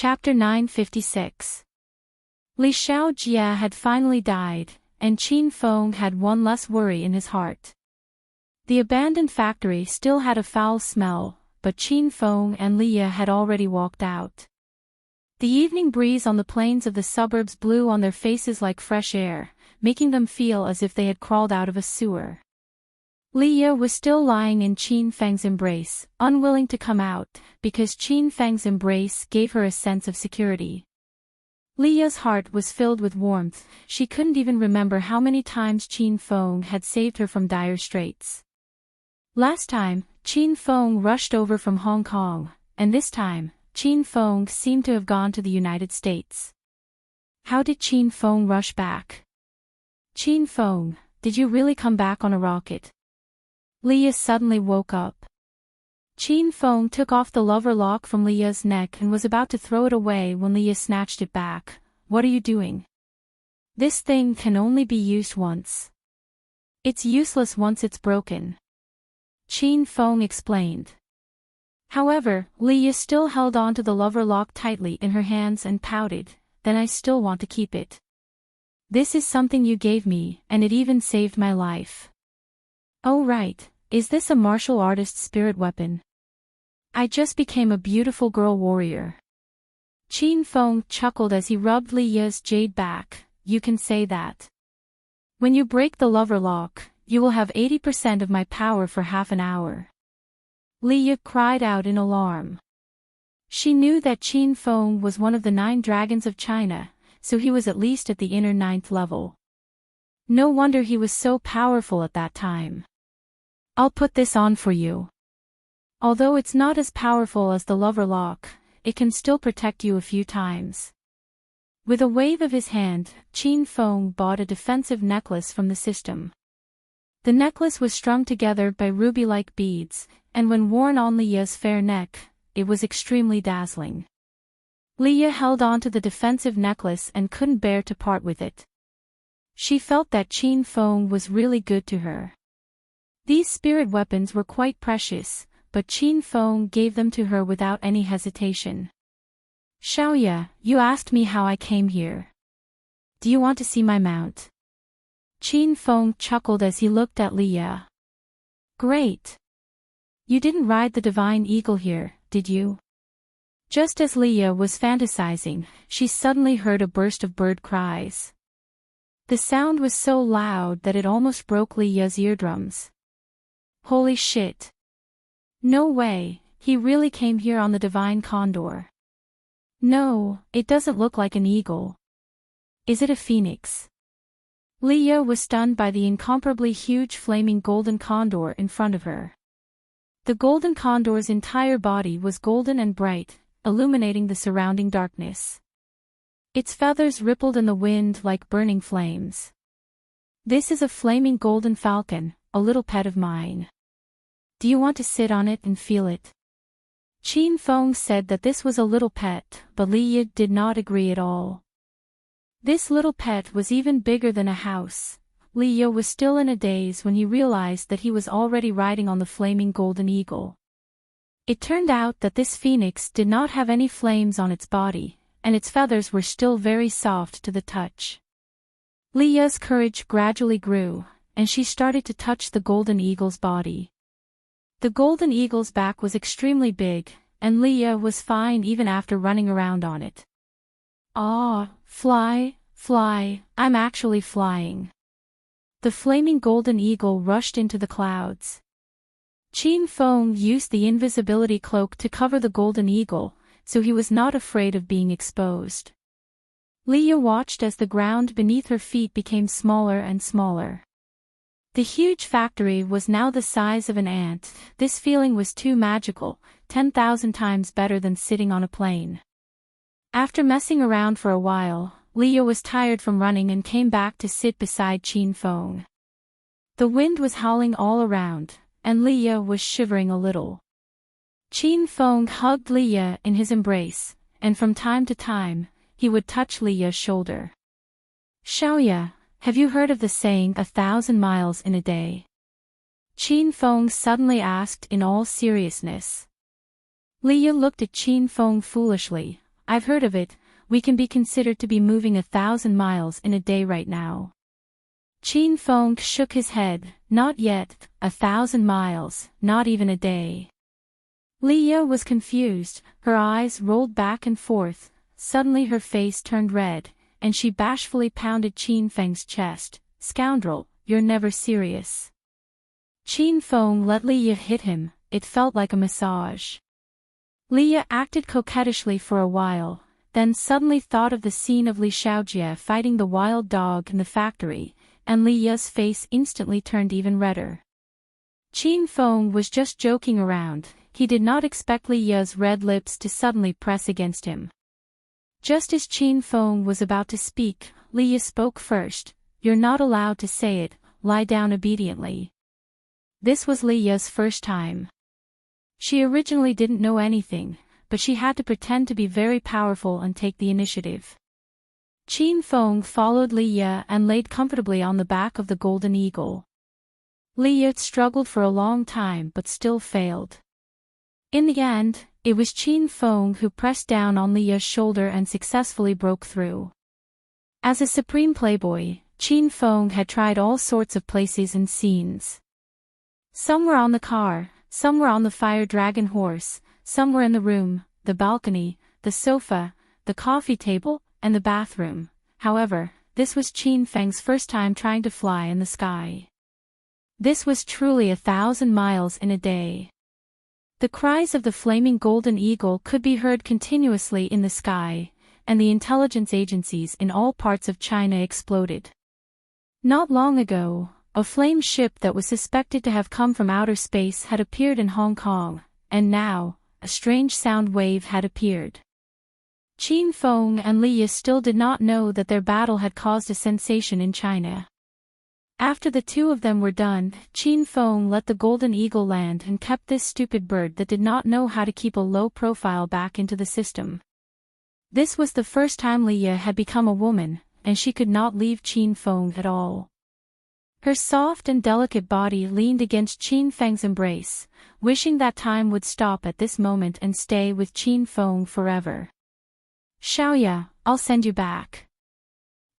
Chapter 956. Li Xiaojia had finally died, and Qin Feng had one less worry in his heart. The abandoned factory still had a foul smell, but Qin Feng and Liya had already walked out. The evening breeze on the plains of the suburbs blew on their faces like fresh air, making them feel as if they had crawled out of a sewer. Liya was still lying in Qin Feng's embrace, unwilling to come out, because Qin Feng's embrace gave her a sense of security. Liya's heart was filled with warmth. She couldn't even remember how many times Qin Feng had saved her from dire straits. Last time, Qin Feng rushed over from Hong Kong, and this time, Qin Feng seemed to have gone to the United States. How did Qin Feng rush back? Qin Feng, did you really come back on a rocket? Liya suddenly woke up. Qin Feng took off the lover lock from Liya's neck and was about to throw it away when Liya snatched it back. What are you doing? This thing can only be used once. It's useless once it's broken. Qin Feng explained. However, Liya still held on to the lover lock tightly in her hands and pouted, then I still want to keep it. This is something you gave me, and it even saved my life. Oh right, is this a martial artist's spirit weapon? I just became a beautiful girl warrior. Qin Feng chuckled as he rubbed Liya's jade back. You can say that. When you break the lover lock, you will have 80% of my power for half an hour. Liya cried out in alarm. She knew that Qin Feng was one of the 9 dragons of China, so he was at least at the inner 9th level. No wonder he was so powerful at that time. I'll put this on for you. Although it's not as powerful as the lover lock, it can still protect you a few times. With a wave of his hand, Qin Feng bought a defensive necklace from the system. The necklace was strung together by ruby-like beads, and when worn on Liya's fair neck, it was extremely dazzling. Liya held on to the defensive necklace and couldn't bear to part with it. She felt that Qin Feng was really good to her. These spirit weapons were quite precious, but Qin Feng gave them to her without any hesitation. Xiaoya, you asked me how I came here. Do you want to see my mount? Qin Feng chuckled as he looked at Liya. Great. You didn't ride the divine eagle here, did you? Just as Liya was fantasizing, she suddenly heard a burst of bird cries. The sound was so loud that it almost broke Liya's eardrums. Holy shit. No way, he really came here on the divine condor. No, it doesn't look like an eagle. Is it a phoenix? Liya was stunned by the incomparably huge flaming golden condor in front of her. The golden condor's entire body was golden and bright, illuminating the surrounding darkness. Its feathers rippled in the wind like burning flames. This is a flaming golden falcon, a little pet of mine. Do you want to sit on it and feel it? Qin Feng said that this was a little pet, but Liya did not agree at all. This little pet was even bigger than a house. Liya was still in a daze when he realized that he was already riding on the flaming golden eagle. It turned out that this phoenix did not have any flames on its body, and its feathers were still very soft to the touch. Liya's courage gradually grew, and she started to touch the golden eagle's body. The golden eagle's back was extremely big, and Liya was fine even after running around on it. Ah, fly, fly, I'm actually flying. The flaming golden eagle rushed into the clouds. Qin Feng used the invisibility cloak to cover the golden eagle, so he was not afraid of being exposed. Liya watched as the ground beneath her feet became smaller and smaller. The huge factory was now the size of an ant. This feeling was too magical, 10,000 times better than sitting on a plane. After messing around for a while, Liya was tired from running and came back to sit beside Qin Feng. The wind was howling all around, and Liya was shivering a little. Qin Feng hugged Liya in his embrace, and from time to time, he would touch Liya's shoulder. Xiaoya, have you heard of the saying 1,000 miles in a day? Qin Feng suddenly asked in all seriousness. Liya looked at Qin Feng foolishly. I've heard of it. We can be considered to be moving 1,000 miles in a day right now. Qin Feng shook his head. Not yet, 1,000 miles, not even a day. Leah was confused, her eyes rolled back and forth, suddenly her face turned red, and she bashfully pounded Qin Feng's chest. Scoundrel, you're never serious. Qin Feng let Leah hit him, it felt like a massage. Leah acted coquettishly for a while, then suddenly thought of the scene of Li Xiaojie fighting the wild dog in the factory, and Leah's face instantly turned even redder. Qin Feng was just joking around, he did not expect Leah's red lips to suddenly press against him. Just as Qin Feng was about to speak, Leah spoke first. You're not allowed to say it, lie down obediently. This was Leah's first time. She originally didn't know anything, but she had to pretend to be very powerful and take the initiative. Qin Feng followed Leah and laid comfortably on the back of the golden eagle. Leah struggled for a long time but still failed. In the end, it was Qin Feng who pressed down on Leah's shoulder and successfully broke through. As a supreme playboy, Qin Feng had tried all sorts of places and scenes. Some were on the car, some were on the fire dragon horse, some were in the room, the balcony, the sofa, the coffee table, and the bathroom. However, this was Qin Feng's first time trying to fly in the sky. This was truly 1,000 miles in a day. The cries of the flaming golden eagle could be heard continuously in the sky, and the intelligence agencies in all parts of China exploded. Not long ago, a flame ship that was suspected to have come from outer space had appeared in Hong Kong, and now, a strange sound wave had appeared. Qin Feng and Leah still did not know that their battle had caused a sensation in China. After the two of them were done, Qin Feng let the golden eagle land and kept this stupid bird that did not know how to keep a low profile back into the system. This was the first time Leah had become a woman, and she could not leave Qin Feng at all. Her soft and delicate body leaned against Qin Feng's embrace, wishing that time would stop at this moment and stay with Qin Feng forever. Xiaoya, I'll send you back.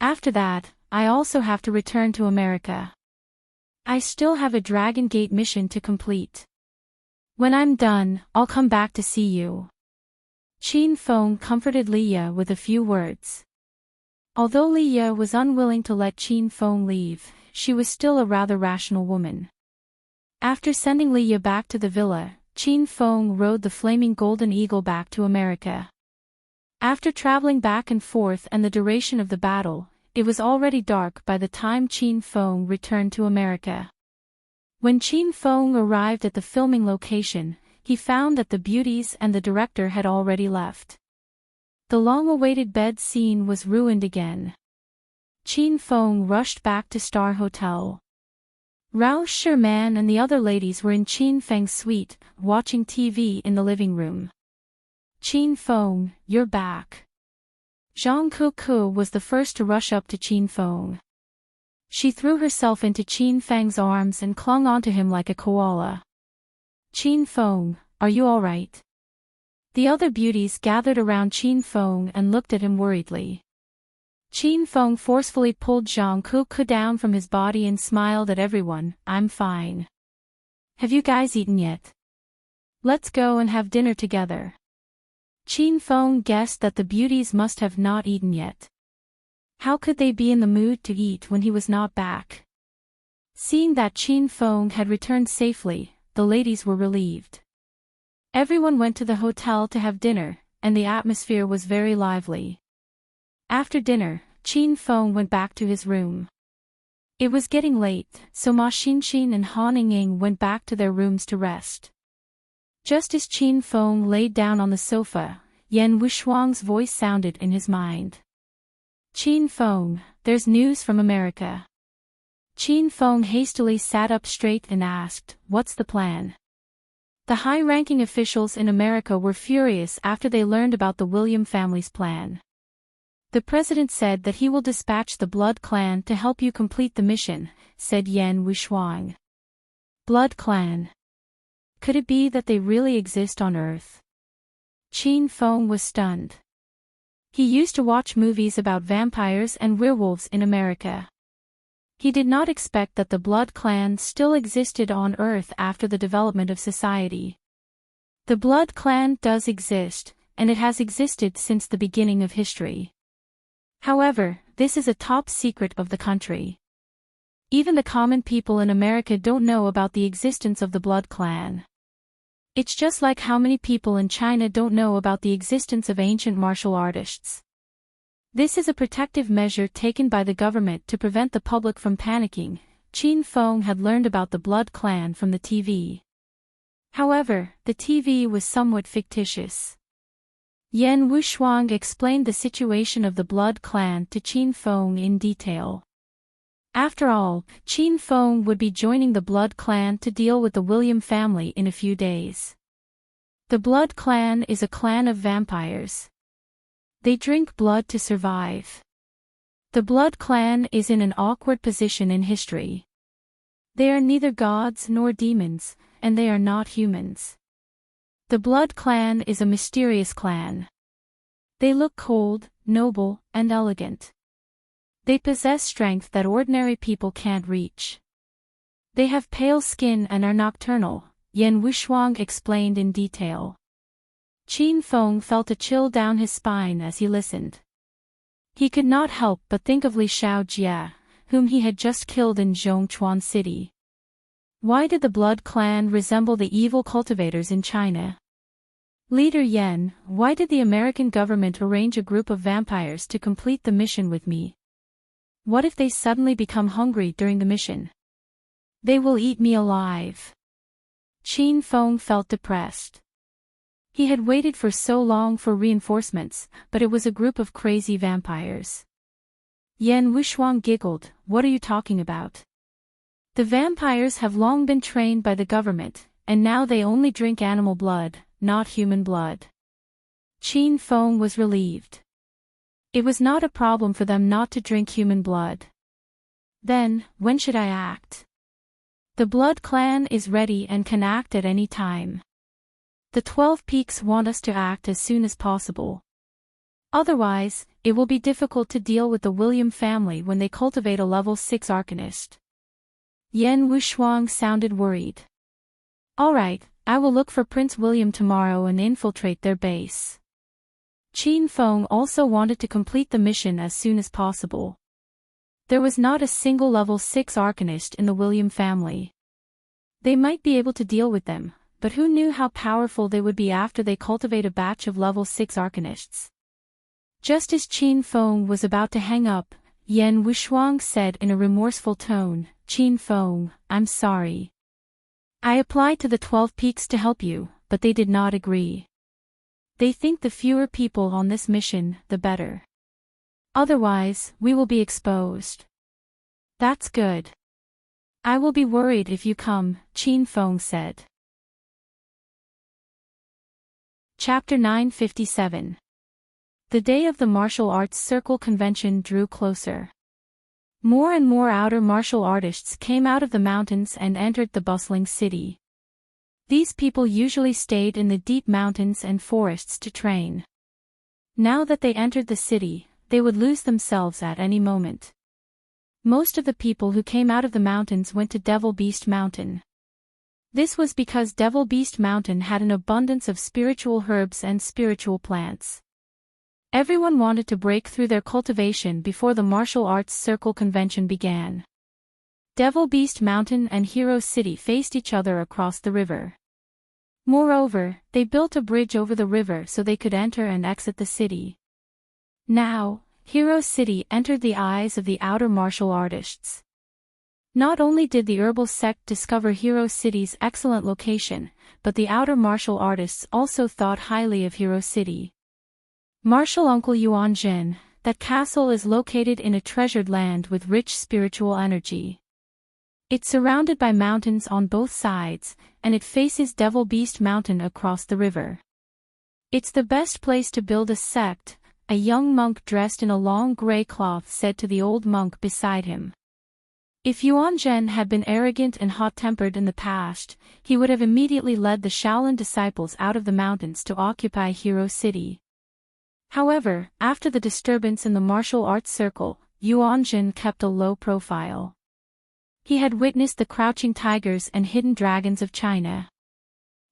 After that, I also have to return to America. I still have a Dragon Gate mission to complete. When I'm done, I'll come back to see you. Qin Feng comforted Leah with a few words. Although Leah was unwilling to let Qin Feng leave, she was still a rather rational woman. After sending Leah back to the villa, Qin Feng rode the flaming golden eagle back to America. After traveling back and forth and the duration of the battle, it was already dark by the time Qin Feng returned to America. When Qin Feng arrived at the filming location, he found that the beauties and the director had already left. The long-awaited bed scene was ruined again. Qin Feng rushed back to Star Hotel. Rao Sherman and the other ladies were in Qin Feng's suite, watching TV in the living room. Qin Feng, you're back. Zhang Kuku was the first to rush up to Qin Feng. She threw herself into Qin Feng's arms and clung onto him like a koala. Qin Feng, are you all right? The other beauties gathered around Qin Feng and looked at him worriedly. Qin Feng forcefully pulled Zhang Kuku down from his body and smiled at everyone. I'm fine. Have you guys eaten yet? Let's go and have dinner together. Qin Feng guessed that the beauties must have not eaten yet. How could they be in the mood to eat when he was not back? Seeing that Qin Feng had returned safely, the ladies were relieved. Everyone went to the hotel to have dinner, and the atmosphere was very lively. After dinner, Qin Feng went back to his room. It was getting late, so Ma Xinxin and Han Ying went back to their rooms to rest. Just as Qin Feng laid down on the sofa, Yan Wushuang's voice sounded in his mind. Qin Feng, there's news from America. Qin Feng hastily sat up straight and asked, what's the plan? The high-ranking officials in America were furious after they learned about the William family's plan. The president said that he will dispatch the Blood Clan to help you complete the mission, said Yan Wushuang. Blood Clan. Could it be that they really exist on Earth? Qin Feng was stunned. He used to watch movies about vampires and werewolves in America. He did not expect that the Blood Clan still existed on Earth after the development of society. The Blood Clan does exist, and it has existed since the beginning of history. However, this is a top secret of the country. Even the common people in America don't know about the existence of the Blood Clan. It's just like how many people in China don't know about the existence of ancient martial artists. This is a protective measure taken by the government to prevent the public from panicking. Qin Feng had learned about the Blood Clan from the TV. However, the TV was somewhat fictitious. Yan Wushuang explained the situation of the Blood Clan to Qin Feng in detail. After all, Qin Feng would be joining the Blood Clan to deal with the William family in a few days. The Blood Clan is a clan of vampires. They drink blood to survive. The Blood Clan is in an awkward position in history. They are neither gods nor demons, and they are not humans. The Blood Clan is a mysterious clan. They look cold, noble, and elegant. They possess strength that ordinary people can't reach. They have pale skin and are nocturnal, Yan Wushuang explained in detail. Qin Feng felt a chill down his spine as he listened. He could not help but think of Li Xiaojia, whom he had just killed in Zhongchuan City. Why did the Blood Clan resemble the evil cultivators in China? Leader Yan, why did the American government arrange a group of vampires to complete the mission with me? What if they suddenly become hungry during the mission? They will eat me alive. Qin Feng felt depressed. He had waited for so long for reinforcements, but it was a group of crazy vampires. Yan Wushuang giggled, "What are you talking about? The vampires have long been trained by the government, and now they only drink animal blood, not human blood." Qin Feng was relieved. It was not a problem for them not to drink human blood. Then, when should I act? The Blood Clan is ready and can act at any time. The 12 Peaks want us to act as soon as possible. Otherwise, it will be difficult to deal with the William family when they cultivate a level 6 Arcanist. Yan Wushuang sounded worried. All right, I will look for Prince William tomorrow and infiltrate their base. Qin Feng also wanted to complete the mission as soon as possible. There was not a single level 6 Arcanist in the William family. They might be able to deal with them, but who knew how powerful they would be after they cultivate a batch of level 6 Arcanists? Just as Qin Feng was about to hang up, Yan Wushuang said in a remorseful tone, "Qin Feng, I'm sorry. I applied to the 12 Peaks to help you, but they did not agree. They think the fewer people on this mission, the better. Otherwise, we will be exposed." "That's good. I will be worried if you come," Qin Feng said. Chapter 957. The day of the Martial Arts Circle Convention drew closer. More and more outer martial artists came out of the mountains and entered the bustling city. These people usually stayed in the deep mountains and forests to train. Now that they entered the city, they would lose themselves at any moment. Most of the people who came out of the mountains went to Devil Beast Mountain. This was because Devil Beast Mountain had an abundance of spiritual herbs and spiritual plants. Everyone wanted to break through their cultivation before the Martial Arts Circle Convention began. Devil Beast Mountain and Hero City faced each other across the river. Moreover, they built a bridge over the river so they could enter and exit the city. Now, Hero City entered the eyes of the outer martial artists. Not only did the herbal sect discover Hero City's excellent location, but the outer martial artists also thought highly of Hero City. Martial Uncle Yuanjin, that castle is located in a treasured land with rich spiritual energy. It's surrounded by mountains on both sides, and it faces Devil Beast Mountain across the river. It's the best place to build a sect, a young monk dressed in a long gray cloth said to the old monk beside him. If Yuanzhen had been arrogant and hot-tempered in the past, he would have immediately led the Shaolin disciples out of the mountains to occupy Hero City. However, after the disturbance in the martial arts circle, Yuanjin kept a low profile. He had witnessed the crouching tigers and hidden dragons of China.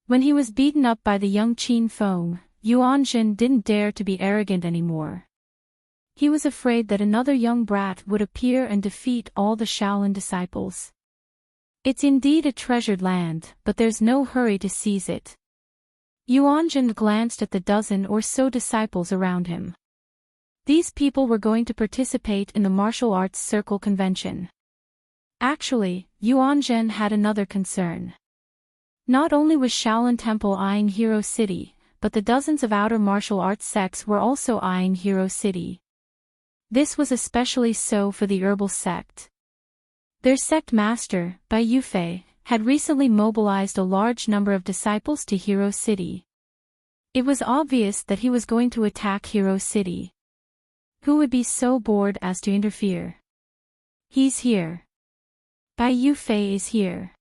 When he was beaten up by the young Qin Feng, Yuanjin didn't dare to be arrogant anymore. He was afraid that another young brat would appear and defeat all the Shaolin disciples. It's indeed a treasured land, but there's no hurry to seize it. Yuanjin glanced at the dozen or so disciples around him. These people were going to participate in the martial arts circle convention. Actually, Yuanjin had another concern. Not only was Shaolin Temple eyeing Hero City, but the dozens of outer martial arts sects were also eyeing Hero City. This was especially so for the herbal sect. Their sect master, Bai Yufei, had recently mobilized a large number of disciples to Hero City. It was obvious that he was going to attack Hero City. Who would be so bored as to interfere? He's here. Bai Yufei is here.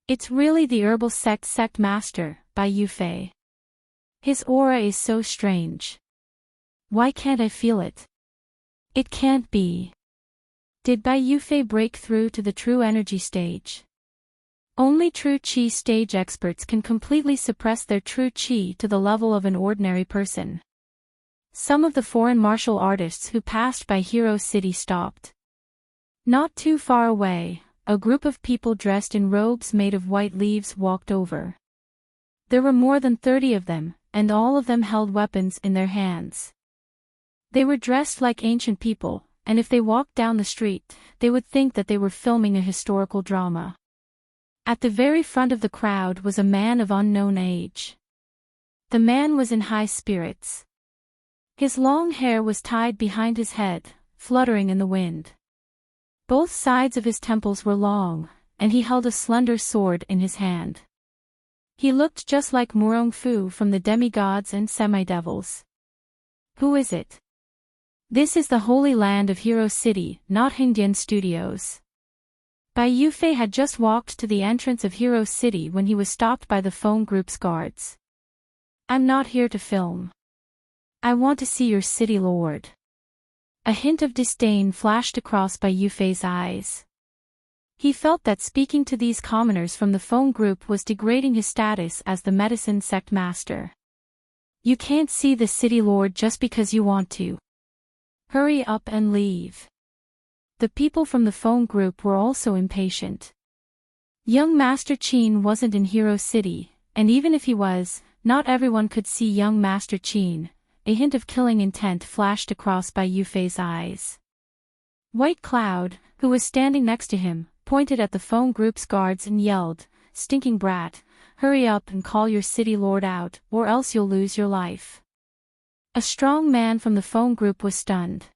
It's really the herbal sect master, Bai Yufei. His aura is so strange. Why can't I feel it? It can't be. Did Bai Yufei break through to the true energy stage? Only true Qi stage experts can completely suppress their true Qi to the level of an ordinary person. Some of the foreign martial artists who passed by Hero City stopped. Not too far away, a group of people dressed in robes made of white leaves walked over. There were more than 30 of them, and all of them held weapons in their hands. They were dressed like ancient people, and if they walked down the street, they would think that they were filming a historical drama. At the very front of the crowd was a man of unknown age. The man was in high spirits. His long hair was tied behind his head, fluttering in the wind. Both sides of his temples were long, and he held a slender sword in his hand. He looked just like Murong Fu from the demigods and semi-devils. Who is it? This is the Holy Land of Hero City, not Hingdian Studios. Bai Yufei had just walked to the entrance of Hero City when he was stopped by the phone group's guards. I'm not here to film. I want to see your city lord. A hint of disdain flashed across Bai Yufei's eyes. He felt that speaking to these commoners from the phone group was degrading his status as the medicine sect master. You can't see the city lord just because you want to. Hurry up and leave. The people from the phone group were also impatient. Young Master Qin wasn't in Hero City, and even if he was, not everyone could see young Master Qin. A hint of killing intent flashed across Bai Yufei's eyes. White Cloud, who was standing next to him, pointed at the phone group's guards and yelled, "Stinking brat, hurry up and call your city lord out, or else you'll lose your life." A strong man from the phone group was stunned.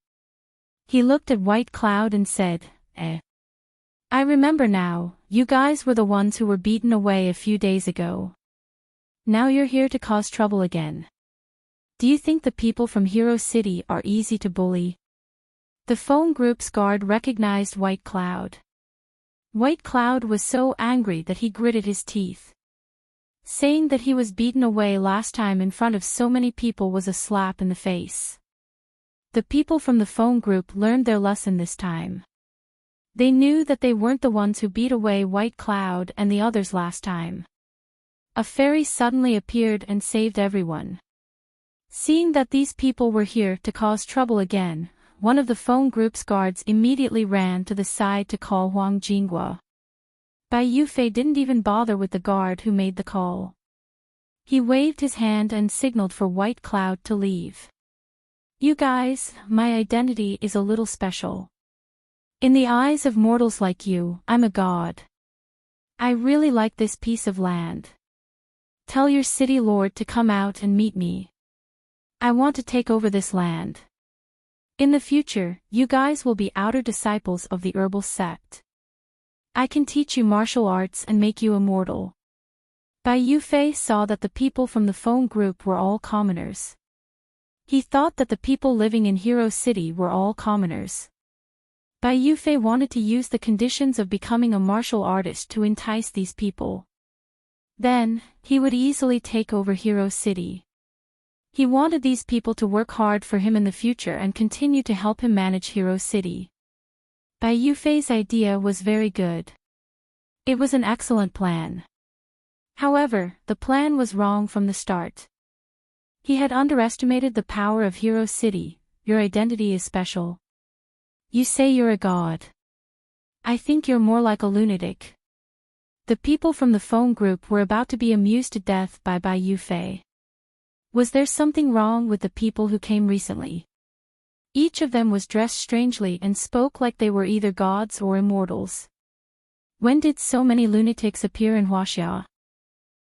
He looked at White Cloud and said, I remember now, you guys were the ones who were beaten away a few days ago. Now you're here to cause trouble again. Do you think the people from Hero City are easy to bully?" The phone group's guard recognized White Cloud. White Cloud was so angry that he gritted his teeth. Saying that he was beaten away last time in front of so many people was a slap in the face. The people from the phone group learned their lesson this time. They knew that they weren't the ones who beat away White Cloud and the others last time. A fairy suddenly appeared and saved everyone. Seeing that these people were here to cause trouble again, one of the phone group's guards immediately ran to the side to call Huang Jinghua. Bai Yufei didn't even bother with the guard who made the call. He waved his hand and signaled for White Cloud to leave. "You guys, my identity is a little special. In the eyes of mortals like you, I'm a god. I really like this piece of land. Tell your city lord to come out and meet me. I want to take over this land. In the future, you guys will be outer disciples of the herbal sect. I can teach you martial arts and make you immortal." Bai Yufei saw that the people from the phone group were all commoners. He thought that the people living in Hero City were all commoners. Bai Yufei wanted to use the conditions of becoming a martial artist to entice these people. Then, he would easily take over Hero City. He wanted these people to work hard for him in the future and continue to help him manage Hero City. Bai Yufei's idea was very good. It was an excellent plan. However, the plan was wrong from the start. He had underestimated the power of Hero City. Your identity is special. You say you're a god. I think you're more like a lunatic. The people from the phone group were about to be amused to death by Bai Yufei. Was there something wrong with the people who came recently? Each of them was dressed strangely and spoke like they were either gods or immortals. When did so many lunatics appear in Huaxia?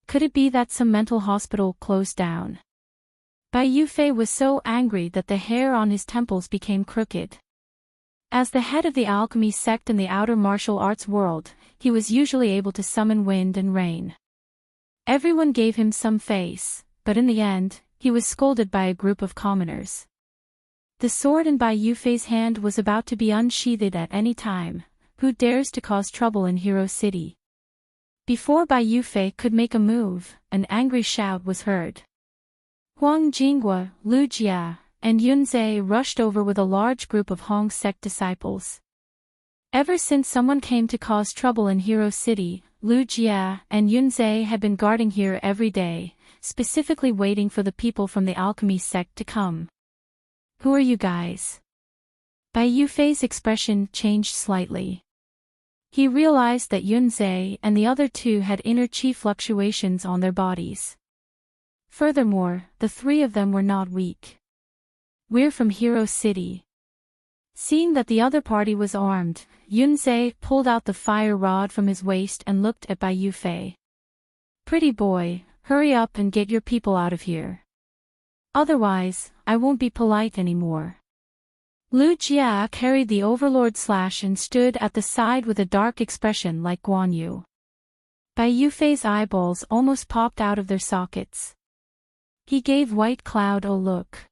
Could it be that some mental hospital closed down? Bai Yufei was so angry that the hair on his temples became crooked. As the head of the alchemy sect in the outer martial arts world, he was usually able to summon wind and rain. Everyone gave him some face, but in the end, he was scolded by a group of commoners. The sword in Bai Yufei's hand was about to be unsheathed at any time. Who dares to cause trouble in Hero City? Before Bai Yufei could make a move, an angry shout was heard. Huang Jinghua, Lu Jia, and Yunzhe rushed over with a large group of Hong sect disciples. Ever since someone came to cause trouble in Hero City, Lu Jia and Yunzhe had been guarding here every day, specifically waiting for the people from the alchemy sect to come. Who are you guys? Bai Yufei's expression changed slightly. He realized that Yunzhe and the other two had inner chi fluctuations on their bodies. Furthermore, the three of them were not weak. We're from Hero City. Seeing that the other party was armed, Yunzhe pulled out the fire rod from his waist and looked at Bai Yufei. Pretty boy, hurry up and get your people out of here. Otherwise, I won't be polite anymore. Lu Jia carried the overlord slash and stood at the side with a dark expression like Guan Yu. Bai Yufei's eyeballs almost popped out of their sockets. He gave White Cloud a look.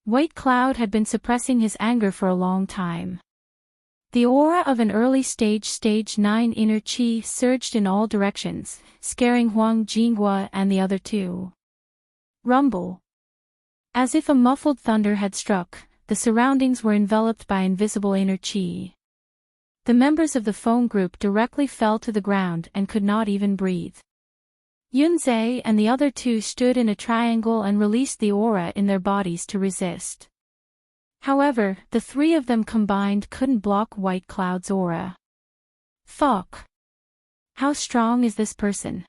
White Cloud had been suppressing his anger for a long time. The aura of an early stage 9 inner chi surged in all directions, scaring Huang Jinghua and the other two. Rumble. As if a muffled thunder had struck, the surroundings were enveloped by invisible inner chi. The members of the phone group directly fell to the ground and could not even breathe. Yunzhe and the other two stood in a triangle and released the aura in their bodies to resist. However, the three of them combined couldn't block White Cloud's aura. Fuck! How strong is this person?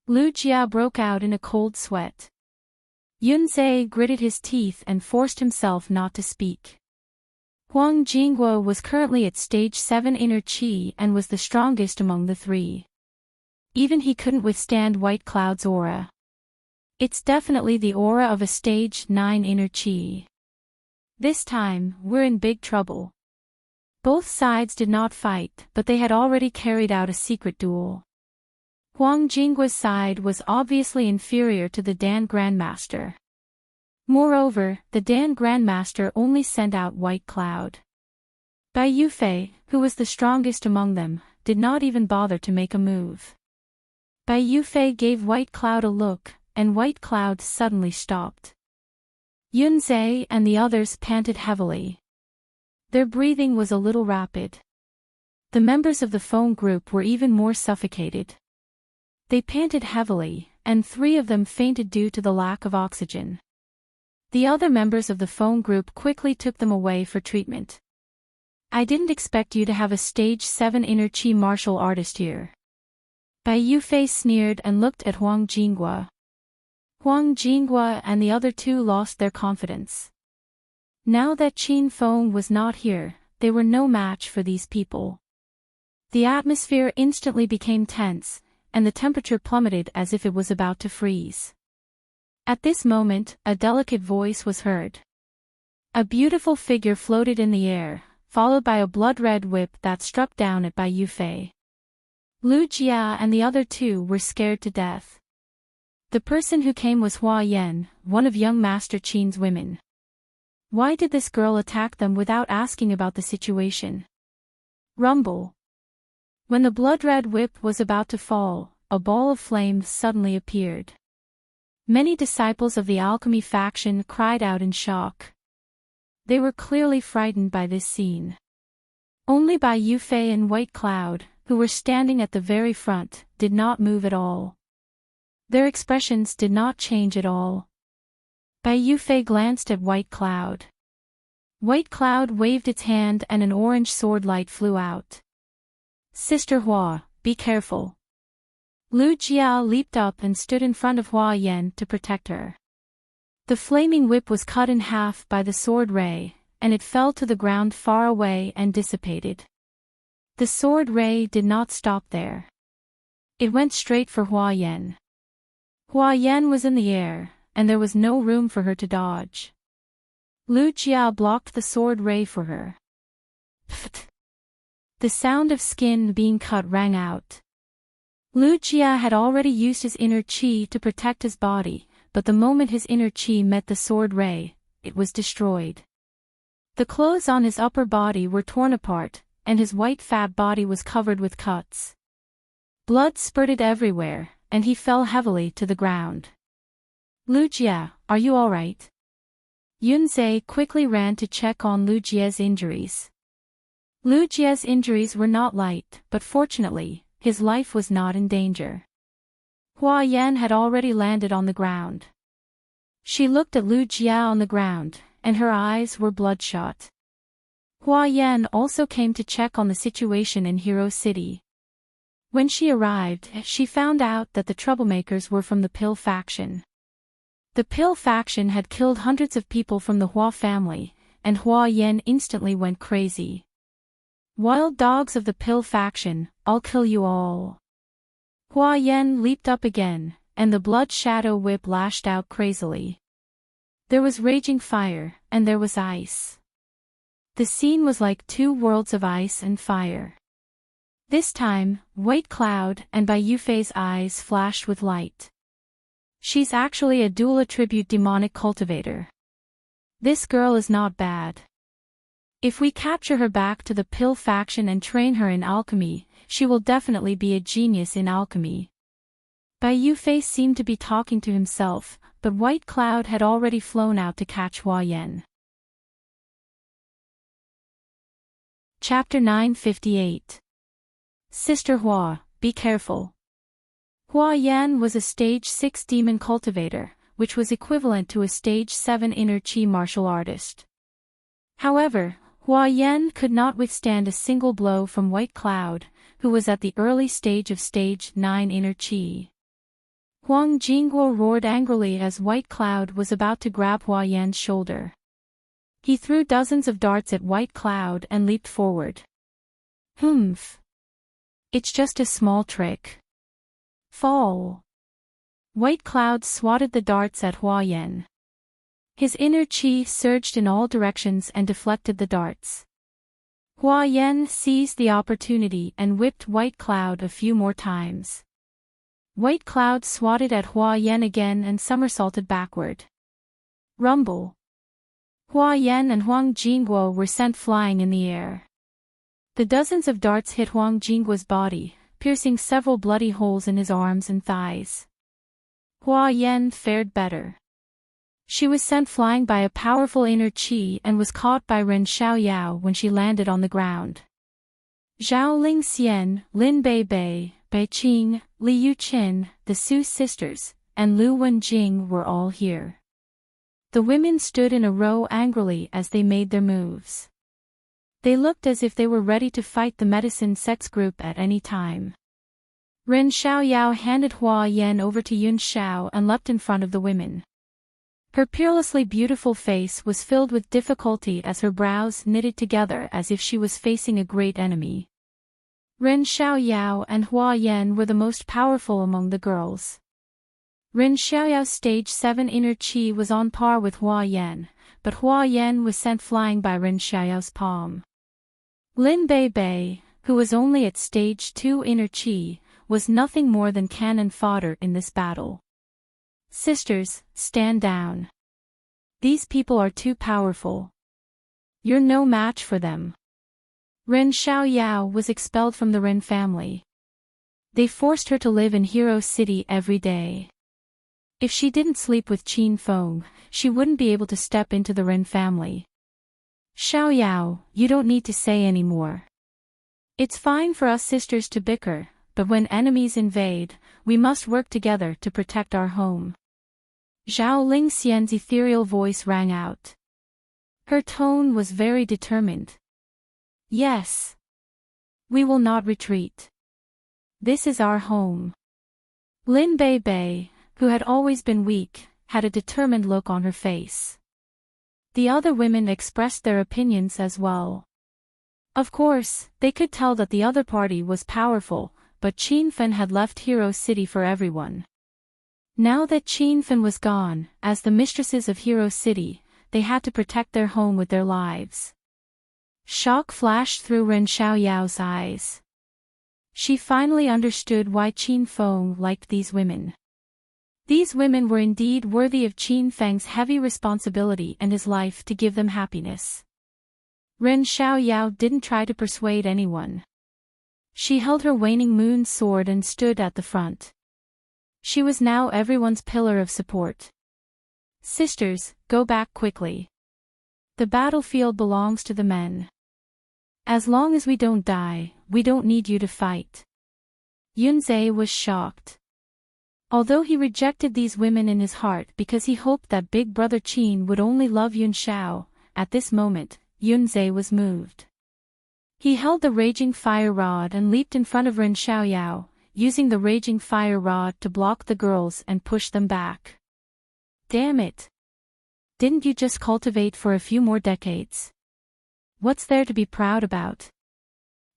Lu Jia broke out in a cold sweat. Yunzhe gritted his teeth and forced himself not to speak. Huang Jinghua was currently at stage 7 inner chi and was the strongest among the three. Even he couldn't withstand White Cloud's aura. It's definitely the aura of a stage 9 inner chi. This time, we're in big trouble. Both sides did not fight, but they had already carried out a secret duel. Huang Jinghua's side was obviously inferior to the Dan Grandmaster. Moreover, the Dan Grandmaster only sent out White Cloud. Bai Yufei, who was the strongest among them, did not even bother to make a move. Bai Yufei gave White Cloud a look, and White Cloud suddenly stopped. Yunzhe and the others panted heavily. Their breathing was a little rapid. The members of the phone group were even more suffocated. They panted heavily, and 3 of them fainted due to the lack of oxygen. The other members of the phone group quickly took them away for treatment. I didn't expect you to have a stage 7 inner chi martial artist here. Bai Yufei sneered and looked at Huang Jinghua. Huang Jinghua and the other two lost their confidence. Now that Qin Feng was not here, they were no match for these people. The atmosphere instantly became tense, and the temperature plummeted as if it was about to freeze. At this moment, a delicate voice was heard. A beautiful figure floated in the air, followed by a blood-red whip that struck down at Bai Yufei. Lu Jia and the other two were scared to death. The person who came was Hua Yan, one of young Master Qin's women. Why did this girl attack them without asking about the situation? Rumble. When the blood-red whip was about to fall, a ball of flame suddenly appeared. Many disciples of the alchemy faction cried out in shock. They were clearly frightened by this scene. Only Bai Yufei and White Cloud, who were standing at the very front, did not move at all. Their expressions did not change at all. Bai Yufei glanced at White Cloud. White Cloud waved its hand and an orange sword light flew out. Sister Hua, be careful. Lu Jia leaped up and stood in front of Hua Yan to protect her. The flaming whip was cut in half by the sword ray, and it fell to the ground far away and dissipated. The sword ray did not stop there. It went straight for Hua Yan. Hua Yan was in the air, and there was no room for her to dodge. Lu Jia blocked the sword ray for her. Pfft! The sound of skin being cut rang out. Lu Jia had already used his inner chi to protect his body, but the moment his inner chi met the sword ray, it was destroyed. The clothes on his upper body were torn apart, and his white fat body was covered with cuts. Blood spurted everywhere, and he fell heavily to the ground. Lu Jia, are you all right? Yunzhe quickly ran to check on Lu Jia's injuries. Lu Jia's injuries were not light, but fortunately, his life was not in danger. Hua Yan had already landed on the ground. She looked at Lu Jia on the ground, and her eyes were bloodshot. Hua Yan also came to check on the situation in Hero City. When she arrived, she found out that the troublemakers were from the Pill faction. The Pill faction had killed hundreds of people from the Hua family, and Hua Yan instantly went crazy. Wild dogs of the Pill faction, I'll kill you all. Hua Yan leaped up again, and the blood shadow whip lashed out crazily. There was raging fire, and there was ice. The scene was like two worlds of ice and fire. This time, White Cloud and Bai Yufei's eyes flashed with light. She's actually a dual attribute demonic cultivator. This girl is not bad. If we capture her back to the Pill faction and train her in alchemy, she will definitely be a genius in alchemy. Bai Yufei seemed to be talking to himself, but White Cloud had already flown out to catch Hua Yan. Chapter 958. Sister Hua, be careful. Hua Yan was a Stage 6 demon cultivator, which was equivalent to a Stage 7 inner chi martial artist. However, Hua Yan could not withstand a single blow from White Cloud, who was at the early stage of Stage 9 inner chi. Huang Jingguo roared angrily as White Cloud was about to grab Hua Yan's shoulder. He threw dozens of darts at White Cloud and leaped forward. Humph. It's just a small trick. Fall. White Cloud swatted the darts at Hua Yan. His inner chi surged in all directions and deflected the darts. Hua Yan seized the opportunity and whipped White Cloud a few more times. White Cloud swatted at Hua Yan again and somersaulted backward. Rumble. Hua Yan and Huang Jingguo were sent flying in the air. The dozens of darts hit Huang Jingguo's body, piercing several bloody holes in his arms and thighs. Hua Yan fared better. She was sent flying by a powerful inner chi and was caught by Ren Xiaoyao when she landed on the ground. Zhao Ling Xian, Lin Bei Bei, Bai Qing, Li Yuqin, the Su sisters, and Lu Wenjing were all here. The women stood in a row angrily as they made their moves. They looked as if they were ready to fight the medicine sex group at any time. Ren Xiaoyao handed Hua Yan over to Yun Xiao and leapt in front of the women. Her peerlessly beautiful face was filled with difficulty as her brows knitted together as if she was facing a great enemy. Ren Xiaoyao and Hua Yan were the most powerful among the girls. Ren Xiaoyao's Stage 7 inner chi was on par with Hua Yan, but Hua Yan was sent flying by Ren Xiaoyao's palm. Lin Bei Bei, who was only at Stage 2 inner chi, was nothing more than cannon fodder in this battle. Sisters, stand down. These people are too powerful. You're no match for them. Ren Xiaoyao was expelled from the Ren family. They forced her to live in Hero City every day. If she didn't sleep with Qin Feng, she wouldn't be able to step into the Ren family. Xiao Yao, you don't need to say any more. It's fine for us sisters to bicker, but when enemies invade, we must work together to protect our home. Zhao Lingxian's ethereal voice rang out. Her tone was very determined. Yes. We will not retreat. This is our home. Lin Bei, who had always been weak, had a determined look on her face. The other women expressed their opinions as well. Of course, they could tell that the other party was powerful, but Qin Fen had left Hero City for everyone. Now that Qin Fen was gone, as the mistresses of Hero City, they had to protect their home with their lives. Shock flashed through Ren Xiaoyao's eyes. She finally understood why Qin Feng liked these women. These women were indeed worthy of Qin Feng's heavy responsibility and his life to give them happiness. Ren Xiaoyao didn't try to persuade anyone. She held her waning moon sword and stood at the front. She was now everyone's pillar of support. Sisters, go back quickly. The battlefield belongs to the men. As long as we don't die, we don't need you to fight. Yunzhe was shocked. Although he rejected these women in his heart because he hoped that big brother Qin would only love Yun Xiao, at this moment, Yunzhe was moved. He held the raging fire rod and leaped in front of Ren Xiaoyao, using the raging fire rod to block the girls and push them back. Damn it! Didn't you just cultivate for a few more decades? What's there to be proud about?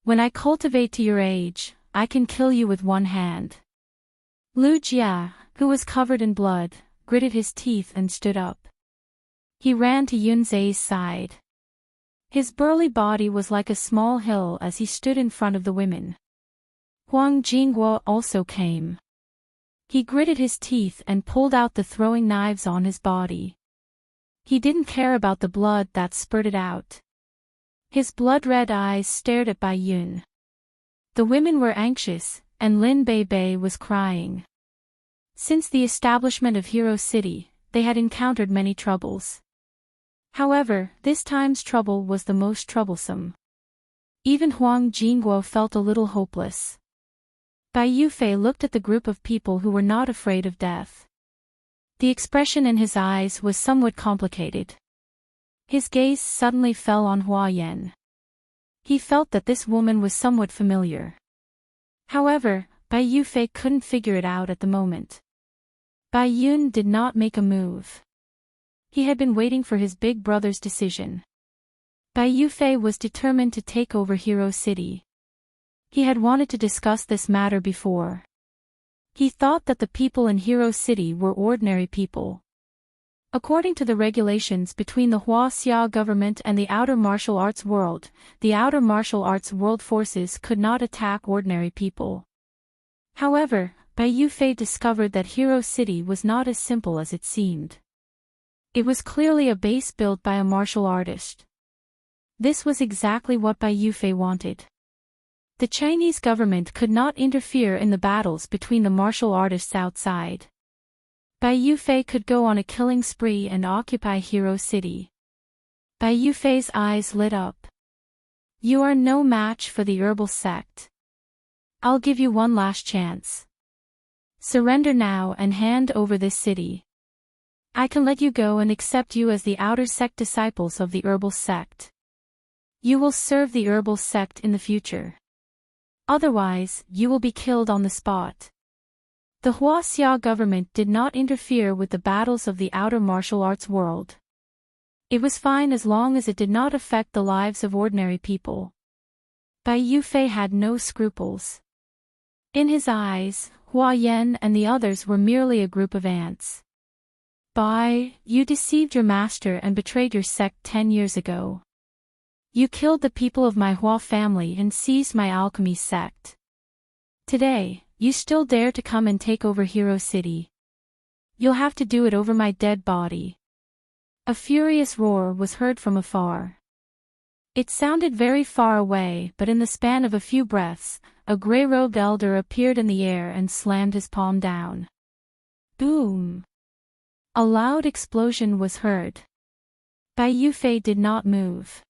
When I cultivate to your age, I can kill you with one hand. Lu Jia, who was covered in blood, gritted his teeth and stood up. He ran to Yunzhe's side. His burly body was like a small hill as he stood in front of the women. Huang Jingguo also came. He gritted his teeth and pulled out the throwing knives on his body. He didn't care about the blood that spurted out. His blood-red eyes stared at Bai Yun. The women were anxious, and Lin Bei was crying. Since the establishment of Hero City, they had encountered many troubles. However, this time's trouble was the most troublesome. Even Huang Jingguo felt a little hopeless. Bai Yufei looked at the group of people who were not afraid of death. The expression in his eyes was somewhat complicated. His gaze suddenly fell on Hua Yan. He felt that this woman was somewhat familiar. However, Bai Yufei couldn't figure it out at the moment. Bai Yun did not make a move. He had been waiting for his big brother's decision. Bai Yufei was determined to take over Hero City. He had wanted to discuss this matter before. He thought that the people in Hero City were ordinary people. According to the regulations between the Huaxia government and the outer martial arts world, the outer martial arts world forces could not attack ordinary people. However, Bai Yufei discovered that Hero City was not as simple as it seemed. It was clearly a base built by a martial artist. This was exactly what Bai Yufei wanted. The Chinese government could not interfere in the battles between the martial artists outside. Bai Yufei could go on a killing spree and occupy Hero City. Bai Yufei's eyes lit up. You are no match for the herbal sect. I'll give you one last chance. Surrender now and hand over this city. I can let you go and accept you as the outer sect disciples of the herbal sect. You will serve the herbal sect in the future. Otherwise, you will be killed on the spot. The Huaxia government did not interfere with the battles of the outer martial arts world. It was fine as long as it did not affect the lives of ordinary people. Bai Yufei had no scruples. In his eyes, Hua Yan and the others were merely a group of ants. Bai, you deceived your master and betrayed your sect 10 years ago. You killed the people of my Hua family and seized my alchemy sect. Today, you still dare to come and take over Hero City. You'll have to do it over my dead body. A furious roar was heard from afar. It sounded very far away, but in the span of a few breaths, a gray-robed elder appeared in the air and slammed his palm down. Boom! A loud explosion was heard. Bai Yufei did not move.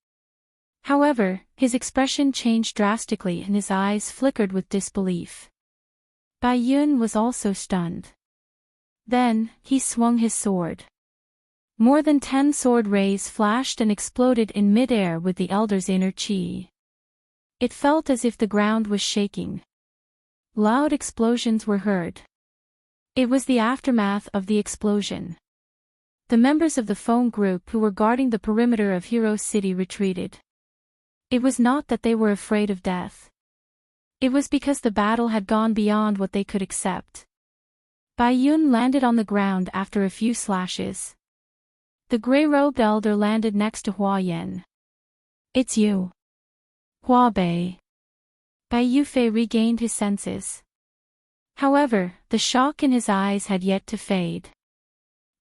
However, his expression changed drastically and his eyes flickered with disbelief. Bai Yun was also stunned. Then, he swung his sword. More than 10 sword rays flashed and exploded in mid-air with the elder's inner chi. It felt as if the ground was shaking. Loud explosions were heard. It was the aftermath of the explosion. The members of the Feng group who were guarding the perimeter of Hero City retreated. It was not that they were afraid of death. It was because the battle had gone beyond what they could accept. Bai Yun landed on the ground after a few slashes. The gray-robed elder landed next to Hua Yan. "It's you. Hua Bei." Bai Yufei regained his senses. However, the shock in his eyes had yet to fade.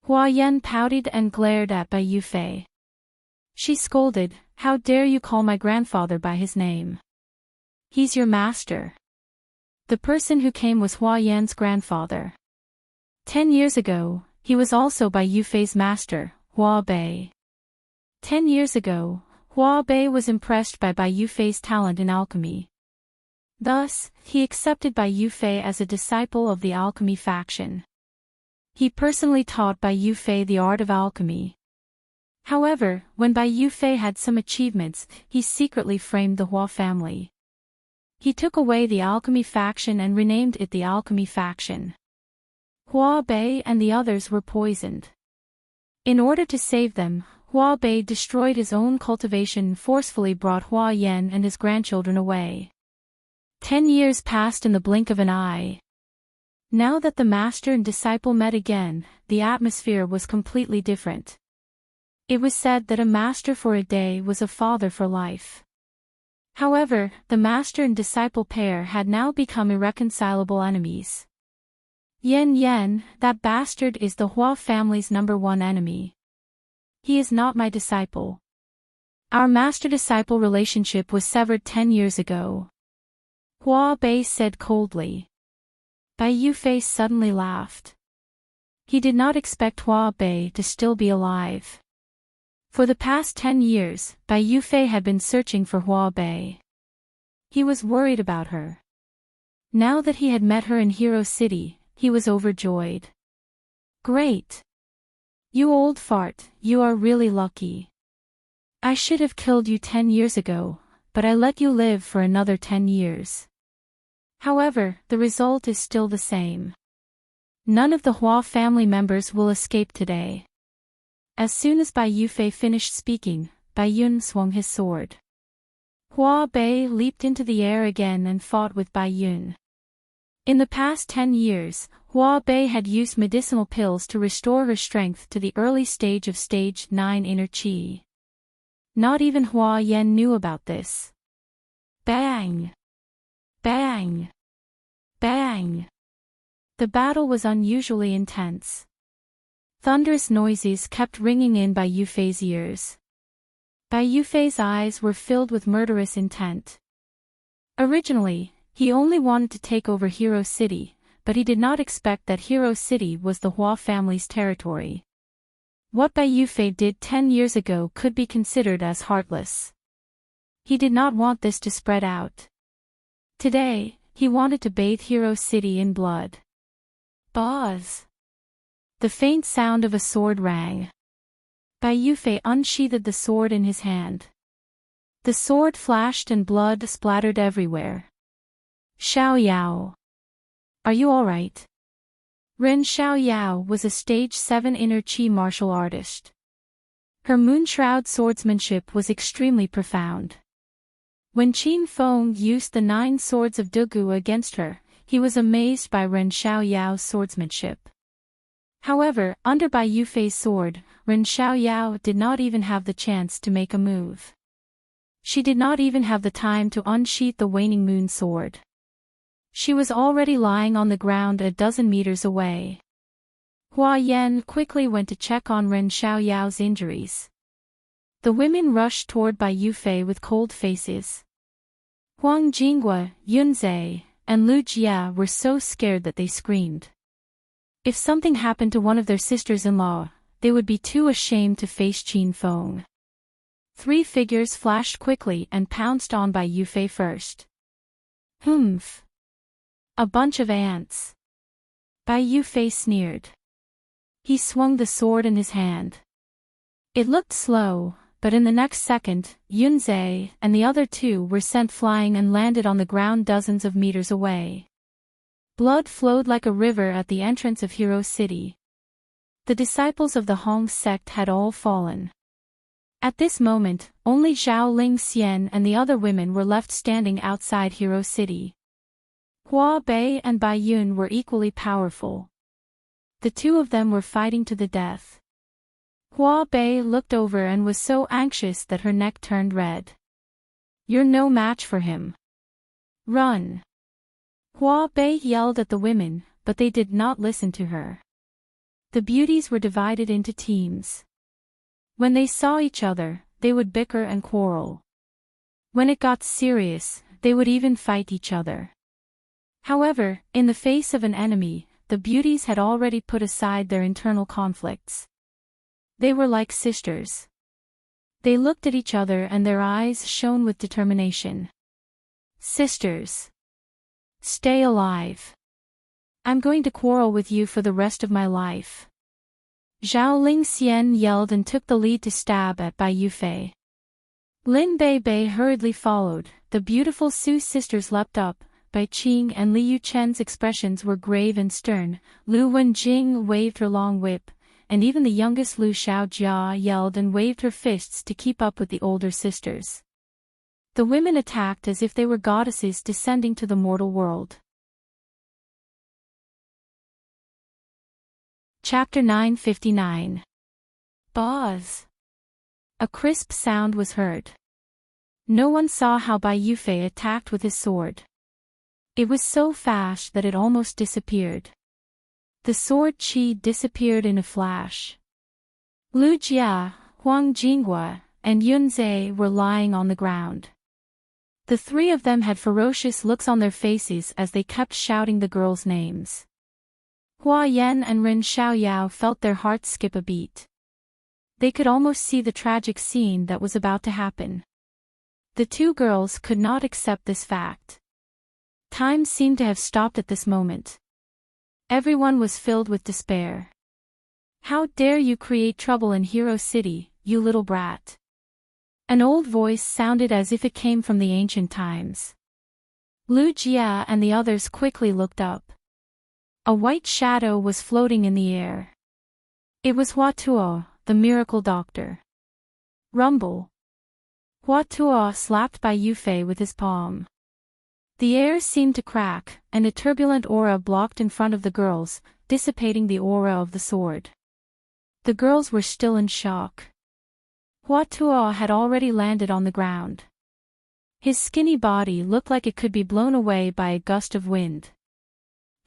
Hua Yan pouted and glared at Bai Yufei. She scolded, "How dare you call my grandfather by his name? He's your master." The person who came was Hua Yan's grandfather. 10 years ago, he was also Bai Yufei's master, Hua Bei. 10 years ago, Hua Bei was impressed by Bai Yufei's talent in alchemy. Thus, he accepted Bai Yufei as a disciple of the alchemy faction. He personally taught Bai Yufei the art of alchemy. However, when Bai Yufei had some achievements, he secretly framed the Hua family. He took away the alchemy faction and renamed it the alchemy faction. Hua Bei and the others were poisoned. In order to save them, Hua Bei destroyed his own cultivation and forcefully brought Hua Yan and his grandchildren away. 10 years passed in the blink of an eye. Now that the master and disciple met again, the atmosphere was completely different. It was said that a master for a day was a father for life. However, the master and disciple pair had now become irreconcilable enemies. Yan, that bastard is the Hua family's #1 enemy. He is not my disciple. Our master-disciple relationship was severed 10 years ago. Hua Bei said coldly. Bai Yufei suddenly laughed. He did not expect Hua Bei to still be alive. For the past 10 years, Bai Yufei had been searching for Hua Bei. He was worried about her. Now that he had met her in Hero City, he was overjoyed. "Great! You old fart, you are really lucky. I should have killed you 10 years ago, but I let you live for another 10 years. However, the result is still the same. None of the Hua family members will escape today." As soon as Bai Yufei finished speaking, Bai Yun swung his sword. Hua Bei leaped into the air again and fought with Bai Yun. In the past 10 years, Hua Bei had used medicinal pills to restore her strength to the early stage of Stage 9 inner chi. Not even Hua Yan knew about this. Bang! Bang! Bang! The battle was unusually intense. Thunderous noises kept ringing in Bai Yufei's ears. Bai Yufei's eyes were filled with murderous intent. Originally, he only wanted to take over Hero City, but he did not expect that Hero City was the Hua family's territory. What Bai Yufei did 10 years ago could be considered as heartless. He did not want this to spread out. Today, he wanted to bathe Hero City in blood. Buzz! The faint sound of a sword rang. Bai Yufei unsheathed the sword in his hand. The sword flashed and blood splattered everywhere. "Xiao Yao. Are you alright?" Ren Xiao Yao was a Stage 7 inner chi martial artist. Her moonshroud swordsmanship was extremely profound. When Qin Feng used the 9 swords of Dugu against her, he was amazed by Ren Xiao Yao's swordsmanship. However, under Bai Yufei's sword, Ren Xiao Yao did not even have the chance to make a move. She did not even have the time to unsheath the waning moon sword. She was already lying on the ground a dozen meters away. Hua Yan quickly went to check on Ren Xiao Yao's injuries. The women rushed toward Bai Yufei with cold faces. Huang Jinghua, Yunzhe, and Lu Jia were so scared that they screamed. If something happened to one of their sisters-in-law, they would be too ashamed to face Qin Feng. 3 figures flashed quickly and pounced on Bai Yufei first. Humph. A bunch of ants. Bai Yufei sneered. He swung the sword in his hand. It looked slow, but in the next second, Yunzhe and the other 2 were sent flying and landed on the ground dozens of meters away. Blood flowed like a river at the entrance of Hero City. The disciples of the Hong sect had all fallen. At this moment, only Zhao Ling Xian and the other women were left standing outside Hero City. Hua Bei and Bai Yun were equally powerful. The 2 of them were fighting to the death. Hua Bei looked over and was so anxious that her neck turned red. You're no match for him. Run! Hua Bei yelled at the women, but they did not listen to her. The beauties were divided into teams. When they saw each other, they would bicker and quarrel. When it got serious, they would even fight each other. However, in the face of an enemy, the beauties had already put aside their internal conflicts. They were like sisters. They looked at each other and their eyes shone with determination. Sisters. Stay alive. I'm going to quarrel with you for the rest of my life. Zhao Ling Xian yelled and took the lead to stab at Bai Yufei. Lin Bei Bei hurriedly followed. The beautiful Su sisters leapt up. Bai Qing and Li Yuchen's expressions were grave and stern. Lu Wenjing waved her long whip, and even the youngest Lu Xiaojia yelled and waved her fists to keep up with the older sisters. The women attacked as if they were goddesses descending to the mortal world. Chapter 959. Buzz. A crisp sound was heard. No one saw how Bai Yufei attacked with his sword. It was so fast that it almost disappeared. The sword qi disappeared in a flash. Lu Jia, Huang Jinghua, and Yunzhe were lying on the ground. The 3 of them had ferocious looks on their faces as they kept shouting the girls' names. Hua Yan and Ren Xiaoyao felt their hearts skip a beat. They could almost see the tragic scene that was about to happen. The 2 girls could not accept this fact. Time seemed to have stopped at this moment. Everyone was filled with despair. How dare you create trouble in Hero City, you little brat? An old voice sounded as if it came from the ancient times. Lu Jia and the others quickly looked up. A white shadow was floating in the air. It was Hua Tuo, the miracle doctor. Rumble. Hua Tuo slapped Bai Yufei with his palm. The air seemed to crack, and a turbulent aura blocked in front of the girls, dissipating the aura of the sword. The girls were still in shock. Hua Tuo had already landed on the ground. His skinny body looked like it could be blown away by a gust of wind.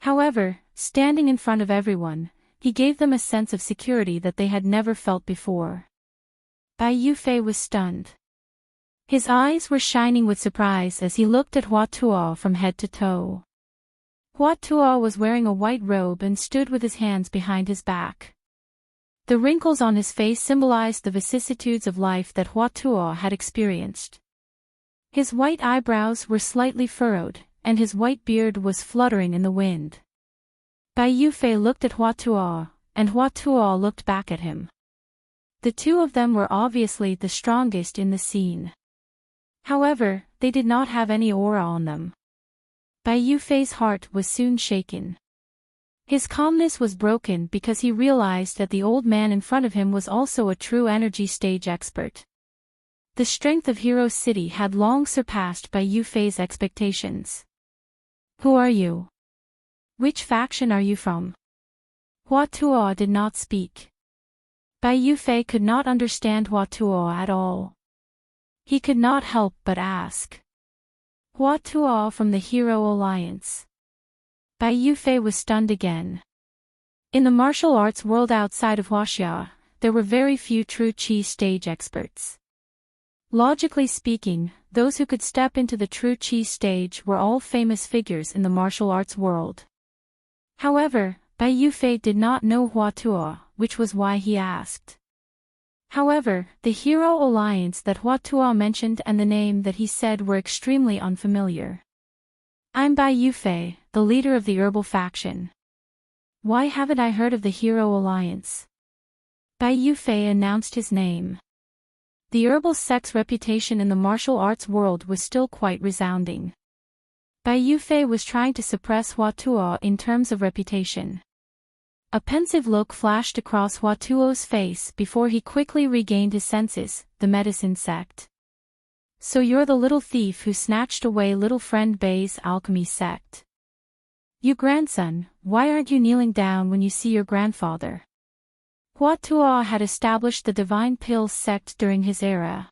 However, standing in front of everyone, he gave them a sense of security that they had never felt before. Bai Yufei was stunned. His eyes were shining with surprise as he looked at Hua Tuo from head to toe. Hua Tuo was wearing a white robe and stood with his hands behind his back. The wrinkles on his face symbolized the vicissitudes of life that Hua Tuo had experienced. His white eyebrows were slightly furrowed, and his white beard was fluttering in the wind. Bai Yufei looked at Hua Tuo, and Hua Tuo looked back at him. The 2 of them were obviously the strongest in the scene. However, they did not have any aura on them. Bai Yufei's heart was soon shaken. His calmness was broken because he realized that the old man in front of him was also a true energy stage expert. The strength of Hero City had long surpassed Bai Yufei's expectations. Who are you? Which faction are you from? Hua Tuo did not speak. Bai Yufei could not understand Hua Tuo at all. He could not help but ask. Hua Tuo from the Hero Alliance. Bai Yufei was stunned again. In the martial arts world outside of Huaxia, there were very few true Qi stage experts. Logically speaking, those who could step into the true Qi stage were all famous figures in the martial arts world. However, Bai Yufei did not know Hua Tuo, which was why he asked. However, the hero alliance that Hua Tuo mentioned and the name that he said were extremely unfamiliar. I'm Bai Yufei, the leader of the herbal faction. Why haven't I heard of the hero alliance? Bai Yufei announced his name. The herbal sect's reputation in the martial arts world was still quite resounding. Bai Yufei was trying to suppress Hua Tuo in terms of reputation. A pensive look flashed across Hua Tuo's face before he quickly regained his senses. The medicine sect. So you're the little thief who snatched away little friend Bai's alchemy sect. You grandson, why aren't you kneeling down when you see your grandfather? Hua Tuo had established the Divine Pill sect during his era.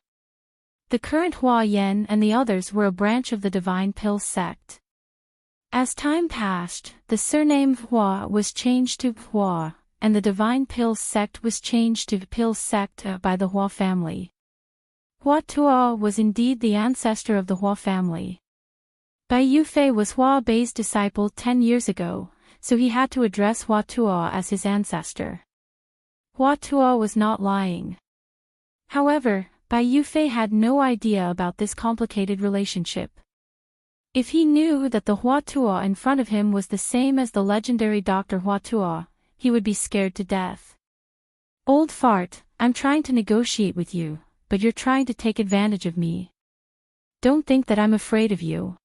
The current Hua Yen and the others were a branch of the Divine Pill sect. As time passed, the surname Hua was changed to Hua, and the Divine Pill sect was changed to Pill sect by the Hua family. Hua Tuo was indeed the ancestor of the Hua family. Bai Yufei was Hua Bai's disciple 10 years ago, so he had to address Hua Tuo as his ancestor. Hua Tuo was not lying. However, Bai Yufei had no idea about this complicated relationship. If he knew that the Hua Tuo in front of him was the same as the legendary Dr. Hua Tuo, he would be scared to death. Old fart, I'm trying to negotiate with you, but you're trying to take advantage of me. Don't think that I'm afraid of you.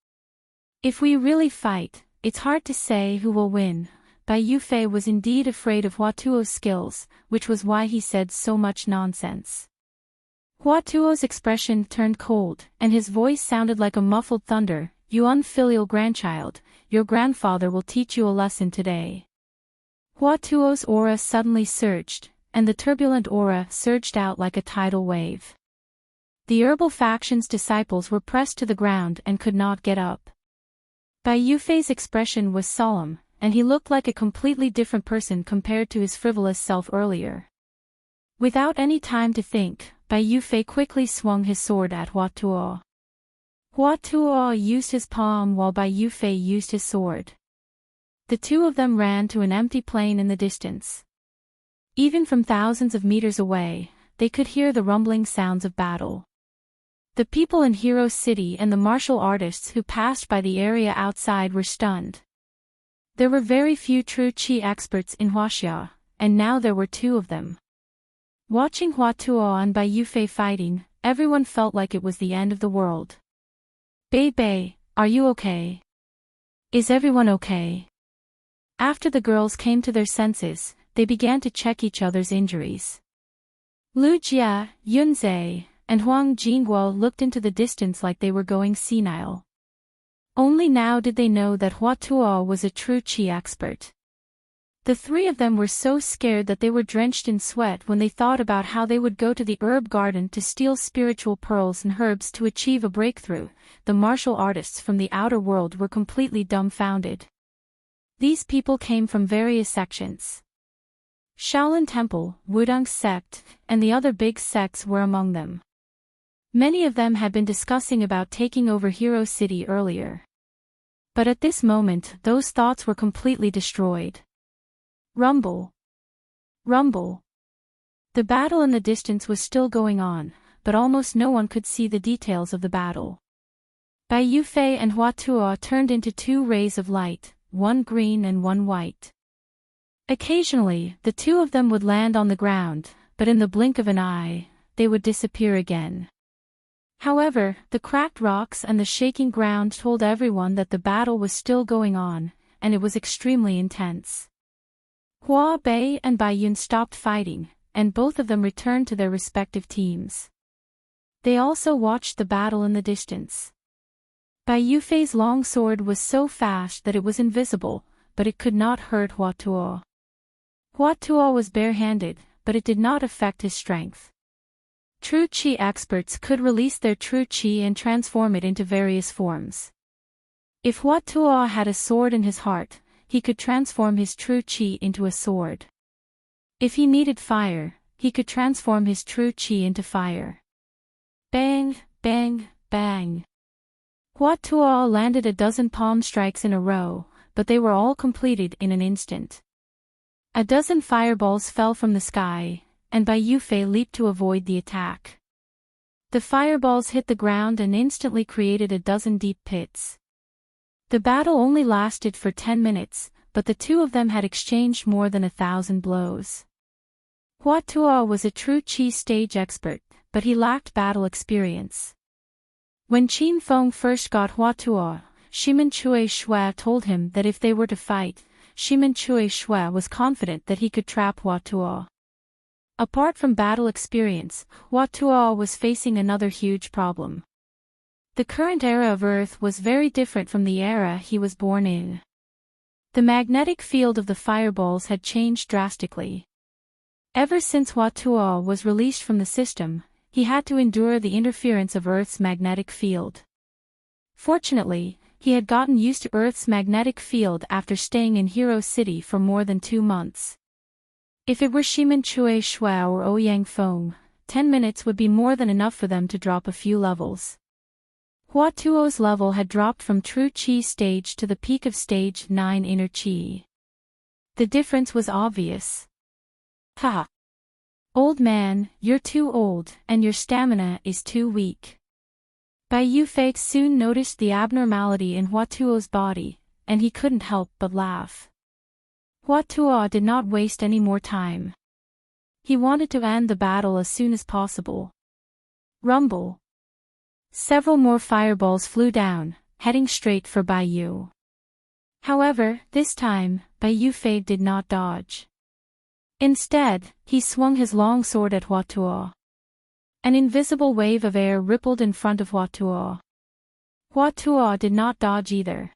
If we really fight, it's hard to say who will win. Bai Yufei was indeed afraid of Hua Tuo's skills, which was why he said so much nonsense. Hua Tuo's expression turned cold, and his voice sounded like a muffled thunder. You unfilial grandchild, your grandfather will teach you a lesson today. Hua Tuo's aura suddenly surged, and the turbulent aura surged out like a tidal wave. The herbal faction's disciples were pressed to the ground and could not get up. Bai Yufei's expression was solemn, and he looked like a completely different person compared to his frivolous self earlier. Without any time to think, Bai Yufei quickly swung his sword at Hua Tuo. Hua Tuo used his palm while Bai Yufei used his sword. The two of them ran to an empty plain in the distance. Even from thousands of meters away, they could hear the rumbling sounds of battle. The people in Hero City and the martial artists who passed by the area outside were stunned. There were very few true Qi experts in Huaxia, and now there were two of them. Watching Hua Tuo and Bai Yufei fighting, everyone felt like it was the end of the world. Bei, are you okay? Is everyone okay? After the girls came to their senses, they began to check each other's injuries. Lu Jia, Yunzhe, and Huang Jingguo looked into the distance like they were going senile. Only now did they know that Hua Tuo was a true Qi expert. The three of them were so scared that they were drenched in sweat when they thought about how they would go to the herb garden to steal spiritual pearls and herbs to achieve a breakthrough. The martial artists from the outer world were completely dumbfounded. These people came from various sections. Shaolin Temple, Wudang sect, and the other big sects were among them. Many of them had been discussing about taking over Hero City earlier. But at this moment, those thoughts were completely destroyed. Rumble. Rumble. The battle in the distance was still going on, but almost no one could see the details of the battle. Bai Yufei and Hua Tuo turned into two rays of light, one green and one white. Occasionally, the two of them would land on the ground, but in the blink of an eye, they would disappear again. However, the cracked rocks and the shaking ground told everyone that the battle was still going on, and it was extremely intense. Hua Bei and Bai Yun stopped fighting, and both of them returned to their respective teams. They also watched the battle in the distance. Bai Yufei's long sword was so fast that it was invisible, but it could not hurt Hua Tuo. Hua Tuo was barehanded, but it did not affect his strength. True Qi experts could release their true Qi and transform it into various forms. If Hua Tuo had a sword in his heart, he could transform his true Qi into a sword. If he needed fire, he could transform his true Qi into fire. Bang, bang, bang. Hua Tuo landed a dozen palm strikes in a row, but they were all completed in an instant. A dozen fireballs fell from the sky, and Bai Yufei leaped to avoid the attack. The fireballs hit the ground and instantly created a dozen deep pits. The battle only lasted for 10 minutes, but the two of them had exchanged more than 1,000 blows. Hua Tuo was a true Qi stage expert, but he lacked battle experience. When Qin Feng first got Hua Tuo, Shimen Chui Shui told him that if they were to fight, Shimen Chui Shui was confident that he could trap Hua Tuo. Apart from battle experience, Hua Tuo was facing another huge problem. The current era of Earth was very different from the era he was born in. The magnetic field of the fireballs had changed drastically. Ever since Hua Tuo was released from the system, he had to endure the interference of Earth's magnetic field. Fortunately, he had gotten used to Earth's magnetic field after staying in Hero City for more than 2 months. If it were Shimen Chui Shui or Ouyang Feng, 10 minutes would be more than enough for them to drop a few levels. Hua Tuo's level had dropped from True Qi stage to the peak of stage 9 Inner Qi. The difference was obvious. Ha! Old man, you're too old, and your stamina is too weak. Bai Yufei soon noticed the abnormality in Hua Tuo's body, and he couldn't help but laugh. Hua Tuo did not waste any more time. He wanted to end the battle as soon as possible. Rumble. Several more fireballs flew down, heading straight for Bai Yu. However, this time, Bai Yufei did not dodge. Instead, he swung his long sword at Hua Tuo. An invisible wave of air rippled in front of Hua Tuo. Hua Tuo did not dodge either.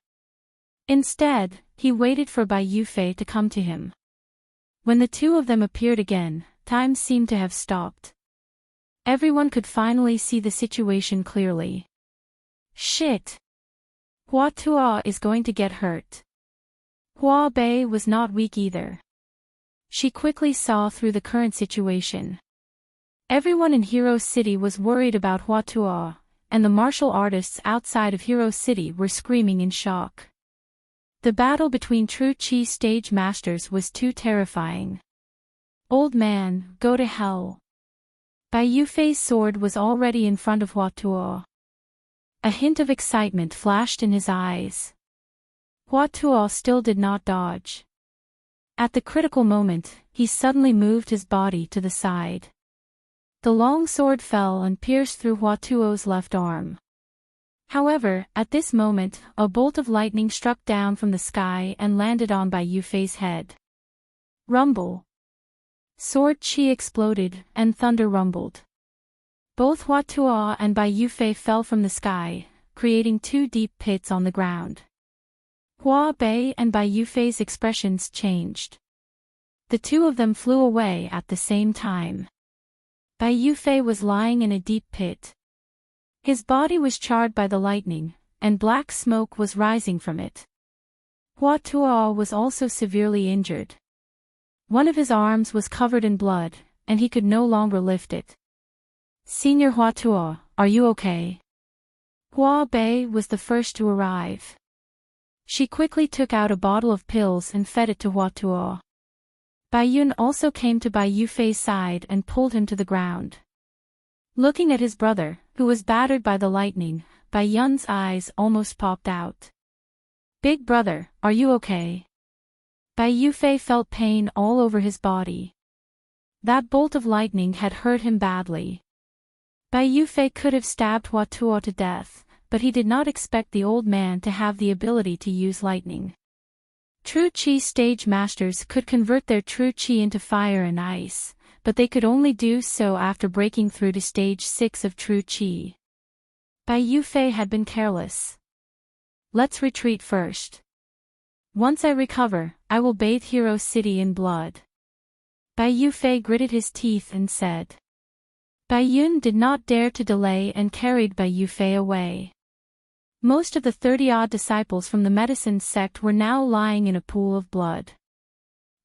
Instead, he waited for Bai Yufei to come to him. When the two of them appeared again, time seemed to have stopped. Everyone could finally see the situation clearly. Shit! Hua Tuo is going to get hurt. Hua Bei was not weak either. She quickly saw through the current situation. Everyone in Hero City was worried about Hua Tuo, and the martial artists outside of Hero City were screaming in shock. The battle between True Qi stage masters was too terrifying. Old man, go to hell. Bai Yufei's sword was already in front of Hua Tuo. A hint of excitement flashed in his eyes. Hua Tuo still did not dodge. At the critical moment, he suddenly moved his body to the side. The long sword fell and pierced through Hua Tuo's left arm. However, at this moment, a bolt of lightning struck down from the sky and landed on Bai Yufei's head. Rumble. Sword Qi exploded, and thunder rumbled. Both Hua Tuo and Bai Yufei fell from the sky, creating 2 deep pits on the ground. Hua Bei and Bai Yufei's expressions changed. The two of them flew away at the same time. Bai Yufei was lying in a deep pit. His body was charred by the lightning, and black smoke was rising from it. Hua Tuo was also severely injured. One of his arms was covered in blood, and he could no longer lift it. Senior Hua Tuo, are you okay? Hua Bei was the first to arrive. She quickly took out a bottle of pills and fed it to Hua Tuo. Bai Yun also came to Bai Yufei's side and pulled him to the ground. Looking at his brother, who was battered by the lightning, Bai Yun's eyes almost popped out. Big brother, are you okay? Bai Yufei felt pain all over his body. That bolt of lightning had hurt him badly. Bai Yufei could have stabbed Hua Tuo to death, but he did not expect the old man to have the ability to use lightning. True Qi stage masters could convert their True Qi into fire and ice, but they could only do so after breaking through to stage 6 of True Qi. Bai Yufei had been careless. Let's retreat first. Once I recover, I will bathe Hero City in blood. Bai Yufei gritted his teeth and said. Bai Yun did not dare to delay and carried Bai Yufei away. Most of the 30-odd disciples from the medicine sect were now lying in a pool of blood.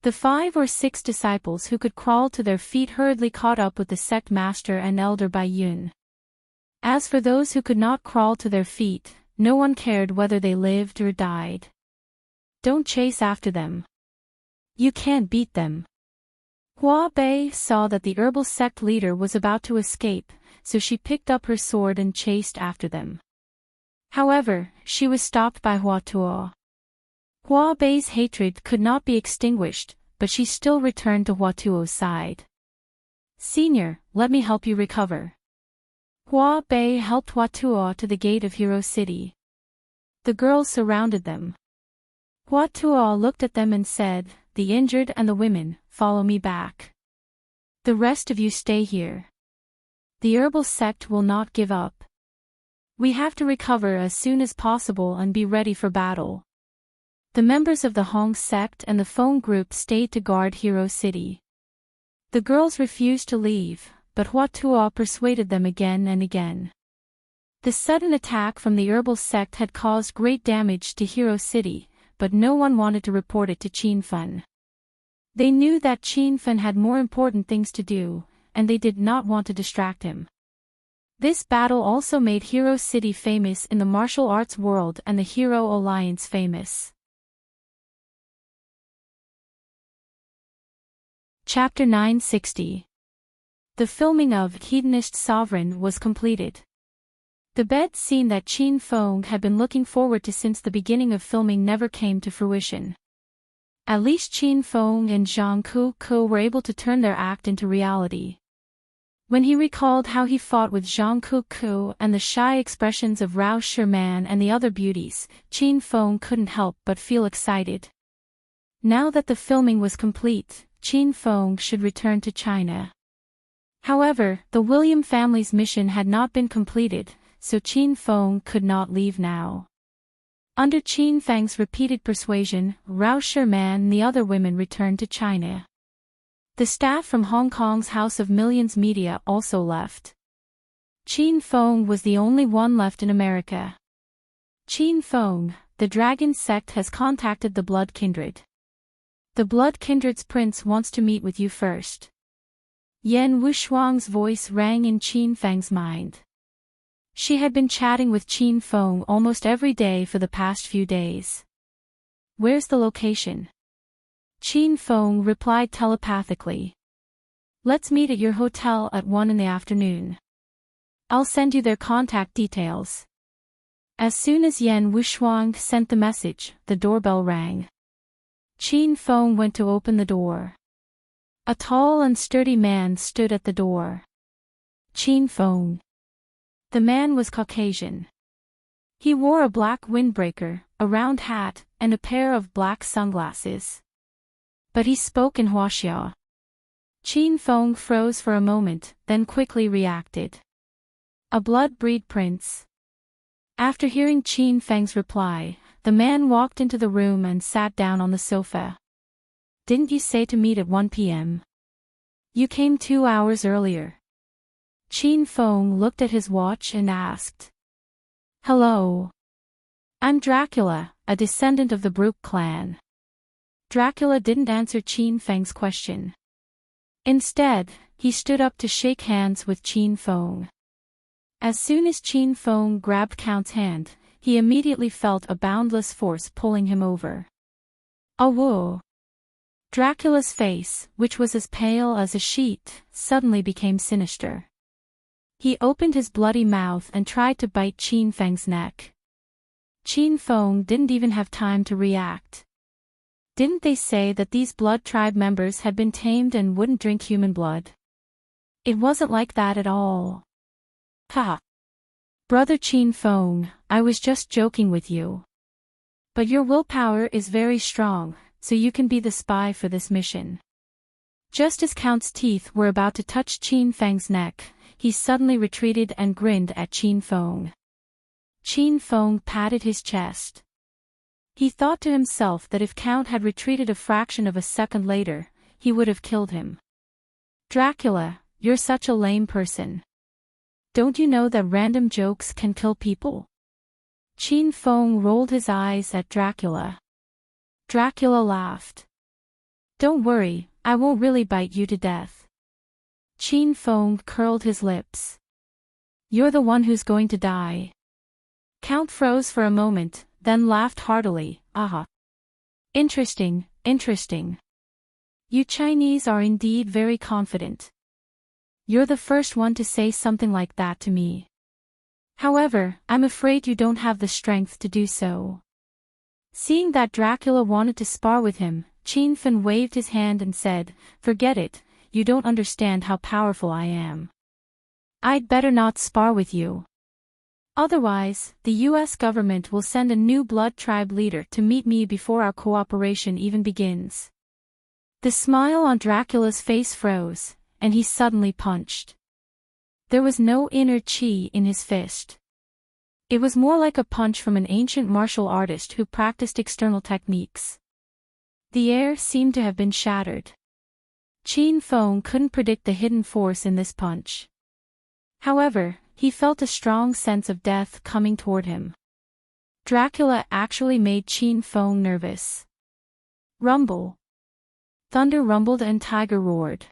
The 5 or 6 disciples who could crawl to their feet hurriedly caught up with the sect master and elder Bai Yun. As for those who could not crawl to their feet, no one cared whether they lived or died. Don't chase after them. You can't beat them. Hua Bei saw that the herbal sect leader was about to escape, so she picked up her sword and chased after them. However, she was stopped by Hua Tuo. Hua Bei's hatred could not be extinguished, but she still returned to Hua Tuo's side. Senior, let me help you recover. Hua Bei helped Hua Tuo to the gate of Hero City. The girls surrounded them. Hua Tuo looked at them and said, "The injured and the women, follow me back. The rest of you stay here. The herbal sect will not give up. We have to recover as soon as possible and be ready for battle." The members of the Hong sect and the Feng group stayed to guard Hero City. The girls refused to leave, but Hua Tuo persuaded them again and again. The sudden attack from the herbal sect had caused great damage to Hero City, but no one wanted to report it to Qin Fen. They knew that Qin Fen had more important things to do, and they did not want to distract him. This battle also made Hero City famous in the martial arts world and the Hero Alliance famous. Chapter 960. The filming of Hedonist Sovereign was completed. The bed scene that Qin Feng had been looking forward to since the beginning of filming never came to fruition. At least Qin Feng and Zhang Ku were able to turn their act into reality. When he recalled how he fought with Zhang Ku and the shy expressions of Rao Sherman and the other beauties, Qin Feng couldn't help but feel excited. Now that the filming was complete, Qin Feng should return to China. However, the William family's mission had not been completed, so Qin Feng could not leave now. Under Qin Feng's repeated persuasion, Rao Sherman and the other women returned to China. The staff from Hong Kong's House of Millions Media also left. Qin Feng was the only one left in America. Qin Feng, the Dragon Sect has contacted the Blood Kindred. The Blood Kindred's prince wants to meet with you first. Yan Wushuang's voice rang in Qin Feng's mind. She had been chatting with Qin Feng almost every day for the past few days. Where's the location? Qin Feng replied telepathically. Let's meet at your hotel at 1 in the afternoon. I'll send you their contact details. As soon as Yan Wushuang sent the message, the doorbell rang. Qin Feng went to open the door. A tall and sturdy man stood at the door. Qin Feng. The man was Caucasian. He wore a black windbreaker, a round hat, and a pair of black sunglasses. But he spoke in Huaxia. Qin Feng froze for a moment, then quickly reacted. A blood-breed prince. After hearing Qin Feng's reply, the man walked into the room and sat down on the sofa. Didn't you say to meet at 1 p.m.? You came 2 hours earlier. Qin Feng looked at his watch and asked. Hello. I'm Dracula, a descendant of the Brook clan. Dracula didn't answer Qin Feng's question. Instead, he stood up to shake hands with Qin Feng. As soon as Qin Feng grabbed Count's hand, he immediately felt a boundless force pulling him over. Oh whoa! Dracula's face, which was as pale as a sheet, suddenly became sinister. He opened his bloody mouth and tried to bite Qin Feng's neck. Qin Feng didn't even have time to react. Didn't they say that these blood tribe members had been tamed and wouldn't drink human blood? It wasn't like that at all. Ha! Brother Qin Feng, I was just joking with you. But your willpower is very strong, so you can be the spy for this mission. Just as Count's teeth were about to touch Qin Feng's neck, he suddenly retreated and grinned at Qin Feng. Qin Feng patted his chest. He thought to himself that if Count had retreated a fraction of a second later, he would have killed him. Dracula, you're such a lame person. Don't you know that random jokes can kill people? Qin Feng rolled his eyes at Dracula. Dracula laughed. Don't worry, I won't really bite you to death. Qin Feng curled his lips. You're the one who's going to die. Count froze for a moment, then laughed heartily. Aha. Interesting, interesting. You Chinese are indeed very confident. You're the first one to say something like that to me. However, I'm afraid you don't have the strength to do so. Seeing that Dracula wanted to spar with him, Qin Fan waved his hand and said, "Forget it, you don't understand how powerful I am. I'd better not spar with you. Otherwise, the US government will send a new blood tribe leader to meet me before our cooperation even begins." The smile on Dracula's face froze, and he suddenly punched. There was no inner chi in his fist. It was more like a punch from an ancient martial artist who practiced external techniques. The air seemed to have been shattered. Qin Feng couldn't predict the hidden force in this punch. However, he felt a strong sense of death coming toward him. Dracula actually made Qin Feng nervous. Rumble. Thunder rumbled and tiger roared.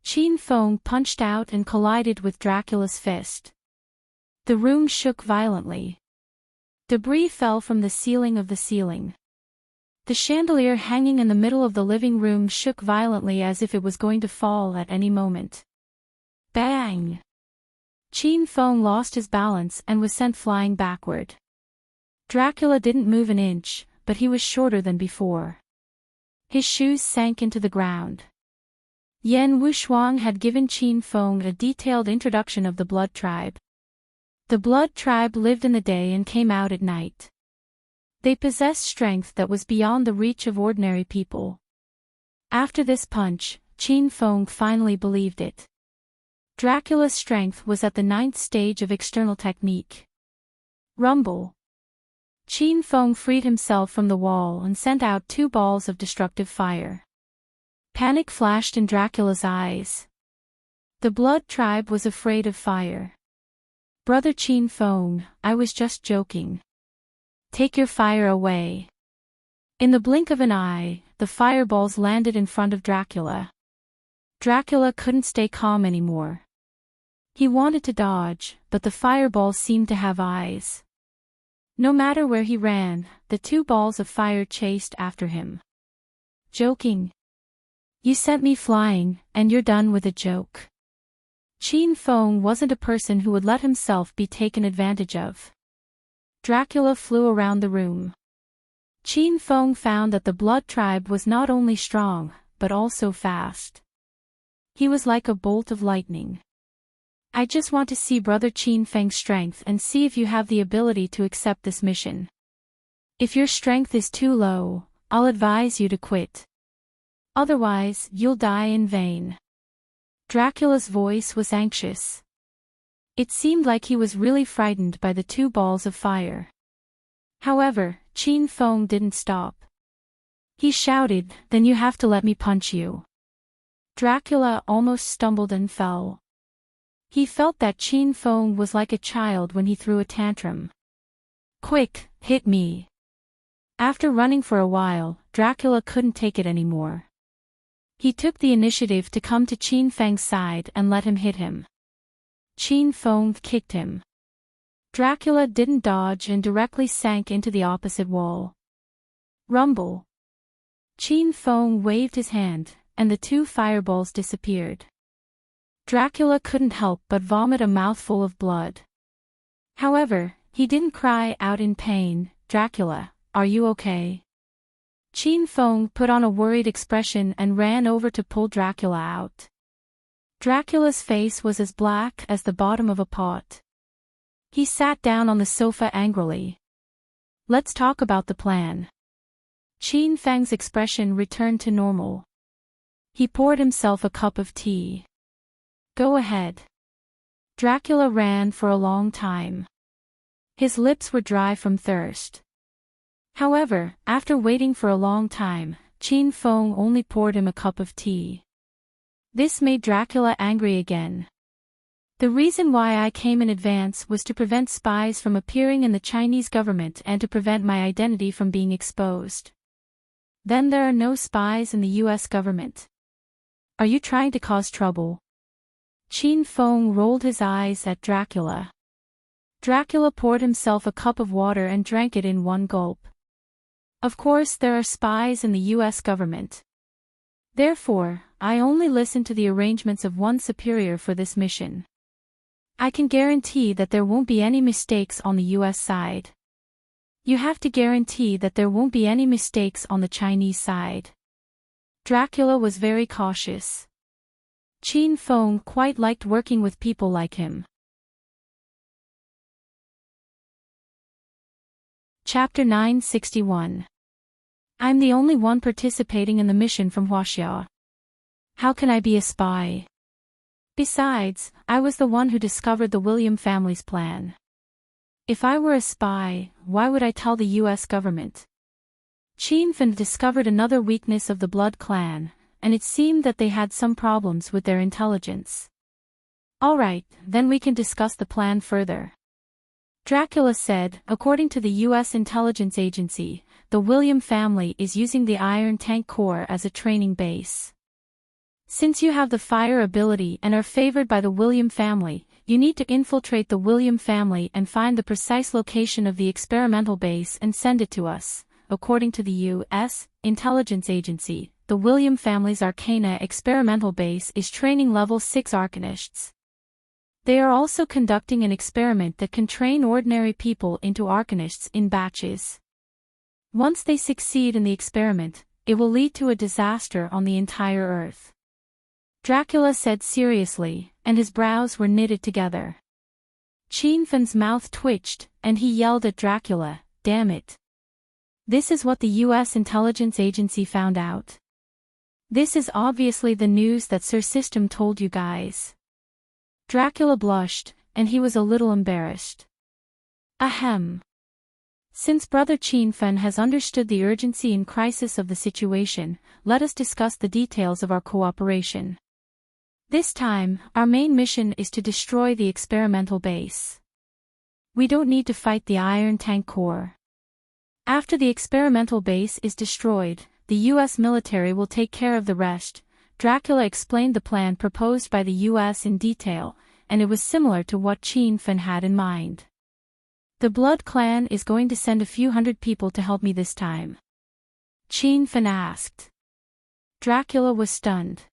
Qin Feng punched out and collided with Dracula's fist. The room shook violently. Debris fell from the ceiling of the ceiling. The chandelier hanging in the middle of the living room shook violently as if it was going to fall at any moment. Bang! Qin Feng lost his balance and was sent flying backward. Dracula didn't move an inch, but he was shorter than before. His shoes sank into the ground. Yan Wushuang had given Qin Feng a detailed introduction of the blood tribe. The blood tribe lived in the day and came out at night. They possessed strength that was beyond the reach of ordinary people. After this punch, Qin Feng finally believed it. Dracula's strength was at the 9th stage of external technique. Rumble. Qin Feng freed himself from the wall and sent out 2 balls of destructive fire. Panic flashed in Dracula's eyes. The blood tribe was afraid of fire. "Brother Qin Feng, I was just joking. Take your fire away." In the blink of an eye, the fireballs landed in front of Dracula. Dracula couldn't stay calm anymore. He wanted to dodge, but the fireballs seemed to have eyes. No matter where he ran, the 2 balls of fire chased after him. "Joking? You sent me flying, and you're done with a joke." Qin Feng wasn't a person who would let himself be taken advantage of. Dracula flew around the room. Qin Feng found that the blood tribe was not only strong, but also fast. He was like a bolt of lightning. "I just want to see Brother Qin Feng's strength and see if you have the ability to accept this mission. If your strength is too low, I'll advise you to quit. Otherwise, you'll die in vain." Dracula's voice was anxious. It seemed like he was really frightened by the 2 balls of fire. However, Qin Feng didn't stop. He shouted, "Then you have to let me punch you." Dracula almost stumbled and fell. He felt that Qin Feng was like a child when he threw a tantrum. "Quick, hit me." After running for a while, Dracula couldn't take it anymore. He took the initiative to come to Qin Feng's side and let him hit him. Qin Feng kicked him. Dracula didn't dodge and directly sank into the opposite wall. Rumble. Qin Feng waved his hand, and the 2 fireballs disappeared. Dracula couldn't help but vomit a mouthful of blood. However, he didn't cry out in pain. "Dracula, are you okay?" Qin Feng put on a worried expression and ran over to pull Dracula out. Dracula's face was as black as the bottom of a pot. He sat down on the sofa angrily. "Let's talk about the plan." Qin Feng's expression returned to normal. He poured himself a cup of tea. "Go ahead." Dracula ran for a long time. His lips were dry from thirst. However, after waiting for a long time, Qin Feng only poured him a cup of tea. This made Dracula angry again. "The reason why I came in advance was to prevent spies from appearing in the Chinese government and to prevent my identity from being exposed. Then there are no spies in the US government. Are you trying to cause trouble?" Qin Feng rolled his eyes at Dracula. Dracula poured himself a cup of water and drank it in one gulp. "Of course there are spies in the US government. Therefore, I only listen to the arrangements of one superior for this mission. I can guarantee that there won't be any mistakes on the US side. You have to guarantee that there won't be any mistakes on the Chinese side. Dracula was very cautious. Qin Feng quite liked working with people like him. Chapter 961. I'm the only one participating in the mission from Huaxia. How can I be a spy? Besides, I was the one who discovered the William family's plan. If I were a spy, why would I tell the US government? Qin Feng discovered another weakness of the Blood clan, and it seemed that they had some problems with their intelligence. Alright, then we can discuss the plan further. Dracula said, according to the US intelligence agency, the William family is using the Iron Tank Corps as a training base. Since you have the fire ability and are favored by the William family, you need to infiltrate the William family and find the precise location of the experimental base and send it to us. According to the U.S. intelligence agency, the William family's Arcana experimental base is training level 6 Arcanists. They are also conducting an experiment that can train ordinary people into Arcanists in batches. Once they succeed in the experiment, it will lead to a disaster on the entire Earth. Dracula said seriously, and his brows were knitted together. Qin Feng's mouth twitched, and he yelled at Dracula, "Damn it. This is what the US intelligence agency found out. This is obviously the news that Sir System told you guys." Dracula blushed, and he was a little embarrassed. Ahem. Since Brother Qin Feng has understood the urgency and crisis of the situation, let us discuss the details of our cooperation. This time, our main mission is to destroy the experimental base. We don't need to fight the Iron Tank Corps. After the experimental base is destroyed, the US military will take care of the rest. Dracula explained the plan proposed by the US in detail, and it was similar to what Qin Feng had in mind. The Blood clan is going to send a few hundred people to help me this time. Qin Feng asked. Dracula was stunned.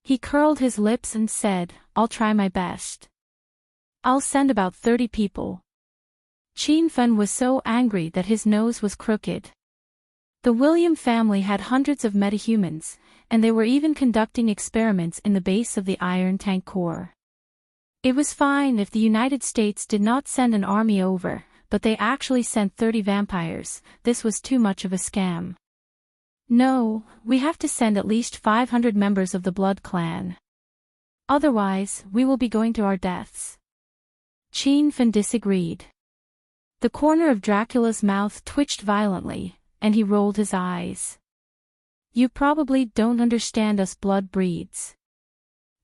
He curled his lips and said, "I'll try my best. I'll send about 30 people." Qin Feng was so angry that his nose was crooked. The William family had hundreds of metahumans, and they were even conducting experiments in the base of the Iron Tank Corps. It was fine if the United States did not send an army over, but they actually sent 30 vampires. This was too much of a scam. No, we have to send at least 500 members of the Blood clan. Otherwise, we will be going to our deaths. Qin Feng disagreed. The corner of Dracula's mouth twitched violently, and he rolled his eyes. You probably don't understand us blood breeds.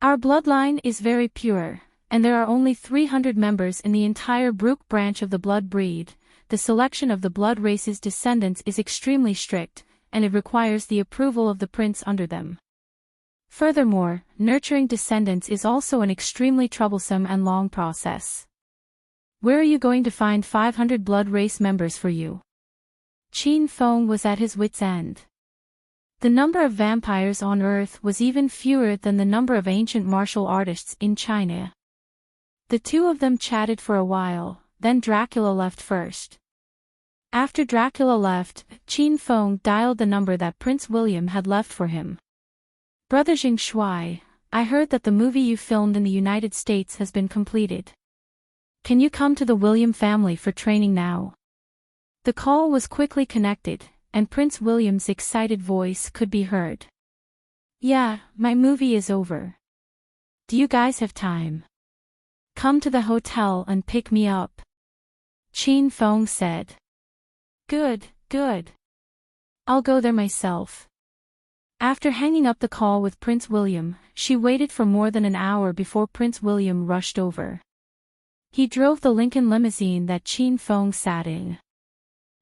Our bloodline is very pure, and there are only 300 members in the entire Brook branch of the blood breed. The selection of the blood race's descendants is extremely strict, and it requires the approval of the prince under them. Furthermore, nurturing descendants is also an extremely troublesome and long process. Where are you going to find 500 blood race members for you? Qin Feng was at his wits' end. The number of vampires on Earth was even fewer than the number of ancient martial artists in China. The two of them chatted for a while, then Dracula left first. After Dracula left, Qin Feng dialed the number that Prince William had left for him. Brother Jing Shui, I heard that the movie you filmed in the United States has been completed. Can you come to the William family for training now? The call was quickly connected, and Prince William's excited voice could be heard. Yeah, my movie is over. Do you guys have time? Come to the hotel and pick me up. Qin Feng said. Good, good. I'll go there myself. After hanging up the call with Prince William, she waited for more than an hour before Prince William rushed over. He drove the Lincoln limousine that Qin Feng sat in.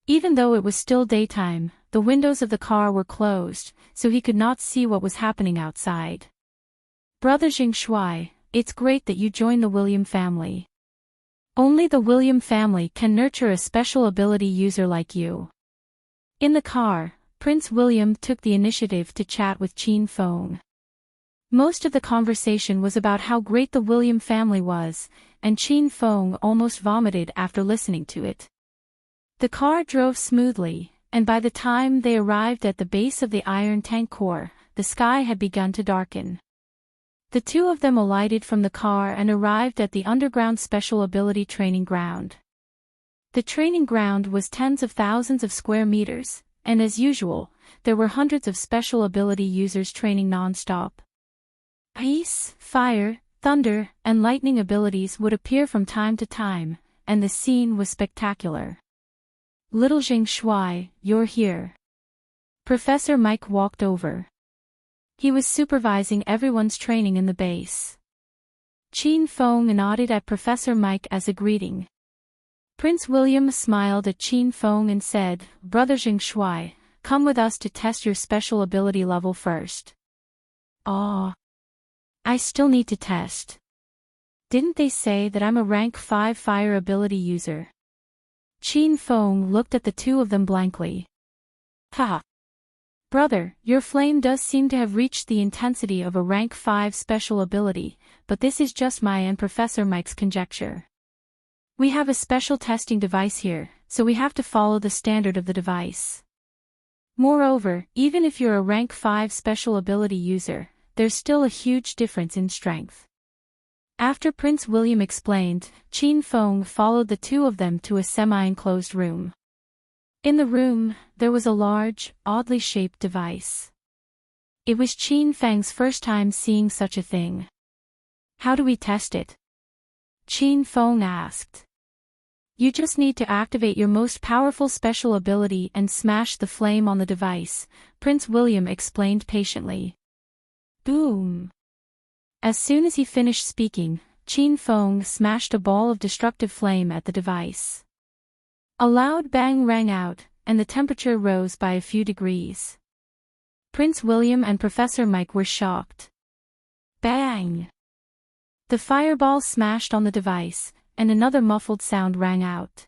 Even though it was still daytime, the windows of the car were closed, so he could not see what was happening outside. Brother Jing Shui, it's great that you joined the William family. Only the William family can nurture a special ability user like you. In the car, Prince William took the initiative to chat with Qin Feng. Most of the conversation was about how great the William family was, and Qin Feng almost vomited after listening to it. The car drove smoothly, and by the time they arrived at the base of the iron tank core, the sky had begun to darken. The two of them alighted from the car and arrived at the underground special ability training ground. The training ground was tens of thousands of square meters, and as usual, there were hundreds of special ability users training non-stop. Ice, fire, thunder, and lightning abilities would appear from time to time, and the scene was spectacular. Little Jing Shuai, you're here. Professor Mike walked over. He was supervising everyone's training in the base. Qin Feng nodded at Professor Mike as a greeting. Prince William smiled at Qin Feng and said, Brother Jing Shuai, come with us to test your special ability level first. Ah. I still need to test. Didn't they say that I'm a rank 5 fire ability user? Qin Feng looked at the two of them blankly. Ha! Brother, your flame does seem to have reached the intensity of a rank 5 special ability, but this is just my and Professor Mike's conjecture. We have a special testing device here, so we have to follow the standard of the device. Moreover, even if you're a rank 5 special ability user, there's still a huge difference in strength. After Prince William explained, Qin Feng followed the two of them to a semi-enclosed room. In the room, there was a large, oddly shaped device. It was Qin Feng's first time seeing such a thing. How do we test it? Qin Feng asked. You just need to activate your most powerful special ability and smash the flame on the device, Prince William explained patiently. Boom! As soon as he finished speaking, Qin Feng smashed a ball of destructive flame at the device. A loud bang rang out, and the temperature rose by a few degrees. Prince William and Professor Mike were shocked. Bang! The fireball smashed on the device, and another muffled sound rang out.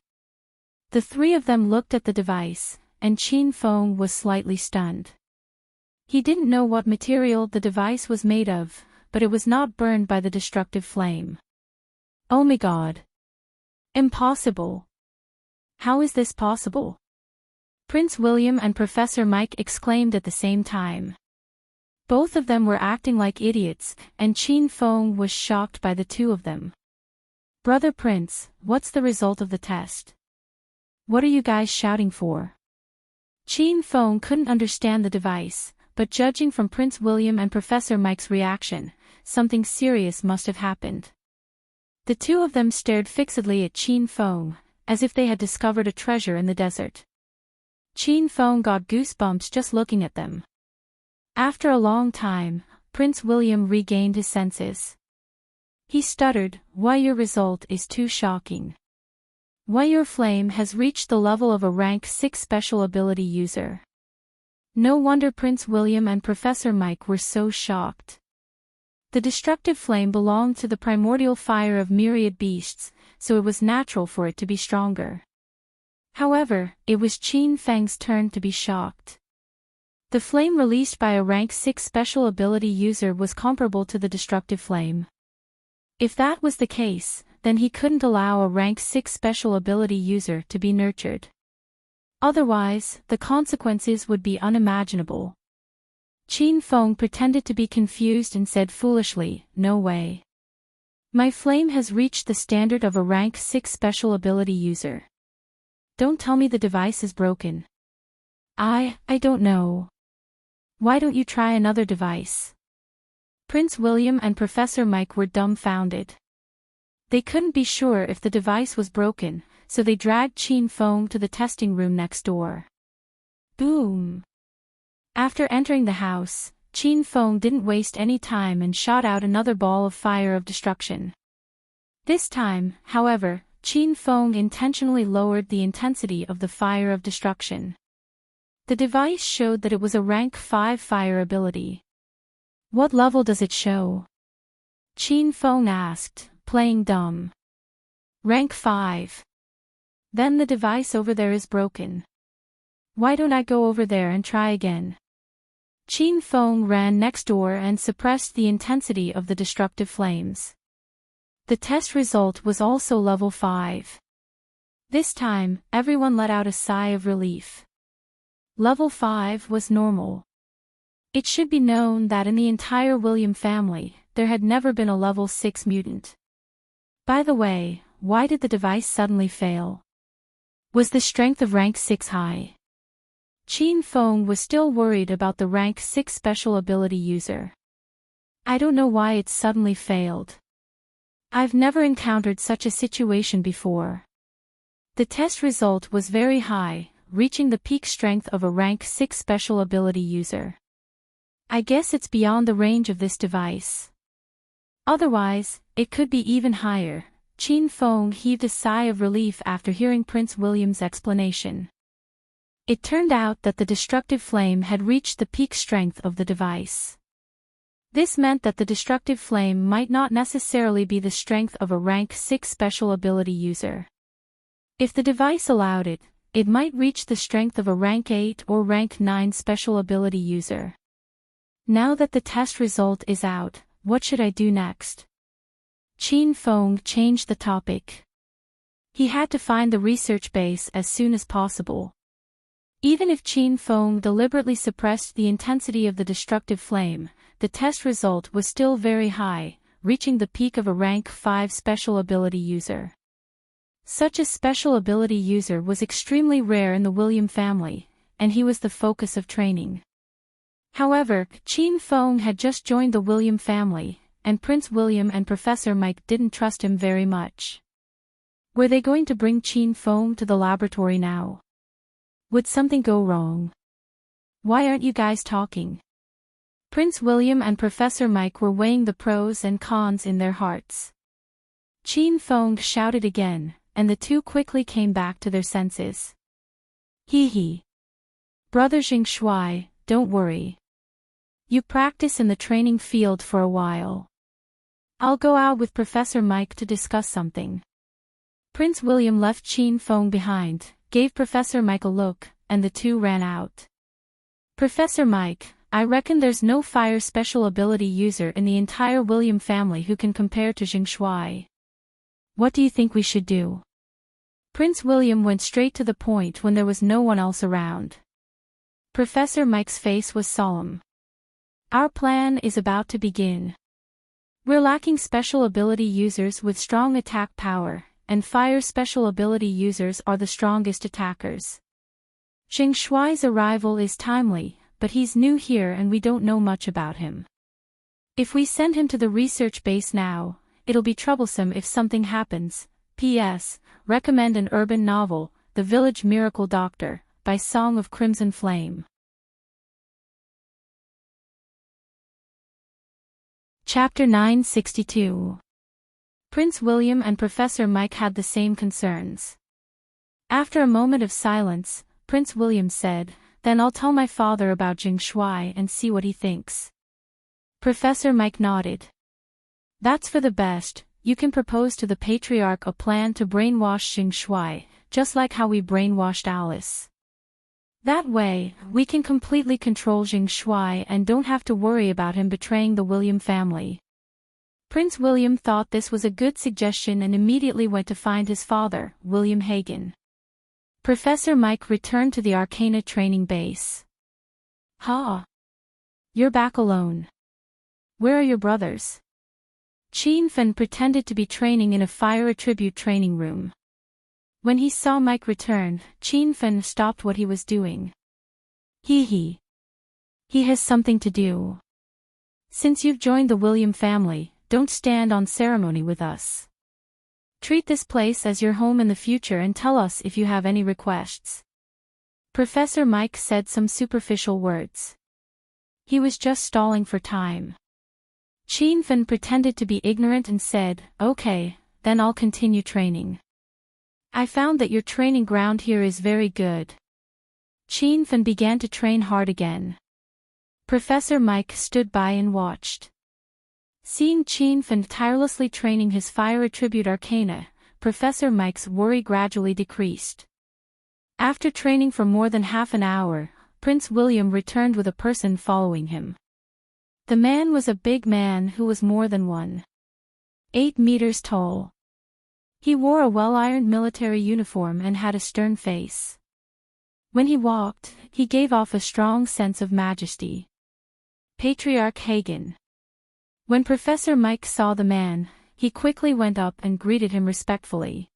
The three of them looked at the device, and Qin Feng was slightly stunned. He didn't know what material the device was made of, but it was not burned by the destructive flame. Oh my God! Impossible! How is this possible? Prince William and Professor Mike exclaimed at the same time. Both of them were acting like idiots, and Qin Feng was shocked by the two of them. Brother Prince, what's the result of the test? What are you guys shouting for? Qin Feng couldn't understand the device, but judging from Prince William and Professor Mike's reaction, something serious must have happened. The two of them stared fixedly at Qin Feng, as if they had discovered a treasure in the desert. Qin Feng got goosebumps just looking at them. After a long time, Prince William regained his senses. He stuttered, "Why, your result is too shocking. Why, your flame has reached the level of a rank 6 special ability user." No wonder Prince William and Professor Mike were so shocked. The destructive flame belonged to the primordial fire of myriad beasts, so it was natural for it to be stronger. However, it was Qin Feng's turn to be shocked. The flame released by a rank 6 special ability user was comparable to the destructive flame. If that was the case, then he couldn't allow a rank 6 special ability user to be nurtured. Otherwise, the consequences would be unimaginable. Qin Feng pretended to be confused and said foolishly, "No way. My flame has reached the standard of a rank 6 special ability user. Don't tell me the device is broken." I don't know. Why don't you try another device? Prince William and Professor Mike were dumbfounded. They couldn't be sure if the device was broken, so they dragged Qin Feng to the testing room next door. Boom! After entering the house, Qin Feng didn't waste any time and shot out another ball of fire of destruction. This time, however, Qin Feng intentionally lowered the intensity of the fire of destruction. The device showed that it was a rank 5 fire ability. What level does it show? Qin Feng asked, playing dumb. Rank 5. Then the device over there is broken. Why don't I go over there and try again? Qin Feng ran next door and suppressed the intensity of the destructive flames. The test result was also level 5. This time, everyone let out a sigh of relief. Level 5 was normal. It should be known that in the entire William family, there had never been a level 6 mutant. By the way, why did the device suddenly fail? Was the strength of rank 6 high? Qin Feng was still worried about the rank 6 special ability user. I don't know why it suddenly failed. I've never encountered such a situation before. The test result was very high, reaching the peak strength of a rank 6 special ability user. I guess it's beyond the range of this device. Otherwise, it could be even higher. Qin Feng heaved a sigh of relief after hearing Prince William's explanation. It turned out that the destructive flame had reached the peak strength of the device. This meant that the destructive flame might not necessarily be the strength of a rank 6 special ability user. If the device allowed it, it might reach the strength of a rank 8 or rank 9 special ability user. Now that the test result is out, what should I do next? Qin Feng changed the topic. He had to find the research base as soon as possible. Even if Qin Feng deliberately suppressed the intensity of the destructive flame, the test result was still very high, reaching the peak of a rank 5 special ability user. Such a special ability user was extremely rare in the William family, and he was the focus of training. However, Qin Feng had just joined the William family, and Prince William and Professor Mike didn't trust him very much. Were they going to bring Qin Feng to the laboratory now? Would something go wrong? Why aren't you guys talking? Prince William and Professor Mike were weighing the pros and cons in their hearts. Qin Feng shouted again, and the two quickly came back to their senses. Hee. Brother Jingshui, don't worry. You practice in the training field for a while. I'll go out with Professor Mike to discuss something. Prince William left Qin Feng behind, gave Professor Mike a look, and the two ran out. Professor Mike, I reckon there's no fire special ability user in the entire William family who can compare to Jingshui. What do you think we should do? Prince William went straight to the point when there was no one else around. Professor Mike's face was solemn. Our plan is about to begin. We're lacking special ability users with strong attack power, and fire special ability users are the strongest attackers. Jingshui's arrival is timely, but he's new here and we don't know much about him. If we send him to the research base now, it'll be troublesome if something happens. P.S. Recommend an urban novel, The Village Miracle Doctor, by Song of Crimson Flame. Chapter 962. Prince William and Professor Mike had the same concerns. After a moment of silence, Prince William said, "Then I'll tell my father about Jingshui and see what he thinks." Professor Mike nodded. "That's for the best. You can propose to the Patriarch a plan to brainwash Jingshui, just like how we brainwashed Alice. That way, we can completely control Jingshui and don't have to worry about him betraying the William family." Prince William thought this was a good suggestion and immediately went to find his father, William Hagen. Professor Mike returned to the Arcana training base. "Ha! You're back alone. Where are your brothers?" Qin Fen pretended to be training in a fire attribute training room. When he saw Mike return, Qin Fen stopped what he was doing. He has something to do. Since you've joined the William family, don't stand on ceremony with us. Treat this place as your home in the future and tell us if you have any requests. Professor Mike said some superficial words. He was just stalling for time. Qin Fen pretended to be ignorant and said, "Okay, then I'll continue training. I found that your training ground here is very good." Qin Fen began to train hard again. Professor Mike stood by and watched. Seeing Qin Fen tirelessly training his fire attribute arcana, Professor Mike's worry gradually decreased. After training for more than half an hour, Prince William returned with a person following him. The man was a big man who was more than 1.8 meters tall. He wore a well-ironed military uniform and had a stern face. When he walked, he gave off a strong sense of majesty. Patriarch Hagen. When Professor Mike saw the man, he quickly went up and greeted him respectfully.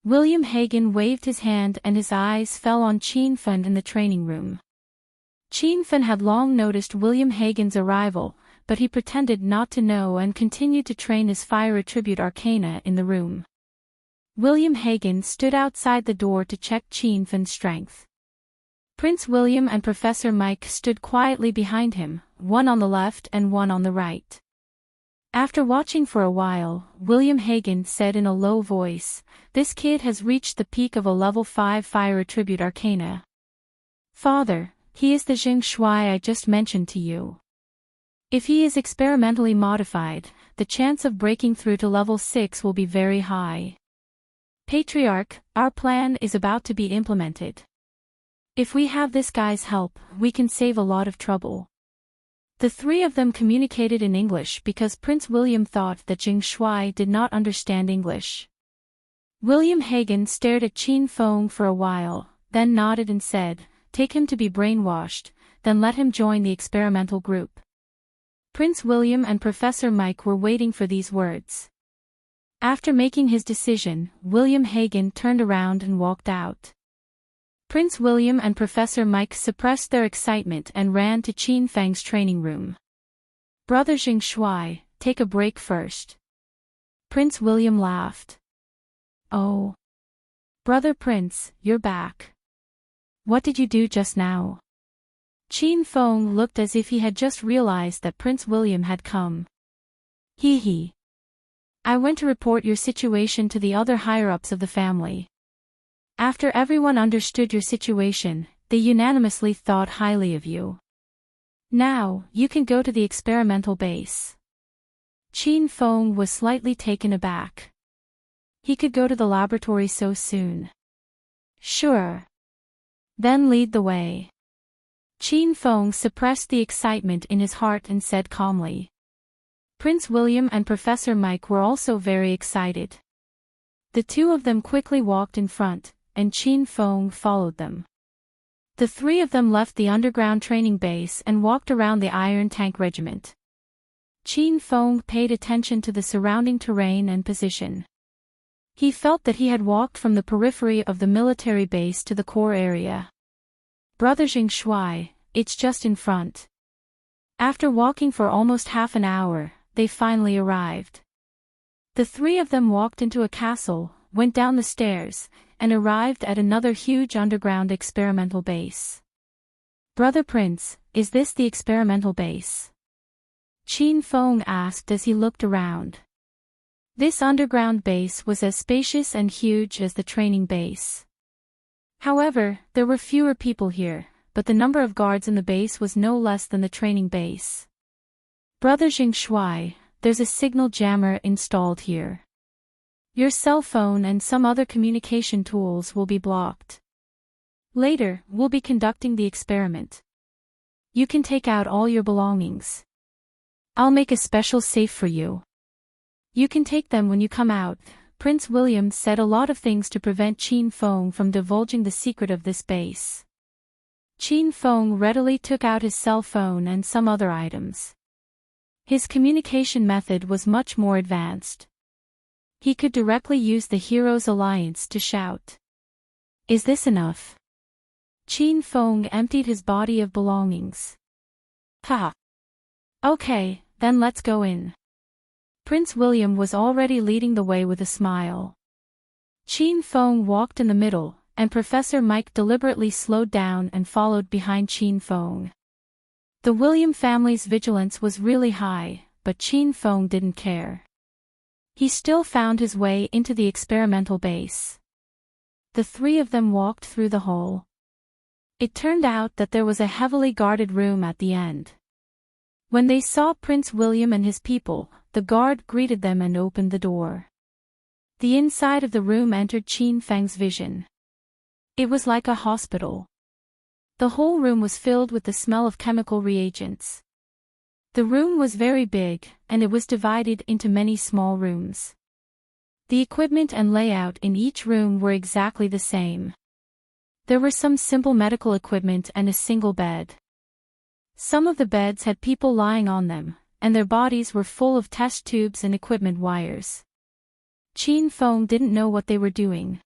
William Hagen waved his hand and his eyes fell on Qin Fen in the training room. Qin Fen had long noticed William Hagen's arrival, but he pretended not to know and continued to train his fire attribute arcana in the room. William Hagen stood outside the door to check Qin Fen's strength. Prince William and Professor Mike stood quietly behind him, one on the left and one on the right. After watching for a while, William Hagen said in a low voice, "This kid has reached the peak of a level 5 fire attribute arcana. Father, he is the Jing Shui I just mentioned to you. If he is experimentally modified, the chance of breaking through to level 6 will be very high. Patriarch, our plan is about to be implemented. If we have this guy's help, we can save a lot of trouble." The three of them communicated in English because Prince William thought that Jing Shui did not understand English. William Hagen stared at Qin Feng for a while, then nodded and said, "Take him to be brainwashed, then let him join the experimental group." Prince William and Professor Mike were waiting for these words. After making his decision, William Hagen turned around and walked out. Prince William and Professor Mike suppressed their excitement and ran to Qin Feng's training room. "Brother Jing Shui, take a break first." Prince William laughed. "Oh. Brother Prince, you're back. What did you do just now?" Qin Feng looked as if he had just realized that Prince William had come. "Hee hee. I went to report your situation to the other higher-ups of the family. After everyone understood your situation, they unanimously thought highly of you. Now, you can go to the experimental base." Qin Feng was slightly taken aback. He could go to the laboratory so soon. "Sure. Then lead the way." Qin Feng suppressed the excitement in his heart and said calmly. Prince William and Professor Mike were also very excited. The two of them quickly walked in front, and Qin Feng followed them. The three of them left the underground training base and walked around the Iron Tank Regiment. Qin Feng paid attention to the surrounding terrain and position. He felt that he had walked from the periphery of the military base to the core area. "Brother Jing Shui, it's just in front." After walking for almost half an hour, they finally arrived. The three of them walked into a castle, went down the stairs, and arrived at another huge underground experimental base. "Brother Prince, is this the experimental base?" Qin Feng asked as he looked around. This underground base was as spacious and huge as the training base. However, there were fewer people here, but the number of guards in the base was no less than the training base. "Brother Jing Shui, there's a signal jammer installed here. Your cell phone and some other communication tools will be blocked. Later, we'll be conducting the experiment. You can take out all your belongings. I'll make a special safe for you. You can take them when you come out." Prince William said a lot of things to prevent Qin Feng from divulging the secret of this base. Qin Feng readily took out his cell phone and some other items. His communication method was much more advanced. He could directly use the Heroes Alliance to shout. "Is this enough?" Qin Feng emptied his body of belongings. "Ha! Okay, then let's go in." Prince William was already leading the way with a smile. Qin Feng walked in the middle, and Professor Mike deliberately slowed down and followed behind Qin Feng. The William family's vigilance was really high, but Qin Feng didn't care. He still found his way into the experimental base. The three of them walked through the hole. It turned out that there was a heavily guarded room at the end. When they saw Prince William and his people, the guard greeted them and opened the door. The inside of the room entered Qin Feng's vision. It was like a hospital. The whole room was filled with the smell of chemical reagents. The room was very big, and it was divided into many small rooms. The equipment and layout in each room were exactly the same. There were some simple medical equipment and a single bed. Some of the beds had people lying on them, and their bodies were full of test tubes and equipment wires. Qin Feng didn't know what they were doing.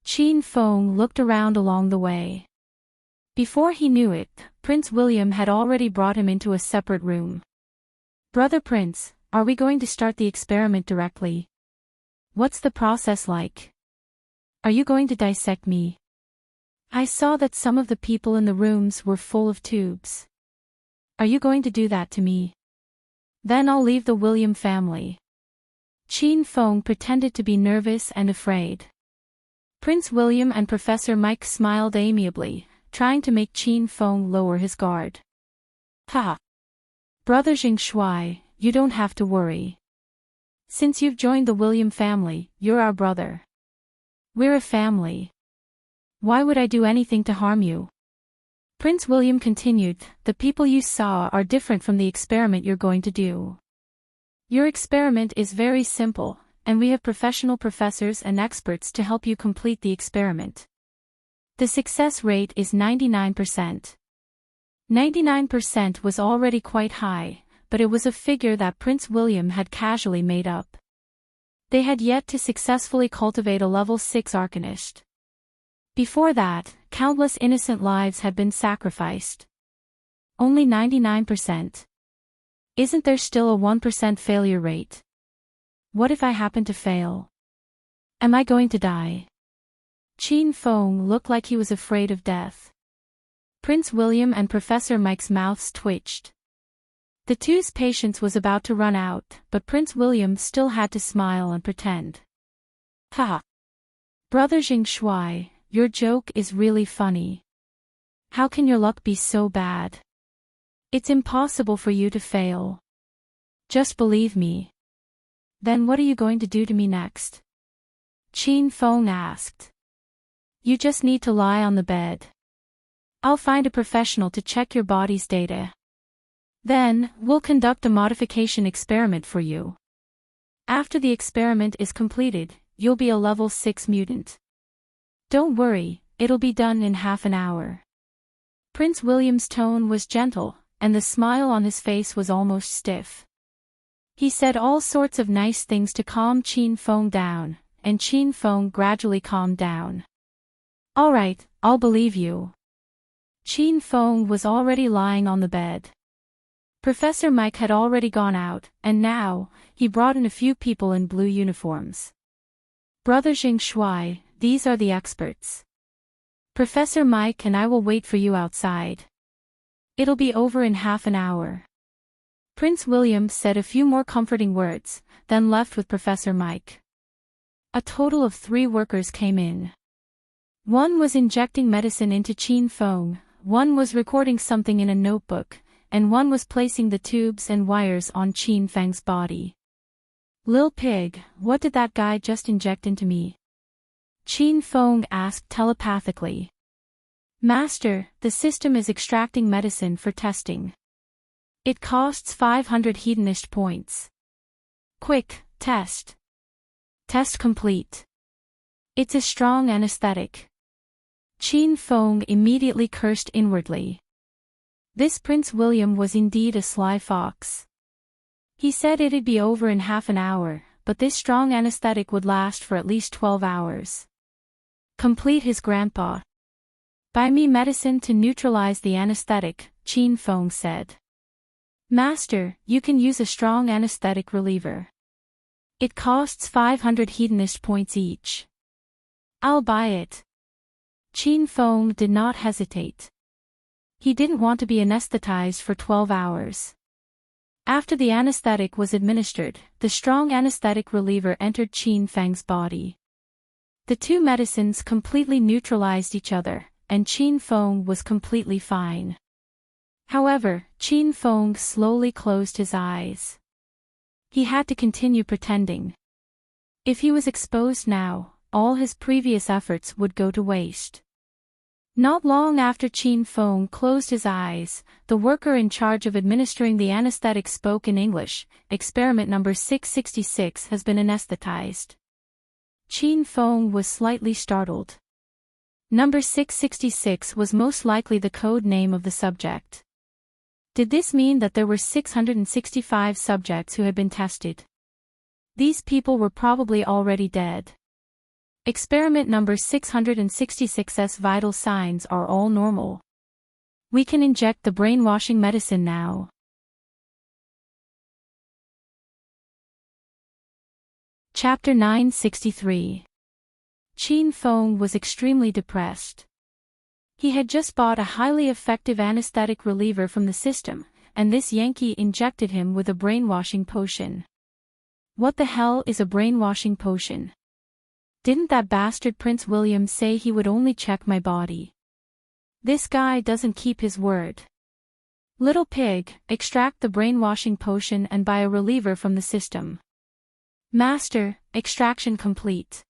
Qin Feng looked around along the way. Before he knew it, Prince William had already brought him into a separate room. "Brother Prince, are we going to start the experiment directly? What's the process like? Are you going to dissect me? I saw that some of the people in the rooms were full of tubes. Are you going to do that to me? Then I'll leave the William family." Qin Feng pretended to be nervous and afraid. Prince William and Professor Mike smiled amiably, trying to make Qin Feng lower his guard. "Ha! Brother Jing Shui, you don't have to worry. Since you've joined the William family, you're our brother. We're a family. Why would I do anything to harm you?" Prince William continued, "The people you saw are different from the experiment you're going to do. Your experiment is very simple, and we have professional professors and experts to help you complete the experiment. The success rate is 99%. 99% was already quite high, but it was a figure that Prince William had casually made up. They had yet to successfully cultivate a level 6 Arcanist. Before that, countless innocent lives had been sacrificed. Only 99%. Isn't there still a 1% failure rate? What if I happen to fail? Am I going to die?" Qin Feng looked like he was afraid of death. Prince William and Professor Mike's mouths twitched. The two's patience was about to run out, but Prince William still had to smile and pretend. "Ha! Brother Jing Shui, your joke is really funny. How can your luck be so bad? It's impossible for you to fail. Just believe me." "Then what are you going to do to me next?" Qin Feng asked. "You just need to lie on the bed. I'll find a professional to check your body's data. Then, we'll conduct a modification experiment for you. After the experiment is completed, you'll be a level 6 mutant. Don't worry, it'll be done in half an hour." Prince William's tone was gentle, and the smile on his face was almost stiff. He said all sorts of nice things to calm Qin Feng down, and Qin Feng gradually calmed down. "All right, I'll believe you." Qin Feng was already lying on the bed. Professor Mike had already gone out, and now, he brought in a few people in blue uniforms. "Brother Jing Shui, these are the experts. Professor Mike and I will wait for you outside. It'll be over in half an hour." Prince William said a few more comforting words, then left with Professor Mike. A total of 3 workers came in. One was injecting medicine into Qin Feng, one was recording something in a notebook, and one was placing the tubes and wires on Qin Feng's body. "Lil Pig, what did that guy just inject into me?" Qin Feng asked telepathically. "Master, the system is extracting medicine for testing. It costs 500 hedonist points. Quick, test. Test complete. It's a strong anesthetic." Qin Feng immediately cursed inwardly. This Prince William was indeed a sly fox. He said it'd be over in half an hour, but this strong anesthetic would last for at least 12 hours. Complete his grandpa. "Buy me medicine to neutralize the anesthetic," Qin Feng said. "Master, you can use a strong anesthetic reliever. It costs 500 hedonist points each." "I'll buy it." Qin Feng did not hesitate. He didn't want to be anesthetized for 12 hours. After the anesthetic was administered, the strong anesthetic reliever entered Qin Feng's body. The two medicines completely neutralized each other, and Qin Feng was completely fine. However, Qin Feng slowly closed his eyes. He had to continue pretending. If he was exposed now, all his previous efforts would go to waste. Not long after Qin Feng closed his eyes, the worker in charge of administering the anesthetic spoke in English, "Experiment number 666 has been anesthetized." Qin Feng was slightly startled. Number 666 was most likely the code name of the subject. Did this mean that there were 665 subjects who had been tested? These people were probably already dead. Experiment number 666's vital signs are all normal. We can inject the brainwashing medicine now. Chapter 963. Qin Feng was extremely depressed. He had just bought a highly effective anesthetic reliever from the system, and this Yankee injected him with a brainwashing potion. What the hell is a brainwashing potion? Didn't that bastard Prince William say he would only check my body? This guy doesn't keep his word. Little pig, extract the brainwashing potion and buy a reliever from the system. Master, extraction complete.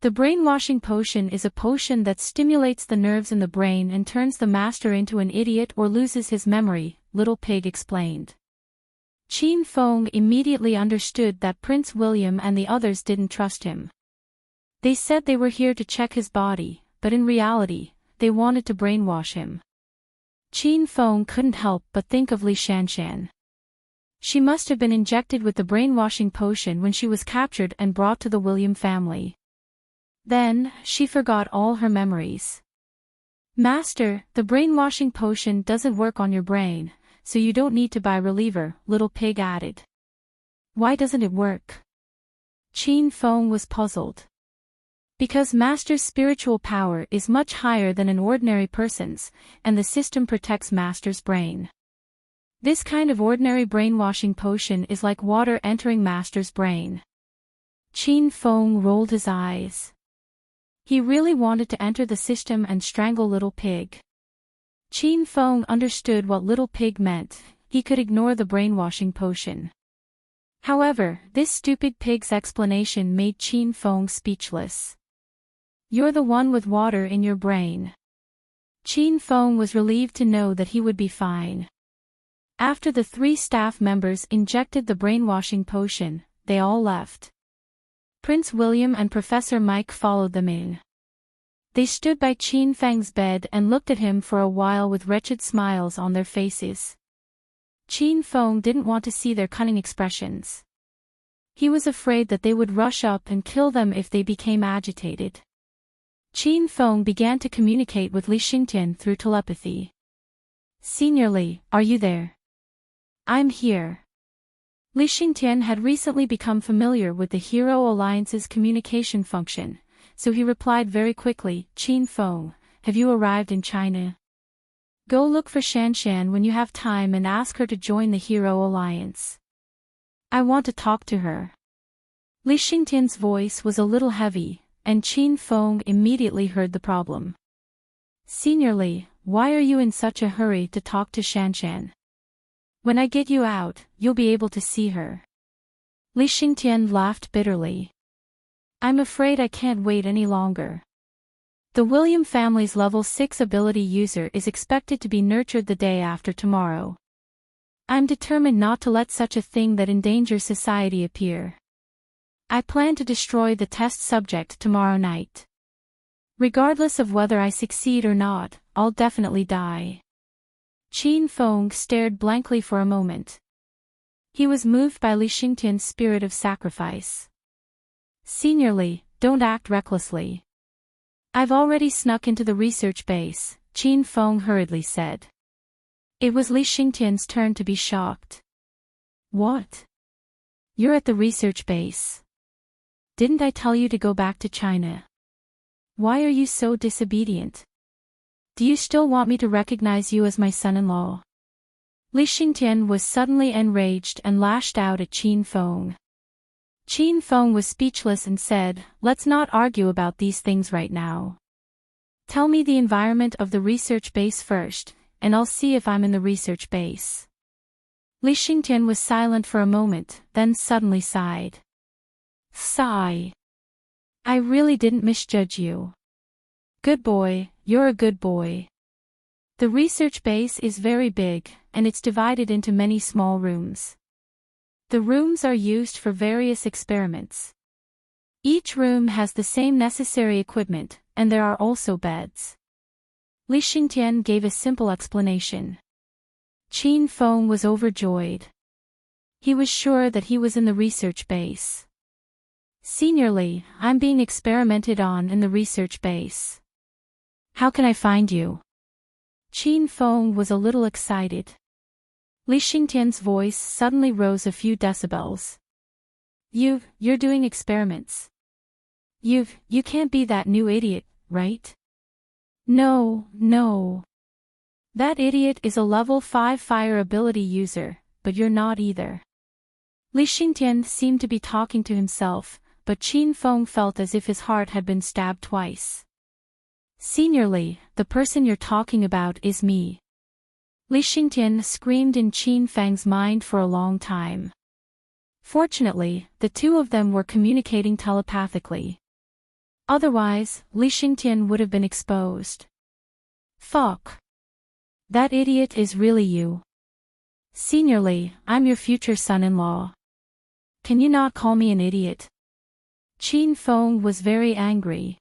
The brainwashing potion is a potion that stimulates the nerves in the brain and turns the master into an idiot or loses his memory, Little Pig explained. Qin Feng immediately understood that Prince William and the others didn't trust him. They said they were here to check his body, but in reality, they wanted to brainwash him. Qin Feng couldn't help but think of Li Shanshan. She must have been injected with the brainwashing potion when she was captured and brought to the William family. Then, she forgot all her memories. Master, the brainwashing potion doesn't work on your brain, so you don't need to buy reliever, Little Pig added. Why doesn't it work? Qin Feng was puzzled. Because Master's spiritual power is much higher than an ordinary person's, and the system protects Master's brain. This kind of ordinary brainwashing potion is like water entering Master's brain. Qin Feng rolled his eyes. He really wanted to enter the system and strangle Little Pig. Qin Feng understood what Little Pig meant, he could ignore the brainwashing potion. However, this stupid pig's explanation made Qin Feng speechless. You're the one with water in your brain. Qin Feng was relieved to know that he would be fine. After the 3 staff members injected the brainwashing potion, they all left. Prince William and Professor Mike followed them in. They stood by Qin Feng's bed and looked at him for a while with wretched smiles on their faces. Qin Feng didn't want to see their cunning expressions. He was afraid that they would rush up and kill them if they became agitated. Qin Feng began to communicate with Li Xingtian through telepathy. Senior Li, are you there? I'm here. Li Xingtian had recently become familiar with the Hero Alliance's communication function, so he replied very quickly, Qin Feng, have you arrived in China? Go look for Shanshan when you have time and ask her to join the Hero Alliance. I want to talk to her. Li Xingtian's voice was a little heavy, and Qin Feng immediately heard the problem. Senior Li, why are you in such a hurry to talk to Shanshan? When I get you out, you'll be able to see her. Li Xingtian laughed bitterly. I'm afraid I can't wait any longer. The William family's level 6 ability user is expected to be nurtured the day after tomorrow. I'm determined not to let such a thing that endangers society appear. I plan to destroy the test subject tomorrow night. Regardless of whether I succeed or not, I'll definitely die. Qin Feng stared blankly for a moment. He was moved by Li Xingtian's spirit of sacrifice. Senior Li, don't act recklessly. I've already snuck into the research base, Qin Feng hurriedly said. It was Li Xingtian's turn to be shocked. What? You're at the research base. Didn't I tell you to go back to China? Why are you so disobedient? Do you still want me to recognize you as my son-in-law? Li Xingtian was suddenly enraged and lashed out at Qin Feng. Qin Feng was speechless and said, let's not argue about these things right now. Tell me the environment of the research base first, and I'll see if I'm in the research base. Li Xingtian was silent for a moment, then suddenly sighed. Sigh. I really didn't misjudge you. Good boy, you're a good boy. The research base is very big, and it's divided into many small rooms. The rooms are used for various experiments. Each room has the same necessary equipment, and there are also beds. Li Xingtian gave a simple explanation. Qin Feng was overjoyed. He was sure that he was in the research base. Senior Li, I'm being experimented on in the research base. How can I find you? Qin Feng was a little excited. Li Xingtian's voice suddenly rose a few decibels. You're doing experiments. You can't be that new idiot, right? No. That idiot is a level 5 fire ability user, but you're not either. Li Xingtian seemed to be talking to himself, but Qin Feng felt as if his heart had been stabbed twice. Senior Li, the person you're talking about is me. Li Xingtian screamed in Qin Feng's mind for a long time. Fortunately, the two of them were communicating telepathically. Otherwise, Li Xingtian would have been exposed. Fuck. That idiot is really you. Senior Li, I'm your future son-in-law. Can you not call me an idiot? Qin Feng was very angry.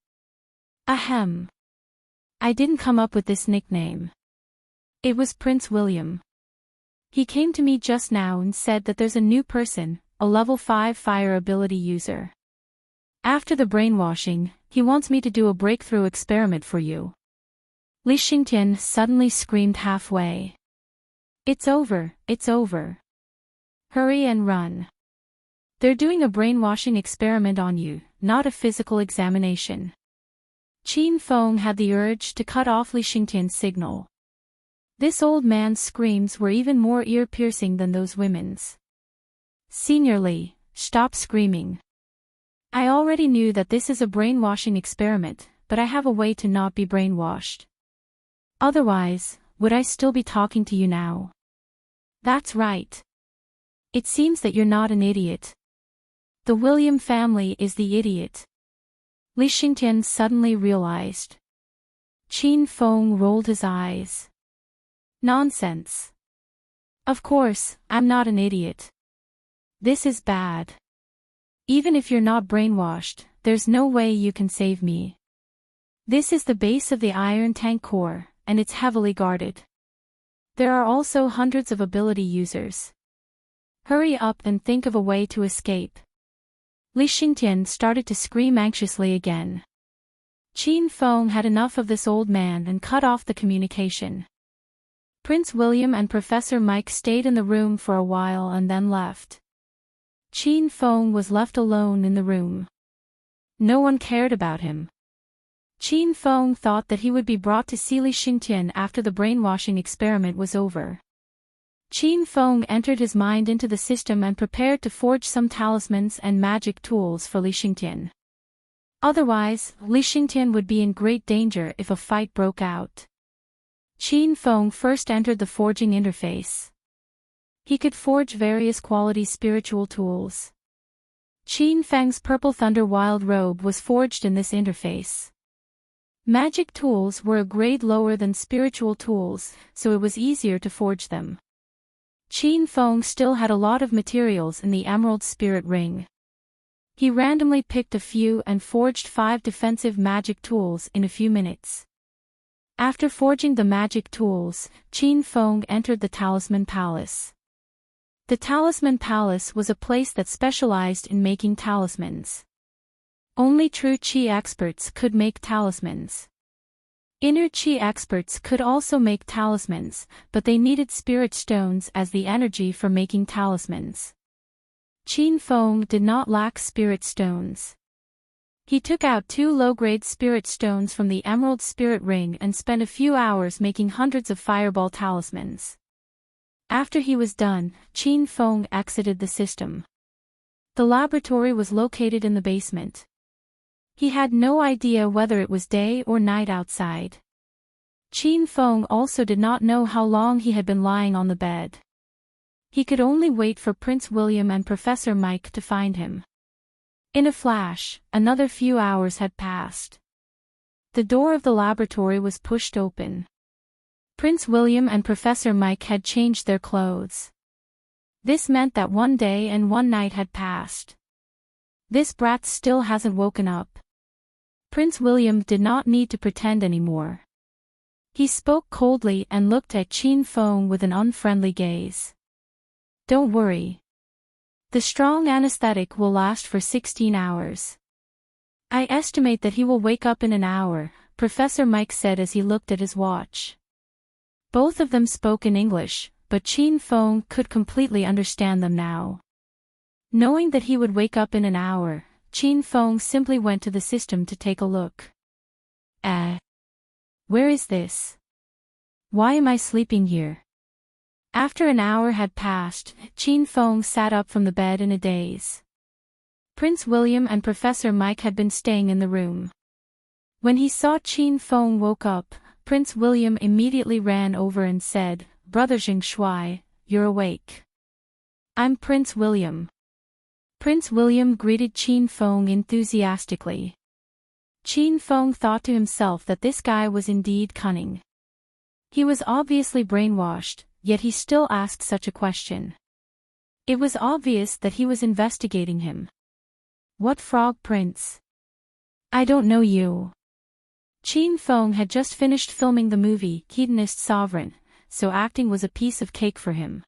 Ahem. I didn't come up with this nickname. It was Prince William. He came to me just now and said that there's a new person, a level 5 fire ability user. After the brainwashing, he wants me to do a breakthrough experiment for you. Li Xingtian suddenly screamed halfway. It's over. Hurry and run. They're doing a brainwashing experiment on you, not a physical examination. Qin Feng had the urge to cut off Li Xingtian's signal. This old man's screams were even more ear-piercing than those women's. Senior Li, stop screaming. I already knew that this is a brainwashing experiment, but I have a way to not be brainwashed. Otherwise, would I still be talking to you now? That's right. It seems that you're not an idiot. The William family is the idiot. Li Xingtian suddenly realized. Qin Feng rolled his eyes. Nonsense. Of course, I'm not an idiot. This is bad. Even if you're not brainwashed, there's no way you can save me. This is the base of the Iron Tank core, and it's heavily guarded. There are also hundreds of ability users. Hurry up and think of a way to escape. Li Xingtian started to scream anxiously again. Qin Feng had enough of this old man and cut off the communication. Prince William and Professor Mike stayed in the room for a while and then left. Qin Feng was left alone in the room. No one cared about him. Qin Feng thought that he would be brought to see Li Xingtian after the brainwashing experiment was over. Qin Feng entered his mind into the system and prepared to forge some talismans and magic tools for Li Xingtian. Otherwise, Li Xingtian would be in great danger if a fight broke out. Qin Feng first entered the forging interface. He could forge various quality spiritual tools. Qin Feng's Purple Thunder Wild Robe was forged in this interface. Magic tools were a grade lower than spiritual tools, so it was easier to forge them. Qin Feng still had a lot of materials in the Emerald Spirit Ring. He randomly picked a few and forged 5 defensive magic tools in a few minutes. After forging the magic tools, Qin Feng entered the Talisman Palace. The Talisman Palace was a place that specialized in making talismans. Only true Qi experts could make talismans. Inner Qi experts could also make talismans, but they needed spirit stones as the energy for making talismans. Qin Feng did not lack spirit stones. He took out 2 low-grade spirit stones from the Emerald Spirit Ring and spent a few hours making hundreds of fireball talismans. After he was done, Qin Feng exited the system. The laboratory was located in the basement. He had no idea whether it was day or night outside. Qin Feng also did not know how long he had been lying on the bed. He could only wait for Prince William and Professor Mike to find him. In a flash, another few hours had passed. The door of the laboratory was pushed open. Prince William and Professor Mike had changed their clothes. This meant that one day and one night had passed. This brat still hasn't woken up. Prince William did not need to pretend anymore. He spoke coldly and looked at Qin Feng with an unfriendly gaze. Don't worry. The strong anesthetic will last for 16 hours. I estimate that he will wake up in an hour, Professor Mike said as he looked at his watch. Both of them spoke in English, but Qin Feng could completely understand them now. Knowing that he would wake up in an hour, Qin Feng simply went to the system to take a look. Where is this? Why am I sleeping here? After an hour had passed, Qin Feng sat up from the bed in a daze. Prince William and Professor Mike had been staying in the room. When he saw Qin Feng woke up, Prince William immediately ran over and said, Brother Jing Shui, you're awake. I'm Prince William. Prince William greeted Qin Feng enthusiastically. Qin Feng thought to himself that this guy was indeed cunning. He was obviously brainwashed, yet he still asked such a question. It was obvious that he was investigating him. What frog prince? I don't know you. Qin Feng had just finished filming the movie Hedonist Sovereign, so acting was a piece of cake for him.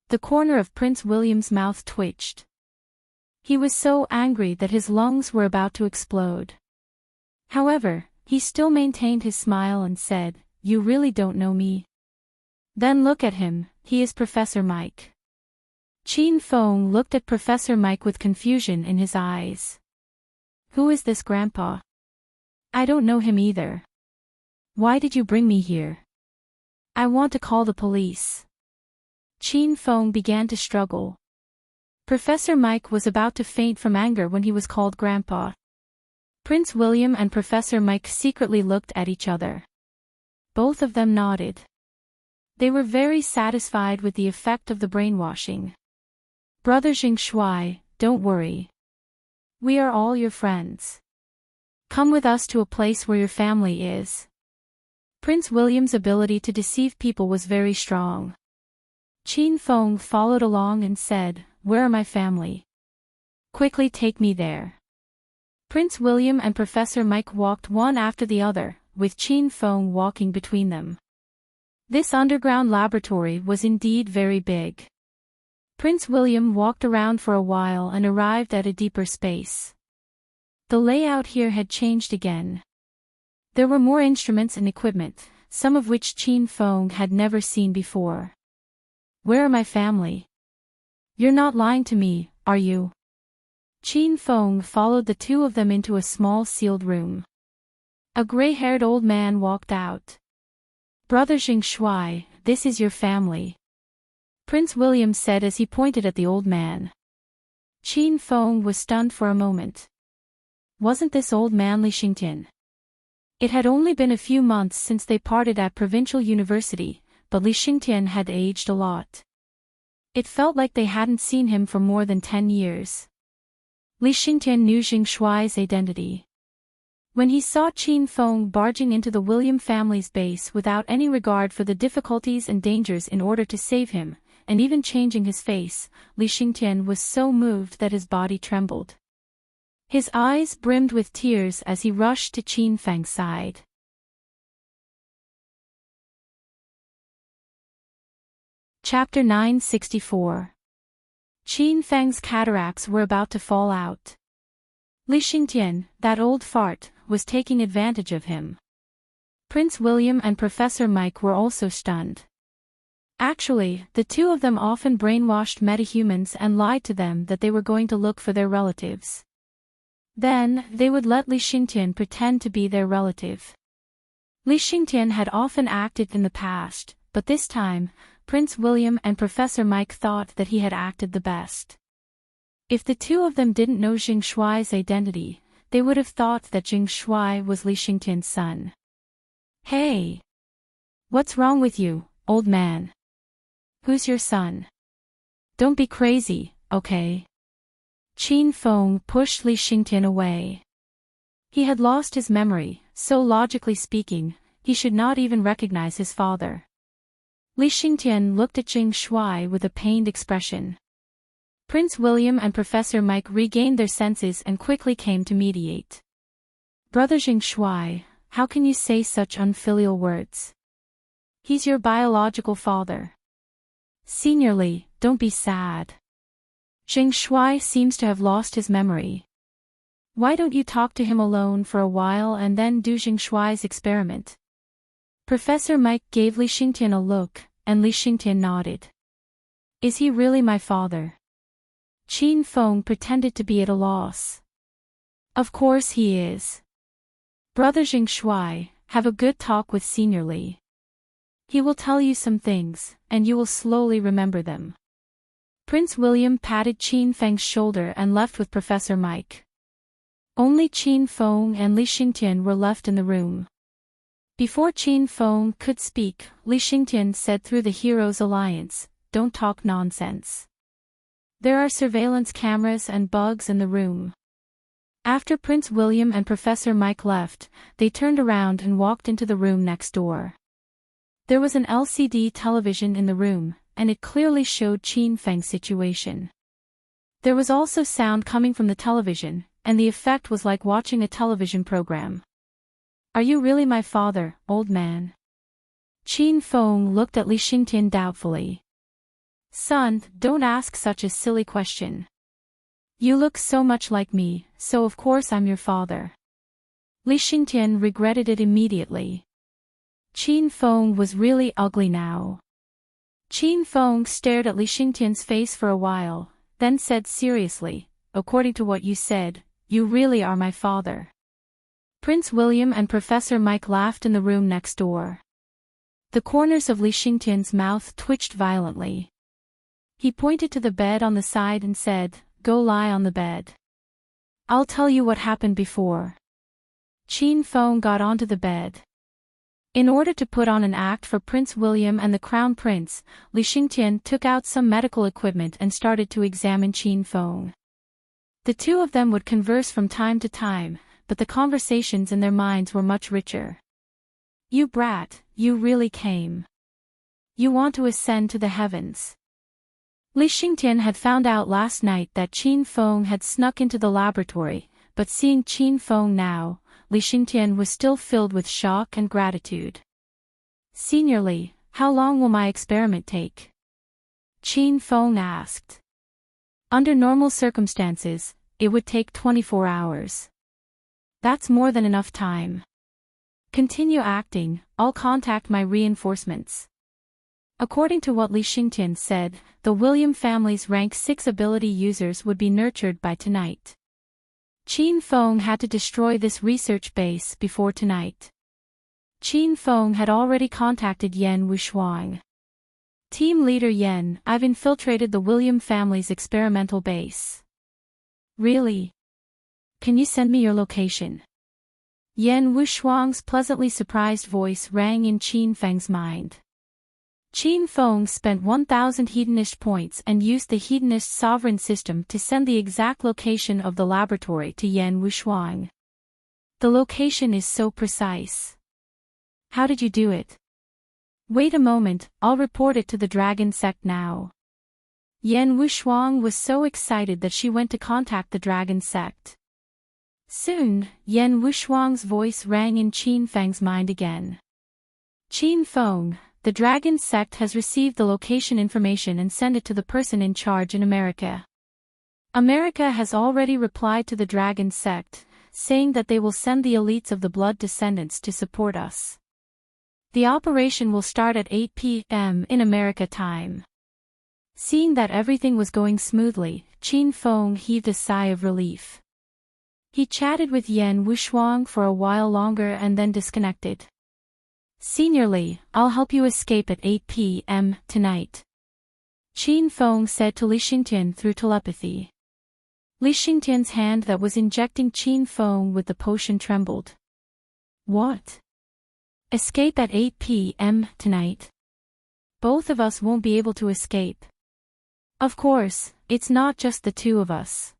The corner of Prince William's mouth twitched. He was so angry that his lungs were about to explode. However, he still maintained his smile and said, You really don't know me? Then look at him, he is Professor Mike. Qin Feng looked at Professor Mike with confusion in his eyes. Who is this grandpa? I don't know him either. Why did you bring me here? I want to call the police. Qin Feng began to struggle. Professor Mike was about to faint from anger when he was called grandpa. Prince William and Professor Mike secretly looked at each other. Both of them nodded. They were very satisfied with the effect of the brainwashing. Brother Jing Shui, don't worry. We are all your friends. Come with us to a place where your family is. Prince William's ability to deceive people was very strong. Qin Feng followed along and said, Where are my family? Quickly take me there. Prince William and Professor Mike walked one after the other, with Qin Feng walking between them. This underground laboratory was indeed very big. Prince William walked around for a while and arrived at a deeper space. The layout here had changed again. There were more instruments and equipment, some of which Qin Feng had never seen before. Where are my family? You're not lying to me, are you? Qin Feng followed the two of them into a small sealed room. A gray-haired old man walked out. Brother Jing Shui, this is your family. Prince William said as he pointed at the old man. Qin Feng was stunned for a moment. Wasn't this old man Li Xingtian? It had only been a few months since they parted at Provincial University, but Li Xingtian had aged a lot. It felt like they hadn't seen him for more than 10 years. Li Xingtian knew Jing Shui's identity. When he saw Qin Feng barging into the William family's base without any regard for the difficulties and dangers in order to save him, and even changing his face, Li Xingtian was so moved that his body trembled. His eyes brimmed with tears as he rushed to Qin Feng's side. Chapter 964. Qin Feng's cataracts were about to fall out. Li Xingtian, that old fart, was taking advantage of him. Prince William and Professor Mike were also stunned. Actually, the two of them often brainwashed metahumans and lied to them that they were going to look for their relatives. Then, they would let Li Xingtian pretend to be their relative. Li Xingtian had often acted in the past, but this time, Prince William and Professor Mike thought that he had acted the best. If the two of them didn't know Jing Shui's identity, they would have thought that Jing Shui was Li Xingtian's son. Hey! What's wrong with you, old man? Who's your son? Don't be crazy, okay? Qin Feng pushed Li Xingtian away. He had lost his memory, so logically speaking, he should not even recognize his father. Li Xingtian looked at Jing Shuai with a pained expression. Prince William and Professor Mike regained their senses and quickly came to mediate. Brother Jing Shuai, how can you say such unfilial words? He's your biological father. Senior Li, don't be sad. Jing Shuai seems to have lost his memory. Why don't you talk to him alone for a while and then do Jing Shuai's experiment? Professor Mike gave Li Xingtian a look, and Li Xingtian nodded. Is he really my father? Qin Feng pretended to be at a loss. Of course he is. Brother Jing Shuai, have a good talk with Senior Li. He will tell you some things, and you will slowly remember them. Prince William patted Qin Feng's shoulder and left with Professor Mike. Only Qin Feng and Li Xingtian were left in the room. Before Qin Feng could speak, Li Xingtian said through the Heroes Alliance, "Don't talk nonsense. There are surveillance cameras and bugs in the room." After Prince William and Professor Mike left, they turned around and walked into the room next door. There was an LCD television in the room, and it clearly showed Qin Feng's situation. There was also sound coming from the television, and the effect was like watching a television program. Are you really my father, old man? Qin Feng looked at Li Xingtian doubtfully. Son, don't ask such a silly question. You look so much like me, so of course I'm your father. Li Xingtian regretted it immediately. Qin Feng was really ugly now. Qin Feng stared at Li Xingtian's face for a while, then said seriously, according to what you said, you really are my father. Prince William and Professor Mike laughed in the room next door. The corners of Li Xingtian's mouth twitched violently. He pointed to the bed on the side and said, "Go lie on the bed. I'll tell you what happened before." Qin Feng got onto the bed. In order to put on an act for Prince William and the Crown Prince, Li Xingtian took out some medical equipment and started to examine Qin Feng. The two of them would converse from time to time, but the conversations in their minds were much richer. You brat, you really came. You want to ascend to the heavens. Li Xingtian had found out last night that Qin Feng had snuck into the laboratory, but seeing Qin Feng now, Li Xingtian was still filled with shock and gratitude. Senior Li, how long will my experiment take? Qin Feng asked. Under normal circumstances, it would take 24 hours. That's more than enough time. Continue acting, I'll contact my reinforcements. According to what Li Xingtian said, the William family's rank 6 ability users would be nurtured by tonight. Qin Feng had to destroy this research base before tonight. Qin Feng had already contacted Yan Wushuang. Team leader Yan, I've infiltrated the William family's experimental base. Really? Can you send me your location? Yan Wushuang's pleasantly surprised voice rang in Qin Feng's mind. Qin Feng spent 1,000 Hedonist points and used the Hedonist sovereign system to send the exact location of the laboratory to Yan Wushuang. The location is so precise. How did you do it? Wait a moment, I'll report it to the dragon sect now. Yan Wushuang was so excited that she went to contact the dragon sect. Soon, Yan Wushuang's voice rang in Qin Feng's mind again. Qin Feng, the dragon sect has received the location information and sent it to the person in charge in America. America has already replied to the dragon sect, saying that they will send the elites of the blood descendants to support us. The operation will start at 8 p.m. in America time. Seeing that everything was going smoothly, Qin Feng heaved a sigh of relief. He chatted with Yan Wushuang for a while longer and then disconnected. Senior Li, I'll help you escape at 8 p.m. tonight. Qin Feng said to Li Xingtian through telepathy. Li Xingtian's hand that was injecting Qin Feng with the potion trembled. What? Escape at 8 p.m. tonight? Both of us won't be able to escape. Of course, it's not just the two of us.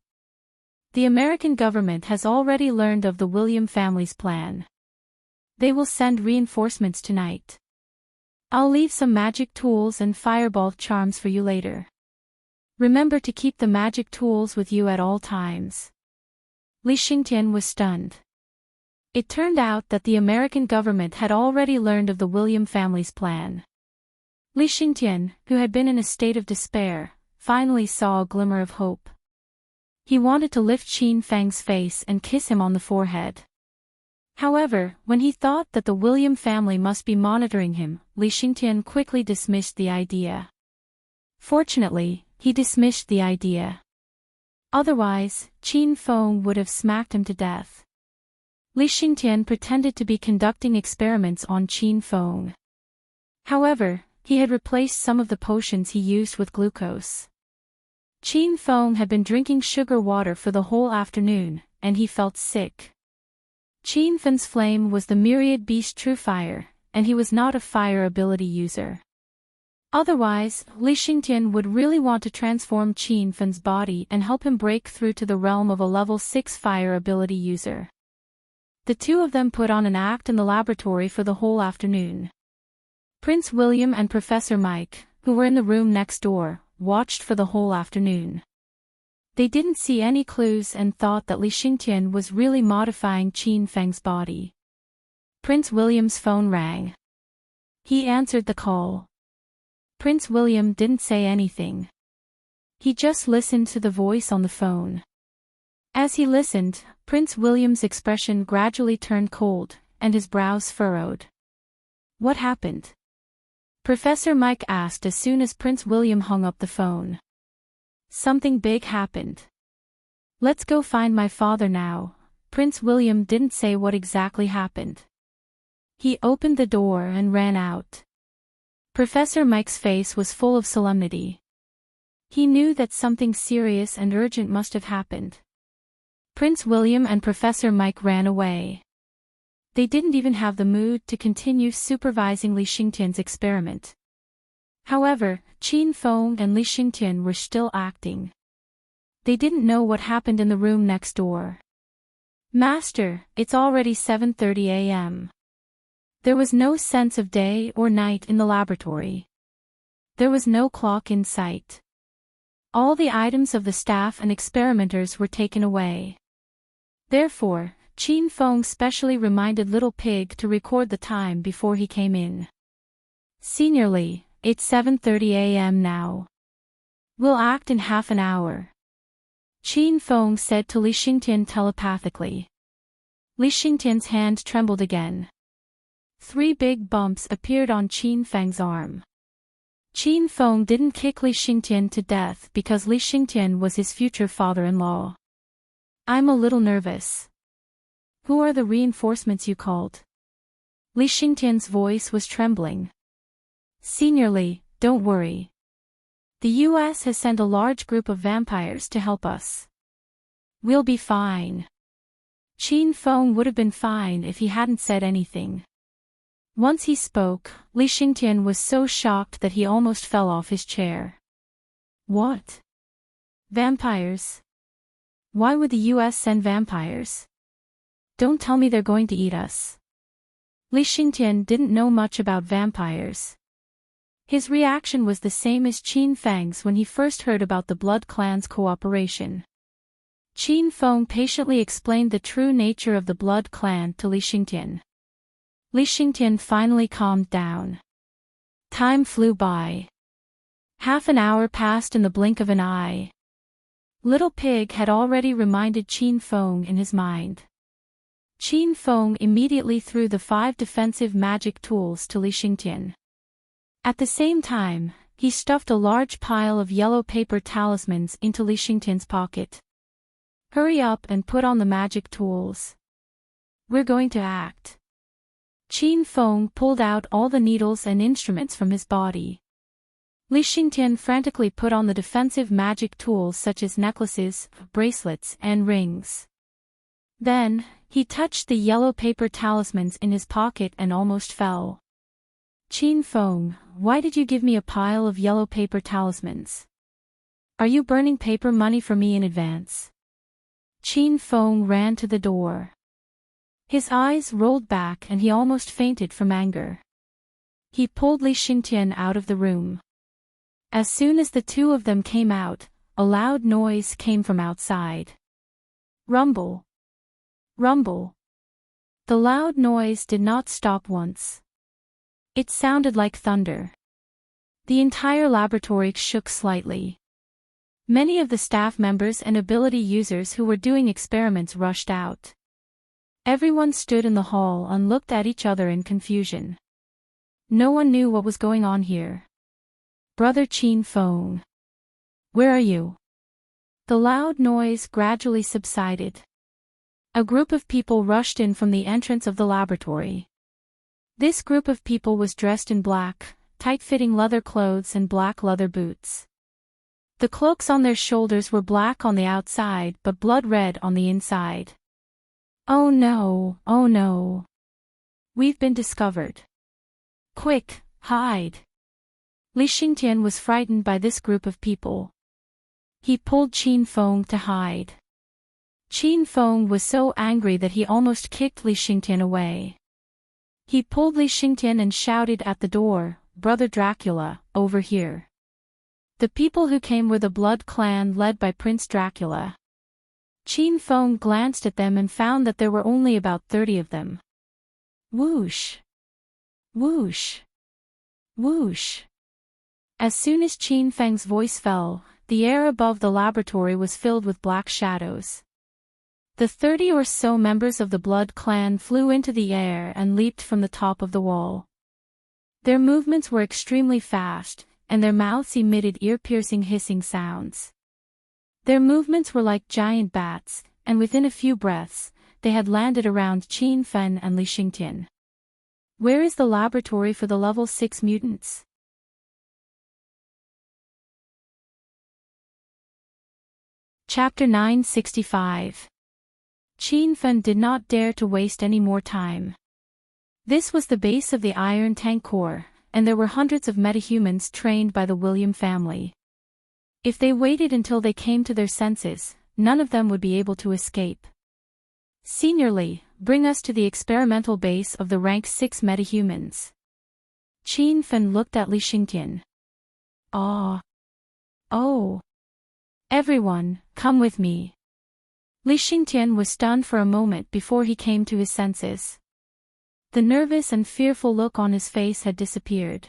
The American government has already learned of the William family's plan. They will send reinforcements tonight. I'll leave some magic tools and fireball charms for you later. Remember to keep the magic tools with you at all times. Li Xingtian was stunned. It turned out that the American government had already learned of the William family's plan. Li Xingtian, who had been in a state of despair, finally saw a glimmer of hope. He wanted to lift Qin Feng's face and kiss him on the forehead. However, when he thought that the William family must be monitoring him, Li Xingtian quickly dismissed the idea. Fortunately, he dismissed the idea. Otherwise, Qin Feng would have smacked him to death. Li Xingtian pretended to be conducting experiments on Qin Feng. However, he had replaced some of the potions he used with glucose. Qin Feng had been drinking sugar water for the whole afternoon, and he felt sick. Qin Feng's flame was the myriad beast true fire, and he was not a fire ability user. Otherwise, Li Xingtian would really want to transform Qin Feng's body and help him break through to the realm of a level 6 fire ability user. The two of them put on an act in the laboratory for the whole afternoon. Prince William and Professor Mike, who were in the room next door, watched for the whole afternoon. They didn't see any clues and thought that Li Xingtian was really modifying Qin Feng's body. Prince William's phone rang. He answered the call. Prince William didn't say anything. He just listened to the voice on the phone. As he listened, Prince William's expression gradually turned cold, and his brows furrowed. What happened? Professor Mike asked as soon as Prince William hung up the phone. Something big happened. Let's go find my father now. Prince William didn't say what exactly happened. He opened the door and ran out. Professor Mike's face was full of solemnity. He knew that something serious and urgent must have happened. Prince William and Professor Mike ran away. They didn't even have the mood to continue supervising Li Xingtian's experiment. However, Qin Feng and Li Xingtian were still acting. They didn't know what happened in the room next door. Master, it's already 7:30 a.m. There was no sense of day or night in the laboratory. There was no clock in sight. All the items of the staff and experimenters were taken away. Therefore, Qin Feng specially reminded Little Pig to record the time before he came in. Senior Li, it's 7:30 a.m. now. We'll act in half an hour. Qin Feng said to Li Xingtian telepathically. Li Xingtian's hand trembled again. 3 big bumps appeared on Qin Feng's arm. Qin Feng didn't kick Li Xingtian to death because Li Xingtian was his future father-in-law. I'm a little nervous. Who are the reinforcements you called? Li Xingtian's voice was trembling. Senior Li, don't worry. The US has sent a large group of vampires to help us. We'll be fine. Qin Feng would have been fine if he hadn't said anything. Once he spoke, Li Xingtian was so shocked that he almost fell off his chair. What? Vampires? Why would the US send vampires? Don't tell me they're going to eat us. Li Xingtian didn't know much about vampires. His reaction was the same as Qin Feng's when he first heard about the Blood Clan's cooperation. Qin Feng patiently explained the true nature of the Blood Clan to Li Xingtian. Li Xingtian finally calmed down. Time flew by. Half an hour passed in the blink of an eye. Little Pig had already reminded Qin Feng in his mind. Qin Feng immediately threw the 5 defensive magic tools to Li Xingtian. At the same time, he stuffed a large pile of yellow paper talismans into Li Xingtian's pocket. Hurry up and put on the magic tools. We're going to act. Qin Feng pulled out all the needles and instruments from his body. Li Xingtian frantically put on the defensive magic tools such as necklaces, bracelets, and rings. Then, he touched the yellow paper talismans in his pocket and almost fell. Qin Feng, why did you give me a pile of yellow paper talismans? Are you burning paper money for me in advance? Qin Feng ran to the door. His eyes rolled back and he almost fainted from anger. He pulled Li Xingtian out of the room. As soon as the two of them came out, a loud noise came from outside. Rumble. Rumble. The loud noise did not stop once. It sounded like thunder. The entire laboratory shook slightly. Many of the staff members and ability users who were doing experiments rushed out. Everyone stood in the hall and looked at each other in confusion. No one knew what was going on here. Brother Qin Feng. Where are you? The loud noise gradually subsided. A group of people rushed in from the entrance of the laboratory. This group of people was dressed in black, tight-fitting leather clothes and black leather boots. The cloaks on their shoulders were black on the outside but blood red on the inside. Oh no, oh no. We've been discovered. Quick, hide. Li Xingtian was frightened by this group of people. He pulled Qin Feng to hide. Qin Feng was so angry that he almost kicked Li Xingtian away. He pulled Li Xingtian and shouted at the door, "Brother Dracula, over here." The people who came were the Blood Clan led by Prince Dracula. Qin Feng glanced at them and found that there were only about 30 of them. Whoosh! Whoosh! Whoosh! As soon as Qin Feng's voice fell, the air above the laboratory was filled with black shadows. The 30 or so members of the Blood Clan flew into the air and leaped from the top of the wall. Their movements were extremely fast, and their mouths emitted ear-piercing hissing sounds. Their movements were like giant bats, and within a few breaths, they had landed around Qin Feng and Li Xingtian. Where is the laboratory for the level 6 mutants? Chapter 965. Qin Feng did not dare to waste any more time. This was the base of the Iron Tank Corps, and there were hundreds of metahumans trained by the William family. If they waited until they came to their senses, none of them would be able to escape. Senior Li, bring us to the experimental base of the rank 6 metahumans. Qin Feng looked at Li Xingtian. Ah. Oh. Everyone, come with me. Li Xingtian was stunned for a moment before he came to his senses. The nervous and fearful look on his face had disappeared.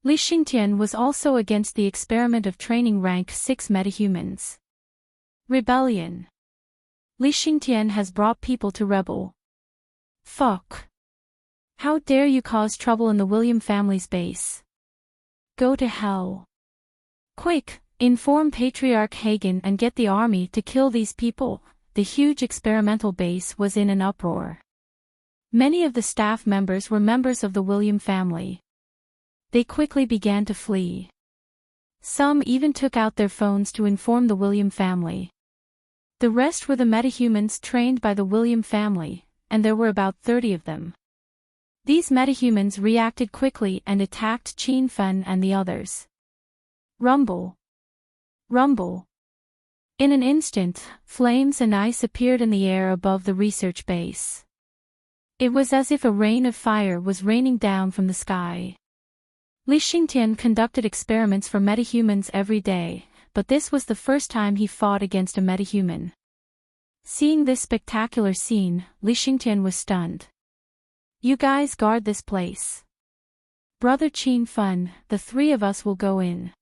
Li Xingtian was also against the experiment of training rank 6 metahumans. Rebellion. Li Xingtian has brought people to rebel. Fuck. How dare you cause trouble in the William family's base? Go to hell. Quick, inform Patriarch Hagen and get the army to kill these people. The huge experimental base was in an uproar. Many of the staff members were members of the William family. They quickly began to flee. Some even took out their phones to inform the William family. The rest were the metahumans trained by the William family, and there were about 30 of them. These metahumans reacted quickly and attacked Qin Feng and the others. Rumble. Rumble. In an instant, flames and ice appeared in the air above the research base. It was as if a rain of fire was raining down from the sky. Li Xingtian conducted experiments for metahumans every day, but this was the first time he fought against a metahuman. Seeing this spectacular scene, Li Xingtian was stunned. You guys guard this place. Brother Qin Feng, the 3 of us will go in.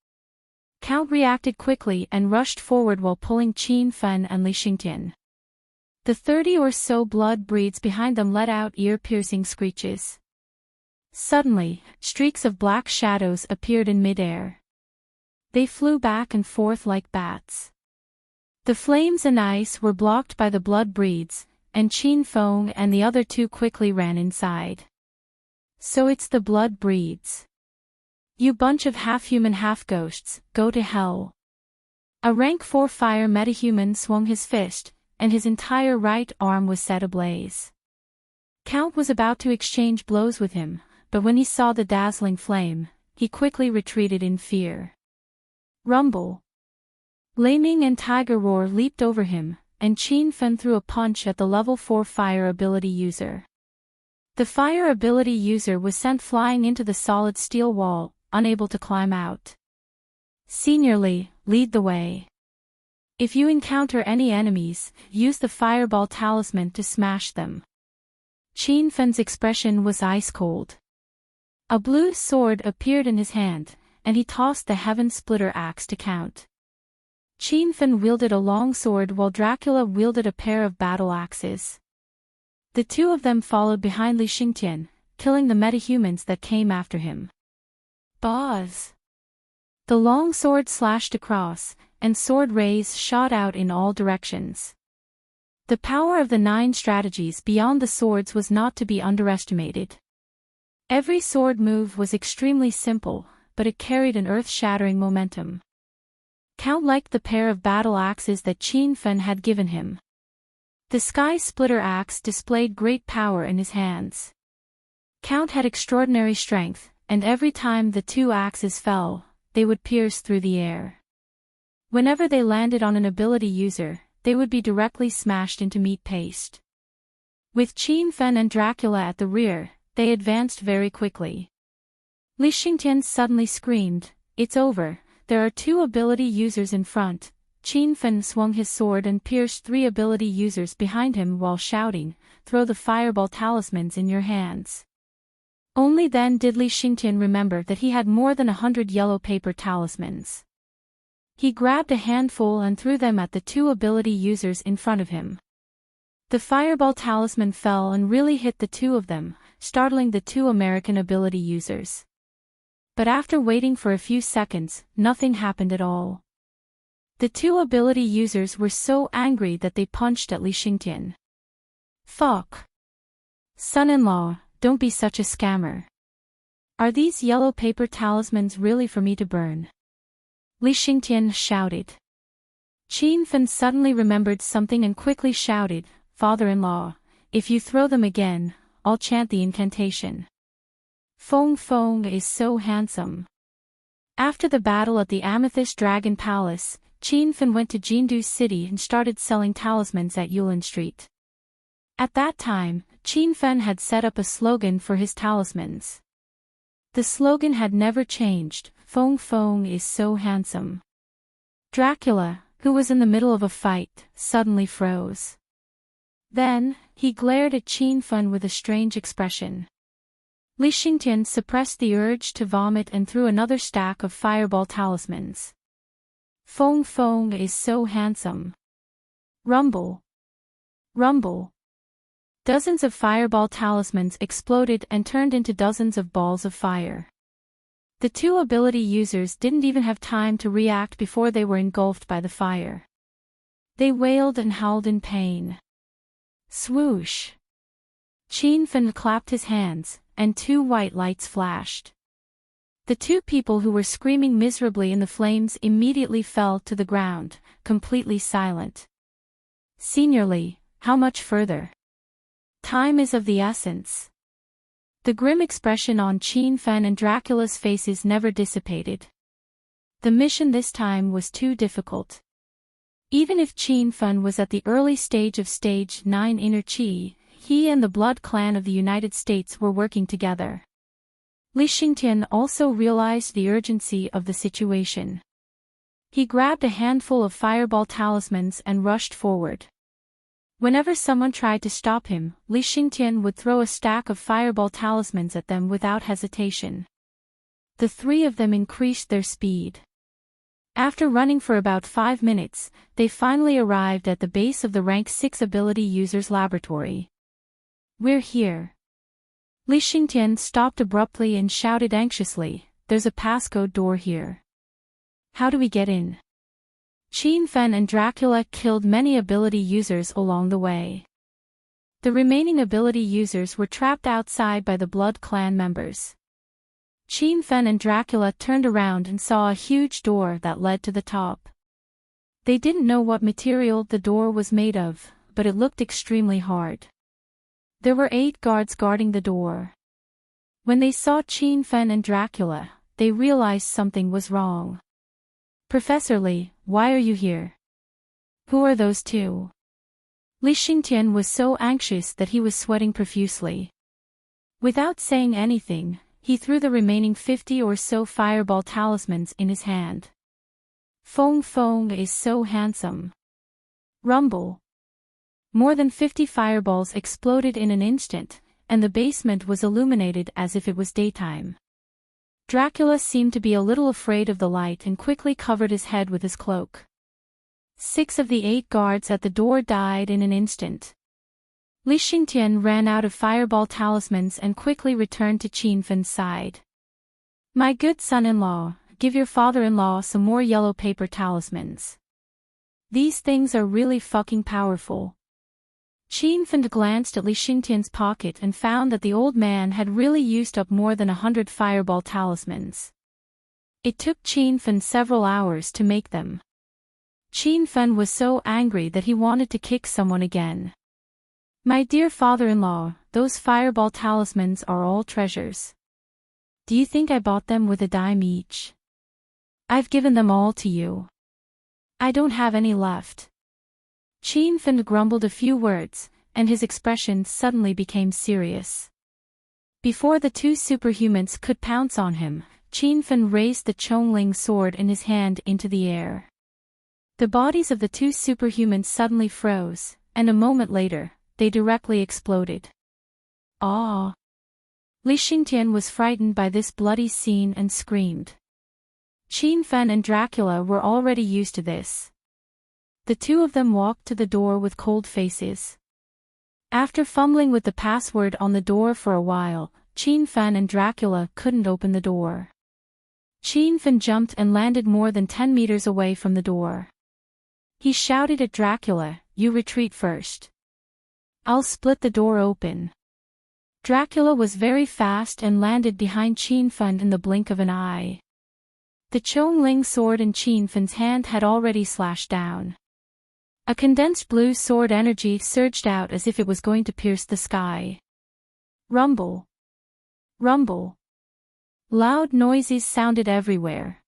Count reacted quickly and rushed forward while pulling Qin Feng and Li Xingtian. The 30 or so blood breeds behind them let out ear-piercing screeches. Suddenly, streaks of black shadows appeared in midair. They flew back and forth like bats. The flames and ice were blocked by the blood breeds, and Qin Feng and the other 2 quickly ran inside. So it's the blood breeds. You bunch of half-human half-ghosts, go to hell. A rank 4 fire metahuman swung his fist, and his entire right arm was set ablaze. Count was about to exchange blows with him, but when he saw the dazzling flame, he quickly retreated in fear. Rumble. Laming and Tiger Roar leaped over him, and Qin Fen threw a punch at the level 4 fire ability user. The fire ability user was sent flying into the solid steel wall, unable to climb out. Seniorly, lead the way. If you encounter any enemies, use the fireball talisman to smash them. Qin Fen's expression was ice cold. A blue sword appeared in his hand, and he tossed the Heaven Splitter axe to Count. Qin Fen wielded a long sword while Dracula wielded a pair of battle axes. The two of them followed behind Li Xingtian, killing the metahumans that came after him. Buzz! The long sword slashed across, and sword rays shot out in all directions. The power of the 9 strategies beyond the swords was not to be underestimated. Every sword move was extremely simple, but it carried an earth-shattering momentum. Count liked the pair of battle axes that Qin Fen had given him. The Sky Splitter axe displayed great power in his hands. Count had extraordinary strength, and every time the 2 axes fell, they would pierce through the air. Whenever they landed on an ability user, they would be directly smashed into meat paste. With Qin Fen and Dracula at the rear, they advanced very quickly. Li Xingtian suddenly screamed, "It's over, there are 2 ability users in front." Qin Fen swung his sword and pierced 3 ability users behind him while shouting, "Throw the fireball talismans in your hands." Only then did Li Xingtian remember that he had more than 100 yellow paper talismans. He grabbed a handful and threw them at the 2 ability users in front of him. The fireball talisman fell and really hit the 2 of them, startling the 2 American ability users. But after waiting for a few seconds, nothing happened at all. The 2 ability users were so angry that they punched at Li Xingtian. "Fuck! Son-in-law, don't be such a scammer. Are these yellow paper talismans really for me to burn?" Li Xingtian shouted. Qin Fen suddenly remembered something and quickly shouted, "Father-in-law, if you throw them again, I'll chant the incantation. Feng Feng is so handsome." After the battle at the Amethyst Dragon Palace, Qin Fen went to Jindu City and started selling talismans at Yulin Street. At that time, Qin Fen had set up a slogan for his talismans. The slogan had never changed, "Feng Feng is so handsome." Dracula, who was in the middle of a fight, suddenly froze. Then, he glared at Qin Fen with a strange expression. Li Xingtian suppressed the urge to vomit and threw another stack of fireball talismans. "Feng Feng is so handsome." Rumble. Rumble. Dozens of fireball talismans exploded and turned into dozens of balls of fire. The 2 ability users didn't even have time to react before they were engulfed by the fire. They wailed and howled in pain. Swoosh! Qin Fen clapped his hands, and 2 white lights flashed. The 2 people who were screaming miserably in the flames immediately fell to the ground, completely silent. "Seniorly, how much further? Time is of the essence." The grim expression on Qin Fen and Dracula's faces never dissipated. The mission this time was too difficult. Even if Qin Fen was at the early stage of Stage 9 Inner Qi, he and the Blood Clan of the United States were working together. Li Xingtian also realized the urgency of the situation. He grabbed a handful of fireball talismans and rushed forward. Whenever someone tried to stop him, Li Xingtian would throw a stack of fireball talismans at them without hesitation. The 3 of them increased their speed. After running for about 5 minutes, they finally arrived at the base of the Rank 6 ability user's laboratory. "We're here." Li Xingtian stopped abruptly and shouted anxiously, "There's a passcode door here. How do we get in?" Qin Fen and Dracula killed many ability users along the way. The remaining ability users were trapped outside by the Blood Clan members. Qin Fen and Dracula turned around and saw a huge door that led to the top. They didn't know what material the door was made of, but it looked extremely hard. There were 8 guards guarding the door. When they saw Qin Fen and Dracula, they realized something was wrong. "Professor Li, why are you here? Who are those 2? Li Xingtian was so anxious that he was sweating profusely. Without saying anything, he threw the remaining 50 or so fireball talismans in his hand. Feng Feng is so handsome. Rumble. More than 50 fireballs exploded in an instant, and the basement was illuminated as if it was daytime. Dracula seemed to be a little afraid of the light and quickly covered his head with his cloak. 6 of the 8 guards at the door died in an instant. Li Xingtian ran out of fireball talismans and quickly returned to Qin Fen's side. My good son-in-law, give your father-in-law some more yellow paper talismans. These things are really fucking powerful. Qin Fen glanced at Li Xingtian's pocket and found that the old man had really used up more than 100 fireball talismans. It took Qin Fen several hours to make them. Qin Fen was so angry that he wanted to kick someone again. My dear father-in-law, those fireball talismans are all treasures. Do you think I bought them with a dime each? I've given them all to you. I don't have any left. Qin Fen grumbled a few words, and his expression suddenly became serious. Before the 2 superhumans could pounce on him, Qin Fen raised the Chongling sword in his hand into the air. The bodies of the 2 superhumans suddenly froze, and a moment later, they directly exploded. Ah! Li Xingtian was frightened by this bloody scene and screamed. Qin Fen and Dracula were already used to this. The 2 of them walked to the door with cold faces. After fumbling with the password on the door for a while, Qin Fen and Dracula couldn't open the door. Qin Fen jumped and landed more than 10 meters away from the door. He shouted at Dracula, "You retreat first. I'll split the door open." Dracula was very fast and landed behind Qin Fen in the blink of an eye. The Chongling sword in Qin Fen's hand had already slashed down. A condensed blue sword energy surged out as if it was going to pierce the sky. Rumble. Rumble. Loud noises sounded everywhere.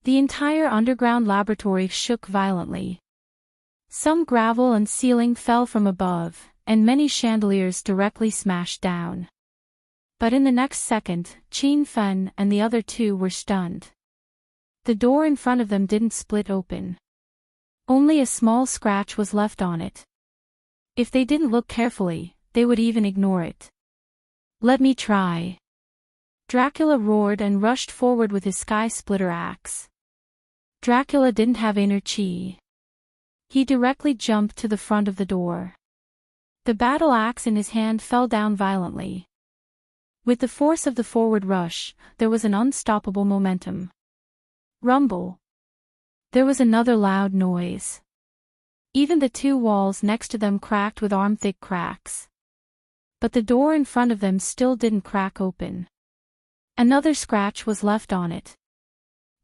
The entire underground laboratory shook violently. Some gravel and ceiling fell from above, and many chandeliers directly smashed down. But in the next second, Qin Fen and the other 2 were stunned. The door in front of them didn't split open. Only a small scratch was left on it. If they didn't look carefully, they would even ignore it. Let me try. Dracula roared and rushed forward with his sky splitter axe. Dracula didn't have inner chi. He directly jumped to the front of the door. The battle axe in his hand fell down violently. With the force of the forward rush, there was an unstoppable momentum. Rumble. There was another loud noise. Even the 2 walls next to them cracked with arm-thick cracks. But the door in front of them still didn't crack open. Another scratch was left on it.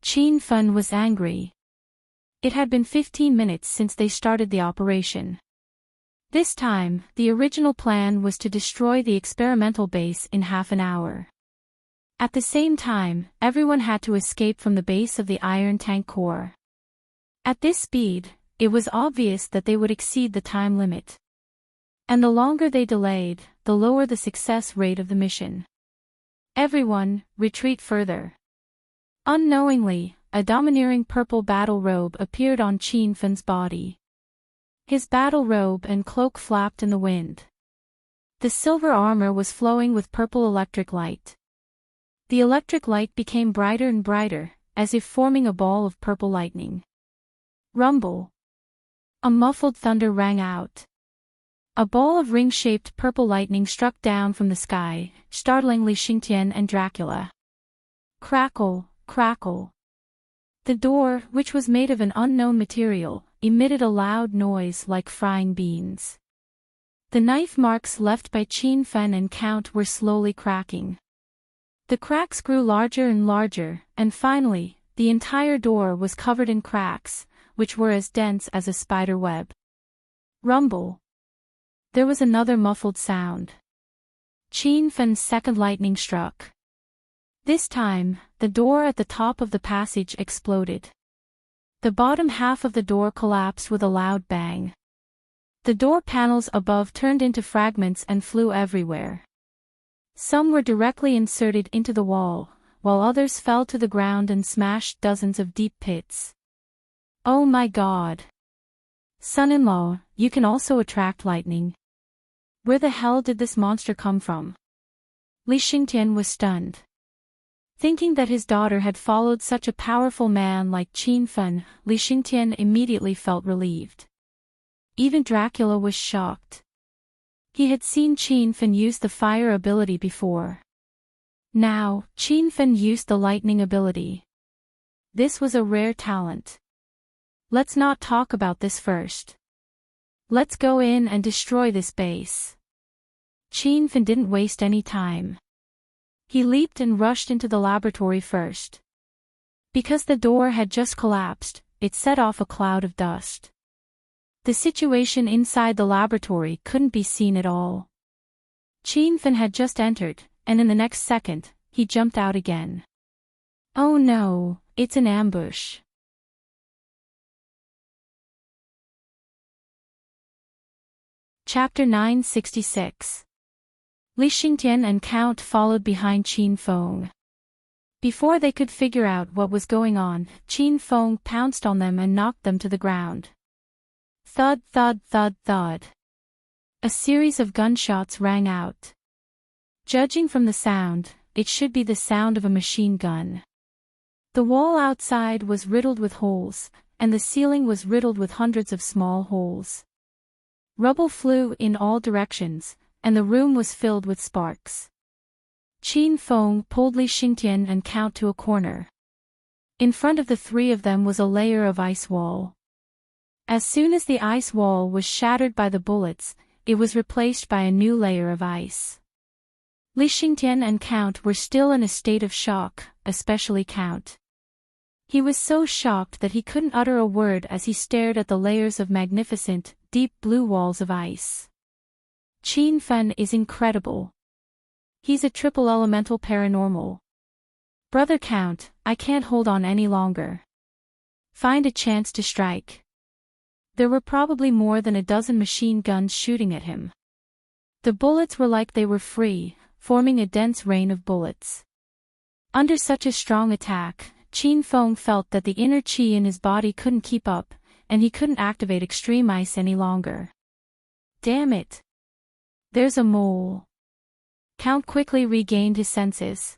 Qin Fen was angry. It had been 15 minutes since they started the operation. This time, the original plan was to destroy the experimental base in half an hour. At the same time, everyone had to escape from the base of the iron tank core. At this speed, it was obvious that they would exceed the time limit. And the longer they delayed, the lower the success rate of the mission. Everyone, retreat further. Unknowingly, a domineering purple battle robe appeared on Qin Fen's body. His battle robe and cloak flapped in the wind. The silver armor was flowing with purple electric light. The electric light became brighter and brighter, as if forming a ball of purple lightning. Rumble. A muffled thunder rang out. A ball of ring-shaped purple lightning struck down from the sky, startling Li Xingtian and Dracula. Crackle, crackle. The door, which was made of an unknown material, emitted a loud noise like frying beans. The knife marks left by Qin Fen and Count were slowly cracking. The cracks grew larger and larger, and finally, the entire door was covered in cracks, which were as dense as a spider web. Rumble. There was another muffled sound. Qin Fen's second lightning struck. This time, the door at the top of the passage exploded. The bottom half of the door collapsed with a loud bang. The door panels above turned into fragments and flew everywhere. Some were directly inserted into the wall, while others fell to the ground and smashed dozens of deep pits. Oh my God! Son-in-law, you can also attract lightning. Where the hell did this monster come from? Li Xingtian was stunned. Thinking that his daughter had followed such a powerful man like Qin Fen, Li Xingtian immediately felt relieved. Even Dracula was shocked. He had seen Qin Fen use the fire ability before. Now, Qin Fen used the lightning ability. This was a rare talent. Let's not talk about this first. Let's go in and destroy this base. Qin Fen didn't waste any time. He leaped and rushed into the laboratory first. Because the door had just collapsed, it set off a cloud of dust. The situation inside the laboratory couldn't be seen at all. Qin Fen had just entered, and in the next second, he jumped out again. Oh no, it's an ambush. Chapter 966. Li Xingtian and Count followed behind Qin Feng. Before they could figure out what was going on, Qin Feng pounced on them and knocked them to the ground. Thud, thud, thud, thud. A series of gunshots rang out. Judging from the sound, it should be the sound of a machine gun. The wall outside was riddled with holes, and the ceiling was riddled with hundreds of small holes. Rubble flew in all directions, and the room was filled with sparks. Qin Feng pulled Li Xingtian and Count to a corner. In front of the three of them was a layer of ice wall. As soon as the ice wall was shattered by the bullets, it was replaced by a new layer of ice. Li Xingtian and Count were still in a state of shock, especially Count. He was so shocked that he couldn't utter a word as he stared at the layers of magnificent, deep blue walls of ice. Qin Fen is incredible. He's a triple elemental paranormal. Brother Count, I can't hold on any longer. Find a chance to strike. There were probably more than a dozen machine guns shooting at him. The bullets were like they were free, forming a dense rain of bullets. Under such a strong attack, Qin Feng felt that the inner qi in his body couldn't keep up, and he couldn't activate extreme ice any longer. Damn it! There's a mole. Count quickly regained his senses.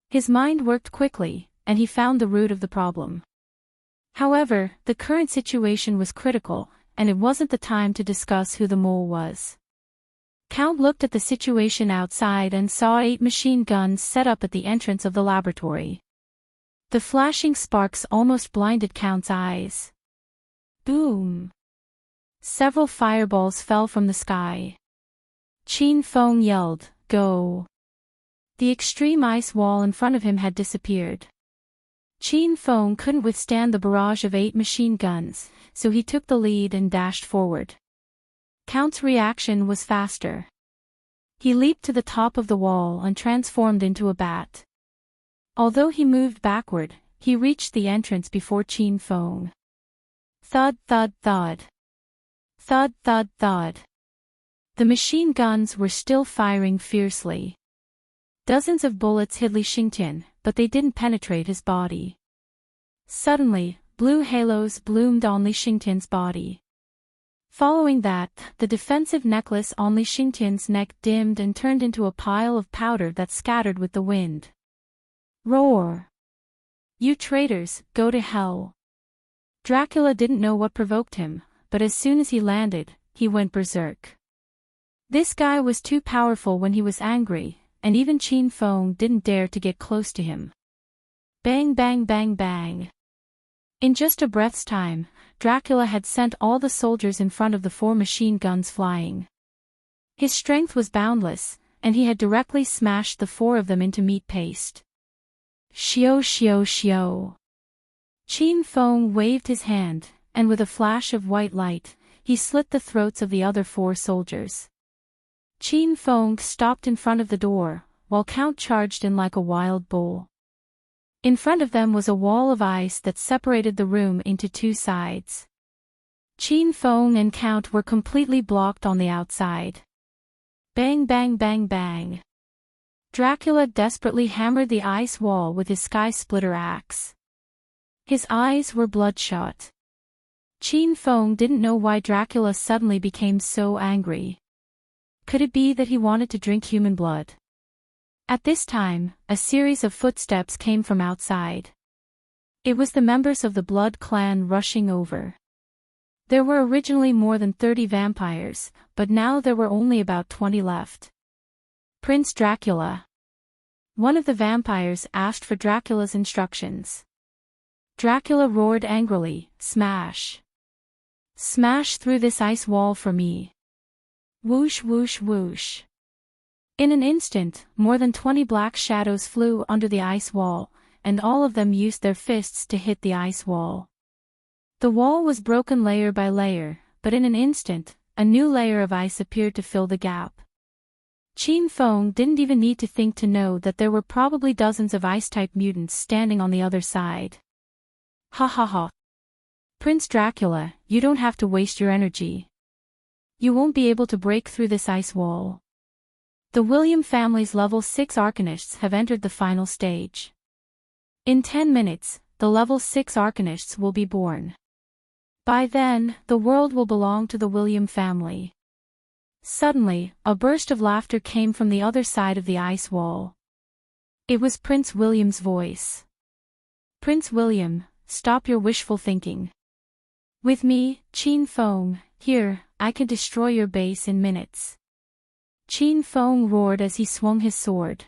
His mind worked quickly, and he found the root of the problem. However, the current situation was critical, and it wasn't the time to discuss who the mole was. Count looked at the situation outside and saw 8 machine guns set up at the entrance of the laboratory. The flashing sparks almost blinded Count's eyes. Boom! Several fireballs fell from the sky. Qin Feng yelled, "Go!" The extreme ice wall in front of him had disappeared. Qin Feng couldn't withstand the barrage of 8 machine guns, so he took the lead and dashed forward. Count's reaction was faster. He leaped to the top of the wall and transformed into a bat. Although he moved backward, he reached the entrance before Qin Feng. Thud, thud, thud. Thud, thud, thud. The machine guns were still firing fiercely. Dozens of bullets hit Li Xingtian, but they didn't penetrate his body. Suddenly, blue halos bloomed on Li Xingtian's body. Following that, the defensive necklace on Li Xingtian's neck dimmed and turned into a pile of powder that scattered with the wind. Roar! You traitors, go to hell! Dracula didn't know what provoked him, but as soon as he landed, he went berserk. This guy was too powerful when he was angry, and even Qin Feng didn't dare to get close to him. Bang bang bang bang. In just a breath's time, Dracula had sent all the soldiers in front of the 4 machine guns flying. His strength was boundless, and he had directly smashed the 4 of them into meat paste. Shio shio shio. Qin Feng waved his hand, and with a flash of white light, he slit the throats of the other 4 soldiers. Qin Feng stopped in front of the door, while Count charged in like a wild bull. In front of them was a wall of ice that separated the room into 2 sides. Qin Feng and Count were completely blocked on the outside. Bang bang bang bang. Dracula desperately hammered the ice wall with his sky splitter axe. His eyes were bloodshot. Qin Feng didn't know why Dracula suddenly became so angry. Could it be that he wanted to drink human blood? At this time, a series of footsteps came from outside. It was the members of the Blood clan rushing over. There were originally more than 30 vampires, but now there were only about 20 left. Prince Dracula. One of the vampires asked for Dracula's instructions. Dracula roared angrily, "Smash! Smash through this ice wall for me!" Whoosh whoosh whoosh. In an instant, more than 20 black shadows flew under the ice wall, and all of them used their fists to hit the ice wall. The wall was broken layer by layer, but in an instant, a new layer of ice appeared to fill the gap. Qin Feng didn't even need to think to know that there were probably dozens of ice-type mutants standing on the other side. Ha ha ha. Prince Dracula, you don't have to waste your energy. You won't be able to break through this ice wall. The William family's level 6 Arcanists have entered the final stage. In 10 minutes, the level 6 Arcanists will be born. By then, the world will belong to the William family. Suddenly, a burst of laughter came from the other side of the ice wall. It was Prince William's voice. Prince William, stop your wishful thinking. With me, Qin Feng, here, I can destroy your base in minutes. Qin Feng roared as he swung his sword.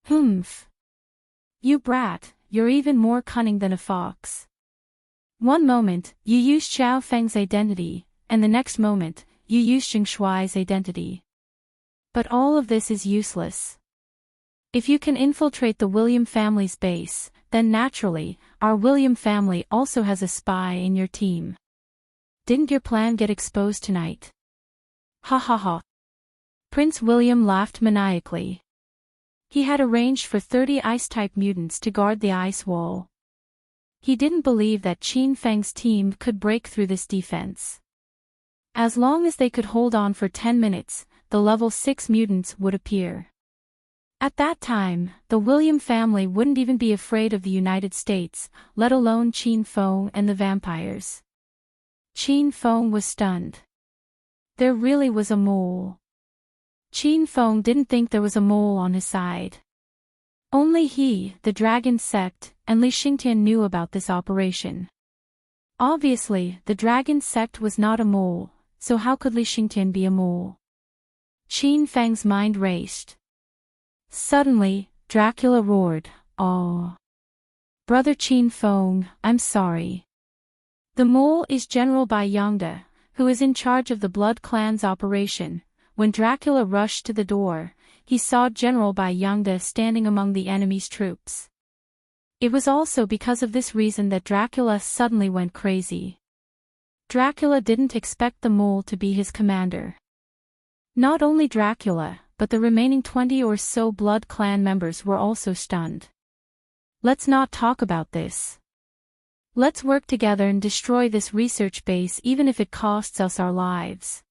Humph! You brat, you're even more cunning than a fox. One moment, you used Xiao Feng's identity, and the next moment, you used Xing Shuai's identity. But all of this is useless. If you can infiltrate the William family's base, then naturally, our William family also has a spy in your team. Didn't your plan get exposed tonight? Ha ha ha. Prince William laughed maniacally. He had arranged for 30 ice-type mutants to guard the ice wall. He didn't believe that Qin Feng's team could break through this defense. As long as they could hold on for 10 minutes, the level 6 mutants would appear. At that time, the William family wouldn't even be afraid of the United States, let alone Qin Feng and the vampires. Qin Feng was stunned. There really was a mole. Qin Feng didn't think there was a mole on his side. Only he, the Dragon Sect, and Li Xingtian knew about this operation. Obviously, the Dragon Sect was not a mole, so how could Li Xingtian be a mole? Qin Feng's mind raced. Suddenly, Dracula roared, "Oh! Brother Qin Feng, I'm sorry. The mole is General Bai Yangde, who is in charge of the Blood Clan's operation." When Dracula rushed to the door, he saw General Bai Yangde standing among the enemy's troops. It was also because of this reason that Dracula suddenly went crazy. Dracula didn't expect the mole to be his commander. Not only Dracula, but the remaining 20 or so Blood Clan members were also stunned. Let's not talk about this. Let's work together and destroy this research base even if it costs us our lives.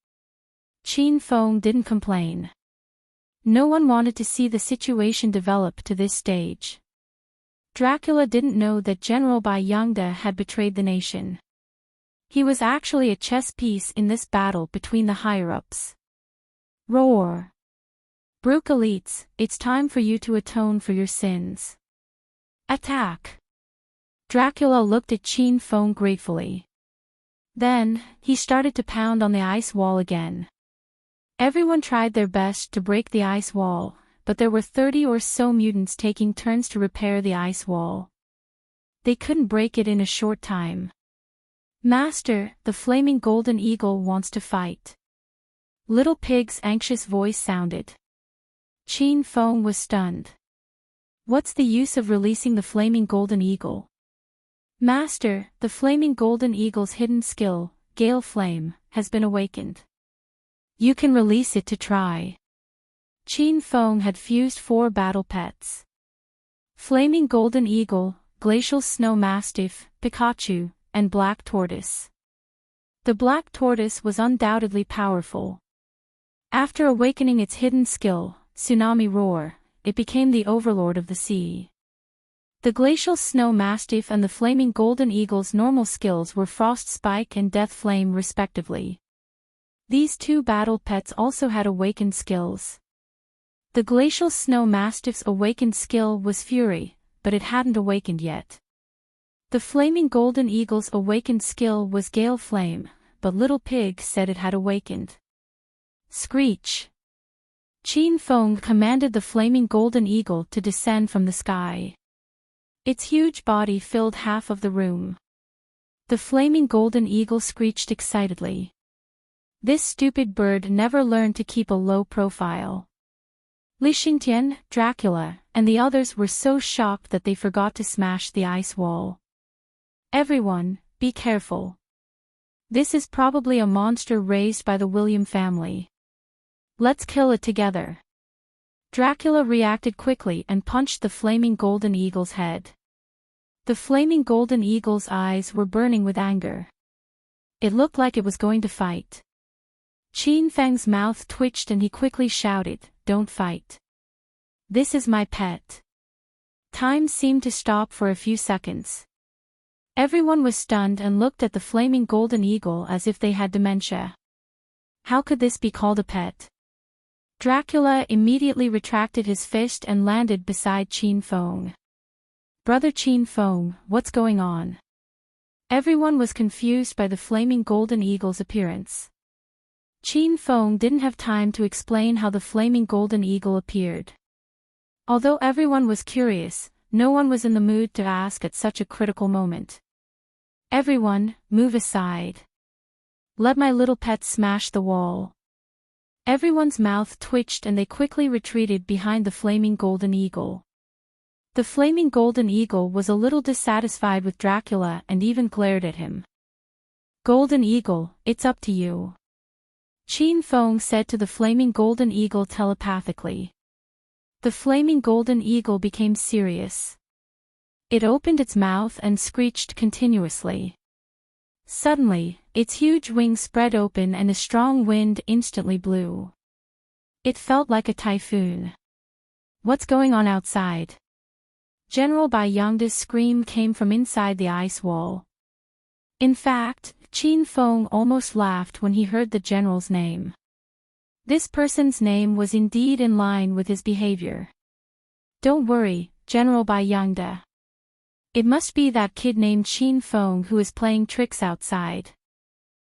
Qin Feng didn't complain. No one wanted to see the situation develop to this stage. Dracula didn't know that General Bai Yangde had betrayed the nation. He was actually a chess piece in this battle between the higher-ups. Roar! Brook elites, it's time for you to atone for your sins. Attack! Dracula looked at Qin Feng gratefully. Then, he started to pound on the ice wall again. Everyone tried their best to break the ice wall, but there were 30 or so mutants taking turns to repair the ice wall. They couldn't break it in a short time. Master, the flaming golden eagle wants to fight. Little Pig's anxious voice sounded. Qin Feng was stunned. What's the use of releasing the flaming golden eagle? Master, the flaming golden eagle's hidden skill, Gale Flame, has been awakened. You can release it to try. Qin Feng had fused 4 battle pets. Flaming Golden Eagle, Glacial Snow Mastiff, Pikachu, and Black Tortoise. The black tortoise was undoubtedly powerful. After awakening its hidden skill, Tsunami Roar, it became the overlord of the sea. The glacial snow mastiff and the flaming golden eagle's normal skills were Frost Spike and Death Flame respectively. These two battle pets also had awakened skills. The glacial snow mastiff's awakened skill was Fury, but it hadn't awakened yet. The flaming golden eagle's awakened skill was Gale Flame, but Little Pig said it had awakened. Screech! Qin Feng commanded the flaming golden eagle to descend from the sky. Its huge body filled half of the room. The flaming golden eagle screeched excitedly. This stupid bird never learned to keep a low profile. Li Xingtian, Dracula, and the others were so shocked that they forgot to smash the ice wall. Everyone, be careful. This is probably a monster raised by the William family. Let's kill it together. Dracula reacted quickly and punched the flaming golden eagle's head. The flaming golden eagle's eyes were burning with anger. It looked like it was going to fight. Qin Feng's mouth twitched and he quickly shouted, "Don't fight. This is my pet." Time seemed to stop for a few seconds. Everyone was stunned and looked at the flaming golden eagle as if they had dementia. How could this be called a pet? Dracula immediately retracted his fist and landed beside Qin Feng. "Brother Qin Feng, what's going on?" Everyone was confused by the flaming golden eagle's appearance. Qin Feng didn't have time to explain how the flaming golden eagle appeared. Although everyone was curious, no one was in the mood to ask at such a critical moment. "Everyone, move aside. Let my little pet smash the wall." Everyone's mouth twitched and they quickly retreated behind the flaming golden eagle. The flaming golden eagle was a little dissatisfied with Dracula and even glared at him. "Golden Eagle, it's up to you," Qin Feng said to the flaming golden eagle telepathically. The flaming golden eagle became serious. It opened its mouth and screeched continuously. Suddenly, its huge wings spread open and a strong wind instantly blew. It felt like a typhoon. "What's going on outside?" General Bai Yangda's scream came from inside the ice wall. In fact, Qin Feng almost laughed when he heard the general's name. This person's name was indeed in line with his behavior. "Don't worry, General Bai Yangda. It must be that kid named Qin Feng who is playing tricks outside.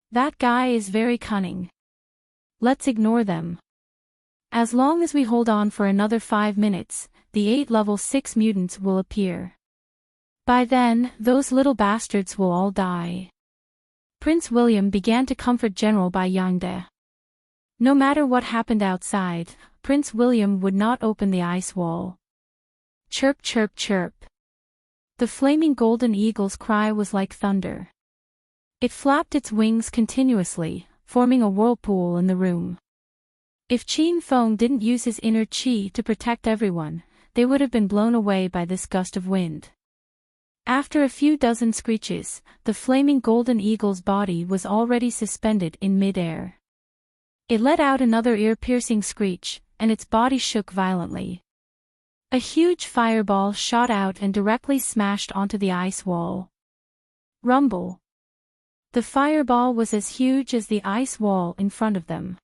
That guy is very cunning. Let's ignore them. As long as we hold on for another 5 minutes, the 8 level 6 mutants will appear. By then, those little bastards will all die." Prince William began to comfort General Bai Yangda. No matter what happened outside, Prince William would not open the ice wall. Chirp chirp chirp. The flaming golden eagle's cry was like thunder. It flapped its wings continuously, forming a whirlpool in the room. If Qin Feng didn't use his inner qi to protect everyone, they would have been blown away by this gust of wind. After a few dozen screeches, the flaming golden eagle's body was already suspended in mid-air. It let out another ear-piercing screech, and its body shook violently. A huge fireball shot out and directly smashed onto the ice wall. Rumble. The fireball was as huge as the ice wall in front of them.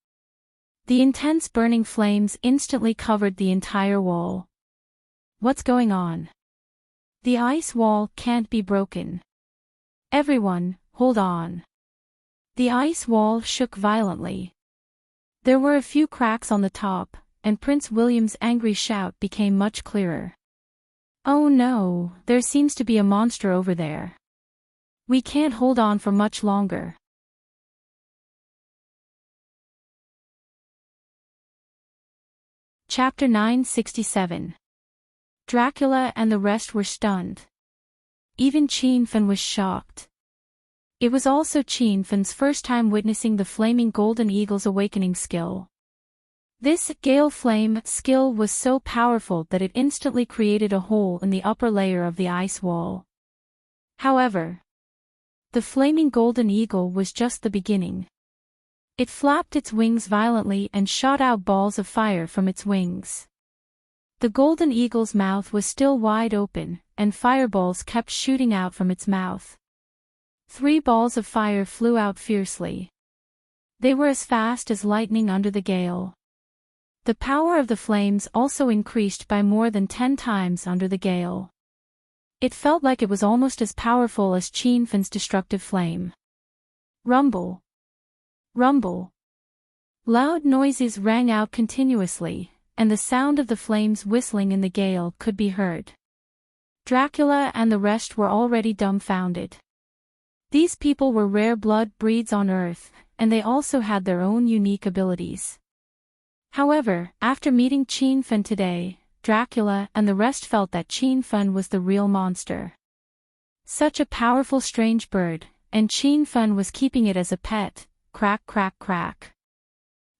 The intense burning flames instantly covered the entire wall. What's going on? The ice wall can't be broken. Everyone, hold on. The ice wall shook violently. There were a few cracks on the top, and Prince William's angry shout became much clearer. "Oh no, there seems to be a monster over there. We can't hold on for much longer." Chapter 967. Dracula and the rest were stunned. Even Qin Fen was shocked. It was also Qin Fen's first time witnessing the flaming golden eagle's awakening skill. This Gale Flame skill was so powerful that it instantly created a hole in the upper layer of the ice wall. However, The flaming golden eagle was just the beginning. It flapped its wings violently and shot out balls of fire from its wings. The golden eagle's mouth was still wide open, and fireballs kept shooting out from its mouth. 3 balls of fire flew out fiercely. They were as fast as lightning under the gale. The power of the flames also increased by more than 10 times under the gale. It felt like it was almost as powerful as Qianfen's destructive flame. Rumble. Rumble. Loud noises rang out continuously, and the sound of the flames whistling in the gale could be heard. Dracula and the rest were already dumbfounded. These people were rare blood breeds on Earth, and they also had their own unique abilities. However, after meeting Qianfen today, Dracula and the rest felt that Qianfen was the real monster. Such a powerful strange bird, and Qianfen was keeping it as a pet. Crack, crack, crack.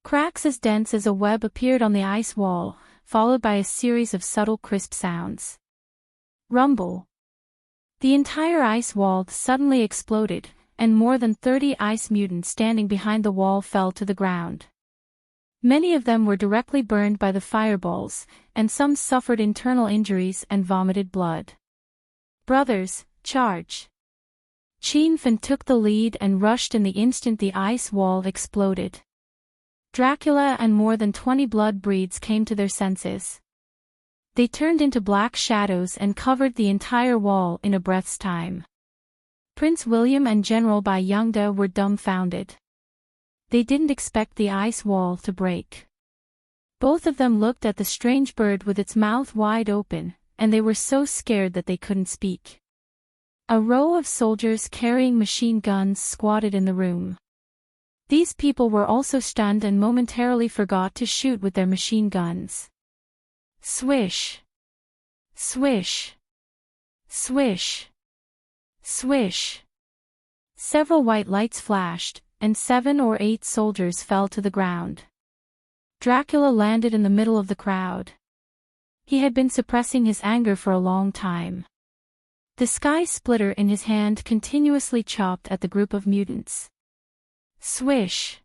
Cracks as dense as a web appeared on the ice wall, followed by a series of subtle crisp sounds. Rumble. The entire ice wall suddenly exploded, and more than 30 ice mutants standing behind the wall fell to the ground. Many of them were directly burned by the fireballs, and some suffered internal injuries and vomited blood. Brothers, charge! Qianfen took the lead and rushed in the instant the ice wall exploded. Dracula and more than 20 blood breeds came to their senses. They turned into black shadows and covered the entire wall in a breath's time. Prince William and General Bai Yongde were dumbfounded. They didn't expect the ice wall to break. Both of them looked at the strange bird with its mouth wide open, and they were so scared that they couldn't speak. A row of soldiers carrying machine guns squatted in the room. These people were also stunned and momentarily forgot to shoot with their machine guns. Swish! Swish! Swish! Swish! Several white lights flashed, and 7 or 8 soldiers fell to the ground. Dracula landed in the middle of the crowd. He had been suppressing his anger for a long time. The sky splitter in his hand continuously chopped at the group of mutants. Swish!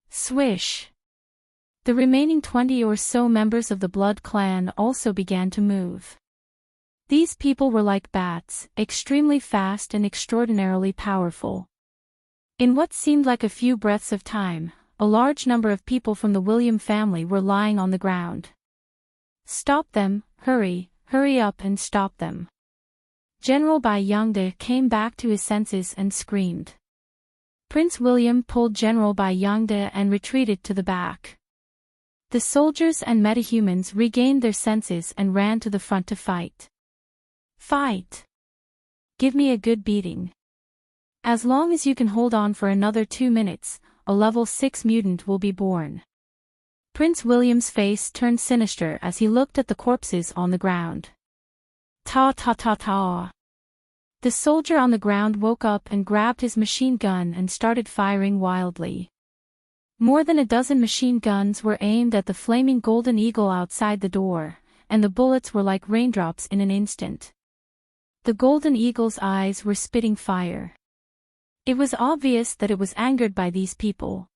Swish! The remaining 20 or so members of the Blood Clan also began to move. These people were like bats, extremely fast and extraordinarily powerful. In what seemed like a few breaths of time, a large number of people from the William family were lying on the ground. Stop them, hurry up and stop them. General Bai Yongde came back to his senses and screamed. Prince William pulled General Bai Yongde and retreated to the back. The soldiers and metahumans regained their senses and ran to the front to fight. Fight! Give me a good beating. As long as you can hold on for another 2 minutes, a level 6 mutant will be born. Prince William's face turned sinister as he looked at the corpses on the ground. Ta ta ta ta. The soldier on the ground woke up and grabbed his machine gun and started firing wildly. More than a dozen machine guns were aimed at the flaming golden eagle outside the door, and the bullets were like raindrops in an instant. The golden eagle's eyes were spitting fire. It was obvious that it was angered by these people.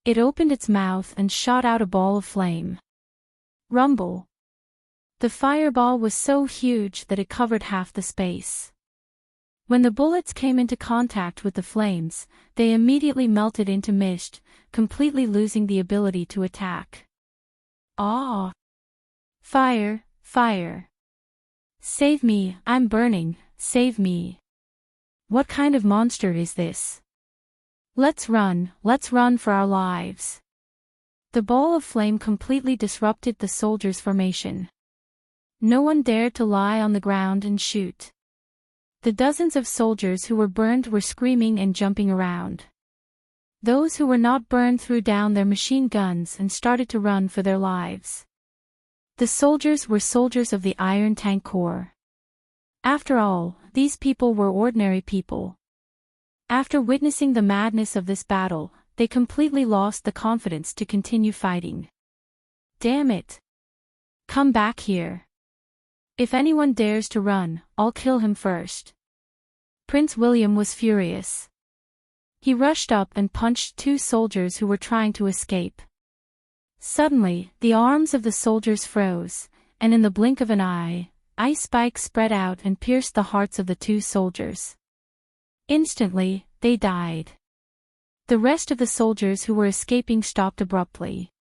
It opened its mouth and shot out a ball of flame. Rumble. The fireball was so huge that it covered half the space. When the bullets came into contact with the flames, they immediately melted into mist, completely losing the ability to attack. Ah! Fire, fire! Save me, I'm burning, save me! What kind of monster is this? Let's run for our lives! The ball of flame completely disrupted the soldiers' formation. No one dared to lie on the ground and shoot. The dozens of soldiers who were burned were screaming and jumping around. Those who were not burned threw down their machine guns and started to run for their lives. The soldiers were soldiers of the Iron Tank Corps. After all, these people were ordinary people. After witnessing the madness of this battle, they completely lost the confidence to continue fighting. Damn it! Come back here. If anyone dares to run, I'll kill him first. Prince William was furious. He rushed up and punched two soldiers who were trying to escape. Suddenly, the arms of the soldiers froze, and in the blink of an eye, ice spikes spread out and pierced the hearts of the two soldiers. Instantly, they died. The rest of the soldiers who were escaping stopped abruptly.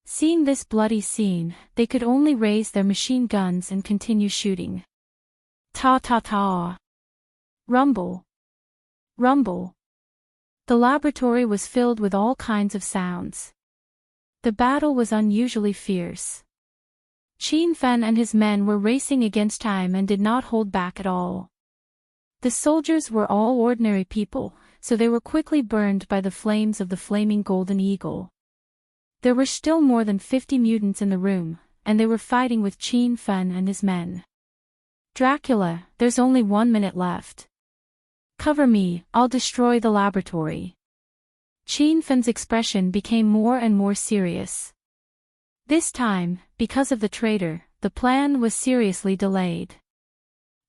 Seeing this bloody scene, they could only raise their machine guns and continue shooting. Ta-ta-ta. Rumble. Rumble. The laboratory was filled with all kinds of sounds. The battle was unusually fierce. Qin Fen and his men were racing against time and did not hold back at all. The soldiers were all ordinary people, so they were quickly burned by the flames of the flaming golden eagle. There were still more than 50 mutants in the room, and they were fighting with Qin Fen and his men. Dracula, there's only 1 minute left. Cover me, I'll destroy the laboratory. Qin Fen's expression became more and more serious. This time, because of the traitor, the plan was seriously delayed.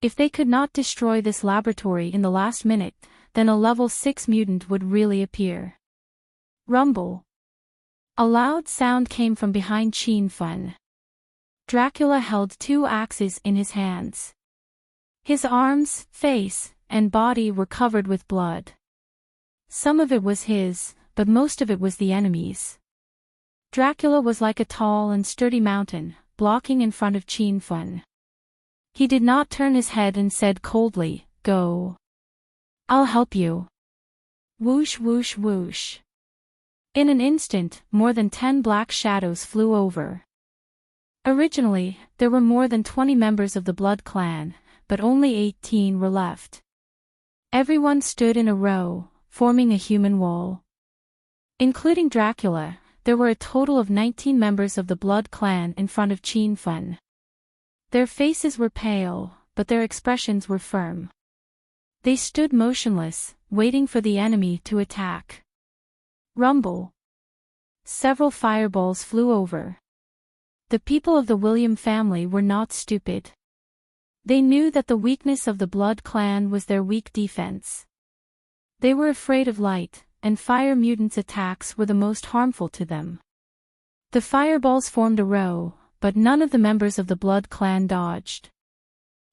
If they could not destroy this laboratory in the last minute, then a level 6 mutant would really appear. Rumble. A loud sound came from behind Qin Fen. Dracula held 2 axes in his hands. His arms, face, and body were covered with blood. Some of it was his, but most of it was the enemy's. Dracula was like a tall and sturdy mountain, blocking in front of Qin Fen. He did not turn his head and said coldly, "Go. I'll help you." Whoosh whoosh whoosh. In an instant, more than 10 black shadows flew over. Originally, there were more than 20 members of the Blood Clan, but only 18 were left. Everyone stood in a row, forming a human wall. Including Dracula, there were a total of 19 members of the Blood Clan in front of Qin Fen. Their faces were pale, but their expressions were firm. They stood motionless, waiting for the enemy to attack. Rumble. Several fireballs flew over. The people of the William family were not stupid. They knew that the weakness of the Blood Clan was their weak defense. They were afraid of light, and fire mutants' attacks were the most harmful to them. The fireballs formed a row, but none of the members of the Blood Clan dodged.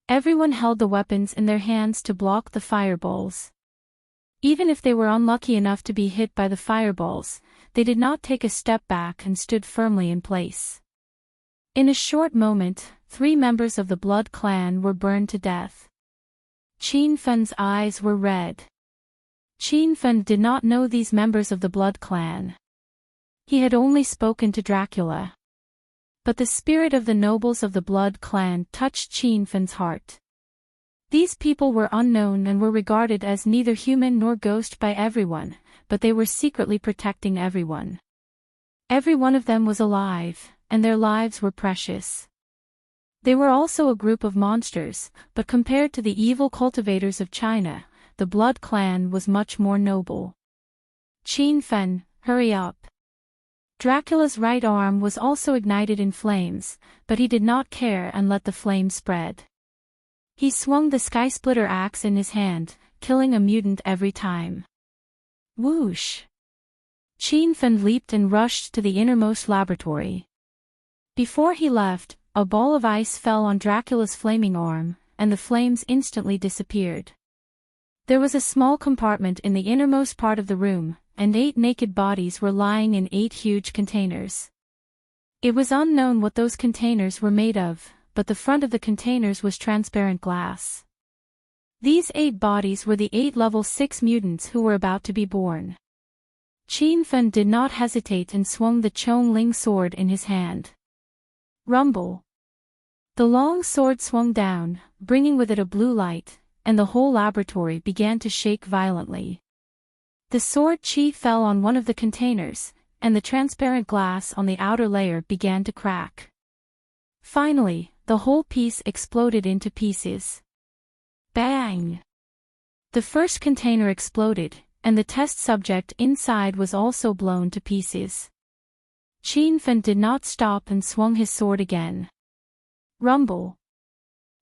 Everyone held the weapons in their hands to block the fireballs. Even if they were unlucky enough to be hit by the fireballs, they did not take a step back and stood firmly in place. In a short moment, 3 members of the Blood Clan were burned to death. Qin Fen's eyes were red. Qin Fen did not know these members of the Blood Clan. He had only spoken to Dracula. But the spirit of the nobles of the Blood Clan touched Qin Fen's heart. These people were unknown and were regarded as neither human nor ghost by everyone, but they were secretly protecting everyone. Every one of them was alive, and their lives were precious. They were also a group of monsters, but compared to the evil cultivators of China, the Blood Clan was much more noble. Qin Fen, hurry up. Dracula's right arm was also ignited in flames, but he did not care and let the flame spread. He swung the Sky Splitter axe in his hand, killing a mutant every time. Whoosh! Qin Fen leaped and rushed to the innermost laboratory. Before he left, a ball of ice fell on Dracula's flaming arm, and the flames instantly disappeared. There was a small compartment in the innermost part of the room, and 8 naked bodies were lying in 8 huge containers. It was unknown what those containers were made of, but the front of the containers was transparent glass. These 8 bodies were the 8 level 6 mutants who were about to be born. Qin Fen did not hesitate and swung the Chong Ling sword in his hand. Rumble. The long sword swung down, bringing with it a blue light, and the whole laboratory began to shake violently. The sword chi fell on one of the containers, and the transparent glass on the outer layer began to crack. Finally, the whole piece exploded into pieces. Bang! The first container exploded, and the test subject inside was also blown to pieces. Qin Fen did not stop and swung his sword again. Rumble!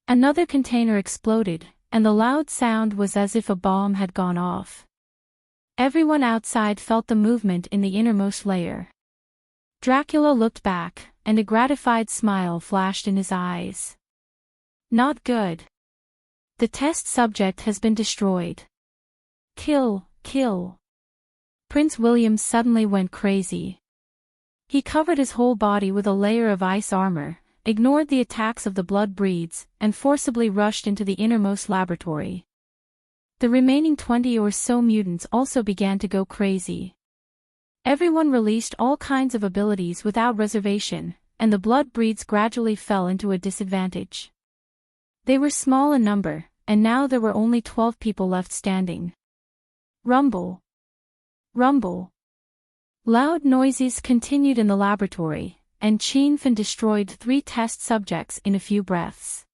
Another container exploded, and the loud sound was as if a bomb had gone off. Everyone outside felt the movement in the innermost layer. Dracula looked back, and a gratified smile flashed in his eyes. Not good. The test subject has been destroyed. Kill, kill. Prince William suddenly went crazy. He covered his whole body with a layer of ice armor, ignored the attacks of the blood breeds, and forcibly rushed into the innermost laboratory. The remaining 20 or so mutants also began to go crazy. Everyone released all kinds of abilities without reservation, and the blood breeds gradually fell into a disadvantage. They were small in number, and now there were only 12 people left standing. Rumble. Rumble. Loud noises continued in the laboratory, and Qianfen destroyed 3 test subjects in a few breaths.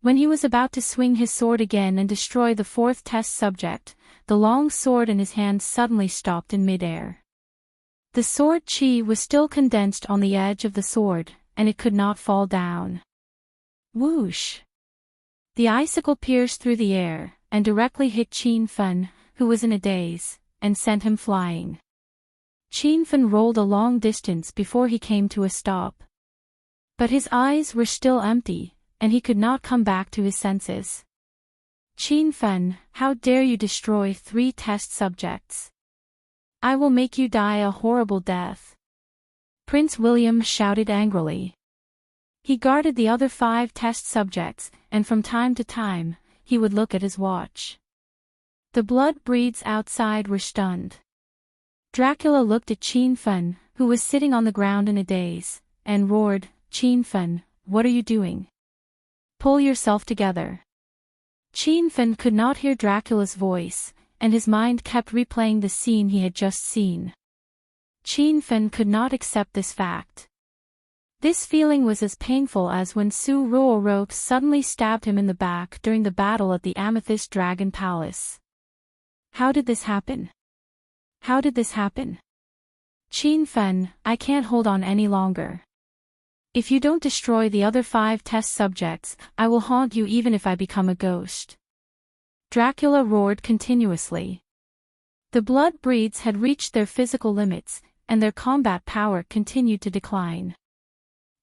When he was about to swing his sword again and destroy the 4th test subject, the long sword in his hand suddenly stopped in midair. The sword chi was still condensed on the edge of the sword, and it could not fall down. Whoosh! The icicle pierced through the air, and directly hit Qianfen, who was in a daze, and sent him flying. Qianfen rolled a long distance before he came to a stop. But his eyes were still empty, and he could not come back to his senses. Qianfen, how dare you destroy 3 test subjects? I will make you die a horrible death. Prince William shouted angrily. He guarded the other 5 test subjects, and from time to time, he would look at his watch. The blood breeds outside were stunned. Dracula looked at Qianfen, who was sitting on the ground in a daze, and roared, Qianfen, what are you doing? Pull yourself together. Qianfen could not hear Dracula's voice, and his mind kept replaying the scene he had just seen. Qianfen could not accept this fact. This feeling was as painful as when Su Ruorok suddenly stabbed him in the back during the battle at the Amethyst Dragon Palace. How did this happen? How did this happen? Qianfen, I can't hold on any longer. If you don't destroy the other 5 test subjects, I will haunt you even if I become a ghost. Dracula roared continuously. The blood breeds had reached their physical limits, and their combat power continued to decline.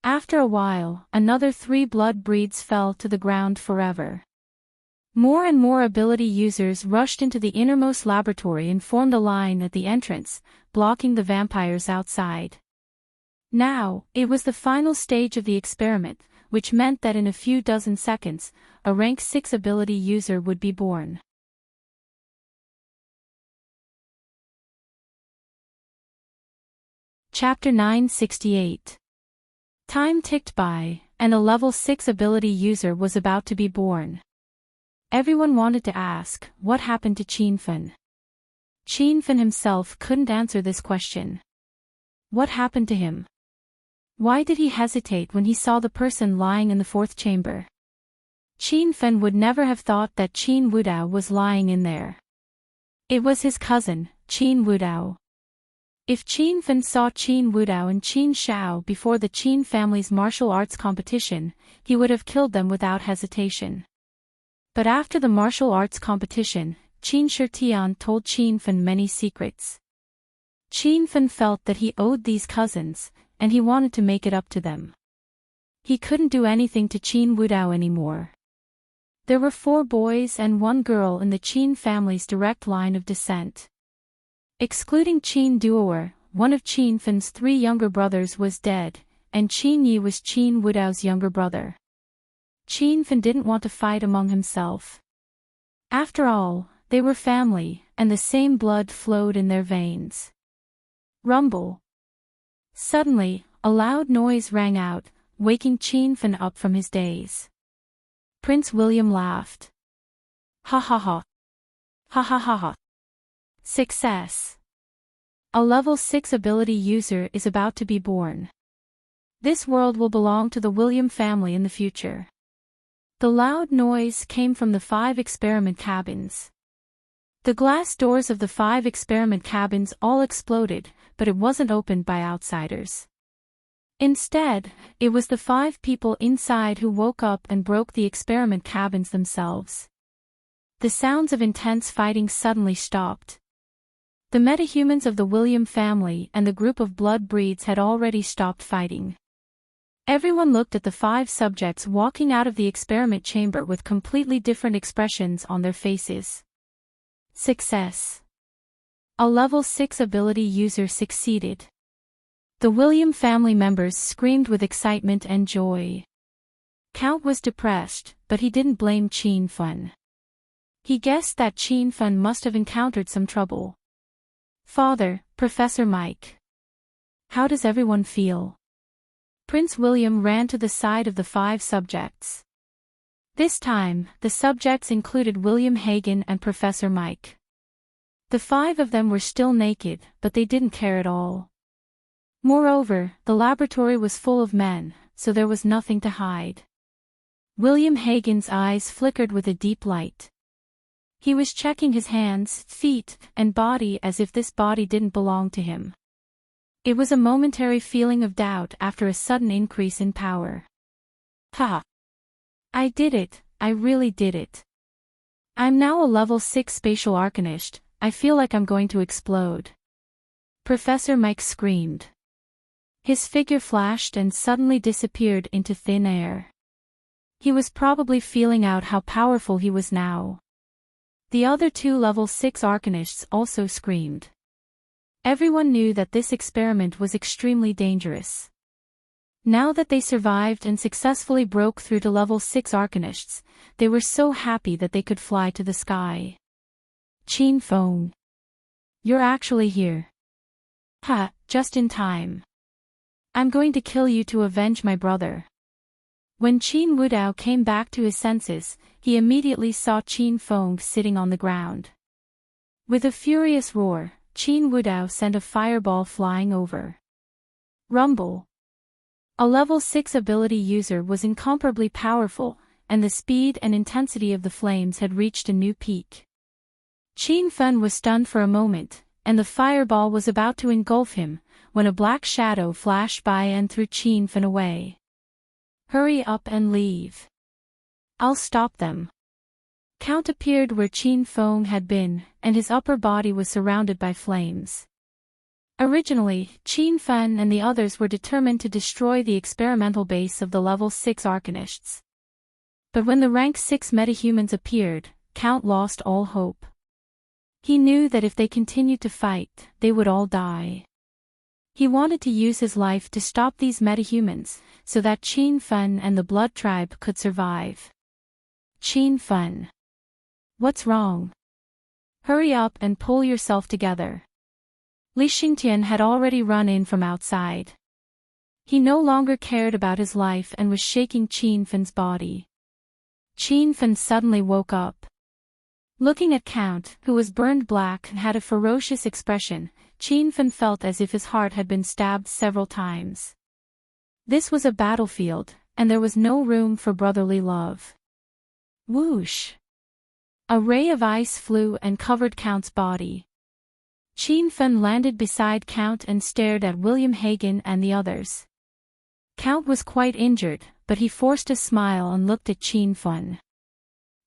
After a while, another 3 blood breeds fell to the ground forever. More and more ability users rushed into the innermost laboratory and formed a line at the entrance, blocking the vampires outside. Now, it was the final stage of the experiment, which meant that in a few dozen seconds, a rank 6 ability user would be born. Chapter 968. Time ticked by, and a level 6 ability user was about to be born. Everyone wanted to ask, what happened to Qianfen? Qianfen himself couldn't answer this question. What happened to him? Why did he hesitate when he saw the person lying in the 4th chamber? Qianfen would never have thought that Qin Wudao was lying in there. It was his cousin, Qin Wudao. If Qianfen saw Qin Wudao and Qin Shao before the Qin family's martial arts competition, he would have killed them without hesitation. But after the martial arts competition, Qin Shitian told Qianfen many secrets. Qianfen felt that he owed these cousins, and he wanted to make it up to them. He couldn't do anything to Qin Wudao anymore. There were 4 boys and 1 girl in the Qin family's direct line of descent. Excluding Qin Duoer, one of Qianfen's 3 younger brothers was dead, and Qin Yi was Qin Wudao's younger brother. Qianfen didn't want to fight among himself. After all, they were family, and the same blood flowed in their veins. Rumble. Suddenly, a loud noise rang out, waking Qianfen up from his daze. Prince William laughed. Ha ha ha. Ha ha ha ha. Success. A level 6 ability user is about to be born. This world will belong to the William family in the future. The loud noise came from the 5 experiment cabins. The glass doors of the 5 experiment cabins all exploded, but it wasn't opened by outsiders. Instead, it was the 5 people inside who woke up and broke the experiment cabins themselves. The sounds of intense fighting suddenly stopped. The metahumans of the William family and the group of blood breeds had already stopped fighting. Everyone looked at the 5 subjects walking out of the experiment chamber with completely different expressions on their faces. Success. A level 6 ability user succeeded. The William family members screamed with excitement and joy. Count was depressed, but he didn't blame Chin Fun. He guessed that Chin Fun must have encountered some trouble. Father, Professor Mike. How does everyone feel? Prince William ran to the side of the 5 subjects. This time, the subjects included William Hagen and Professor Mike. The 5 of them were still naked, but they didn't care at all. Moreover, the laboratory was full of men, so there was nothing to hide. William Hagen's eyes flickered with a deep light. He was checking his hands, feet, and body as if this body didn't belong to him. It was a momentary feeling of doubt after a sudden increase in power. Ha! I did it, I really did it. I'm now a level 6 spatial arcanist, I feel like I'm going to explode. Professor Mike screamed. His figure flashed and suddenly disappeared into thin air. He was probably feeling out how powerful he was now. The other 2 level 6 arcanists also screamed. Everyone knew that this experiment was extremely dangerous. Now that they survived and successfully broke through to level 6 arcanists, they were so happy that they could fly to the sky. Chin Fong. You're actually here. Ha, just in time. I'm going to kill you to avenge my brother. When Chin Wudao came back to his senses, he immediately saw Chin Fong sitting on the ground. With a furious roar, Chin Wudao sent a fireball flying over. Rumble. A level 6 ability user was incomparably powerful, and the speed and intensity of the flames had reached a new peak. Chin Fun was stunned for a moment, and the fireball was about to engulf him, when a black shadow flashed by and threw Chin Fun away. Hurry up and leave. I'll stop them. Count appeared where Chin Fong had been, and his upper body was surrounded by flames. Originally, Chin Fun and the others were determined to destroy the experimental base of the level 6 arcanists. But when the rank 6 metahumans appeared, Count lost all hope. He knew that if they continued to fight, they would all die. He wanted to use his life to stop these metahumans, so that Chin Fun and the Blood Tribe could survive. Chin Fun. What's wrong? Hurry up and pull yourself together. Li Xingtian had already run in from outside. He no longer cared about his life and was shaking Chin Fun's body. Chin Fun suddenly woke up. Looking at Count, who was burned black and had a ferocious expression, Chin Fun felt as if his heart had been stabbed several times. This was a battlefield, and there was no room for brotherly love. Whoosh! A ray of ice flew and covered Count's body. Chin Fun landed beside Count and stared at William Hagen and the others. Count was quite injured, but he forced a smile and looked at Chin Fun.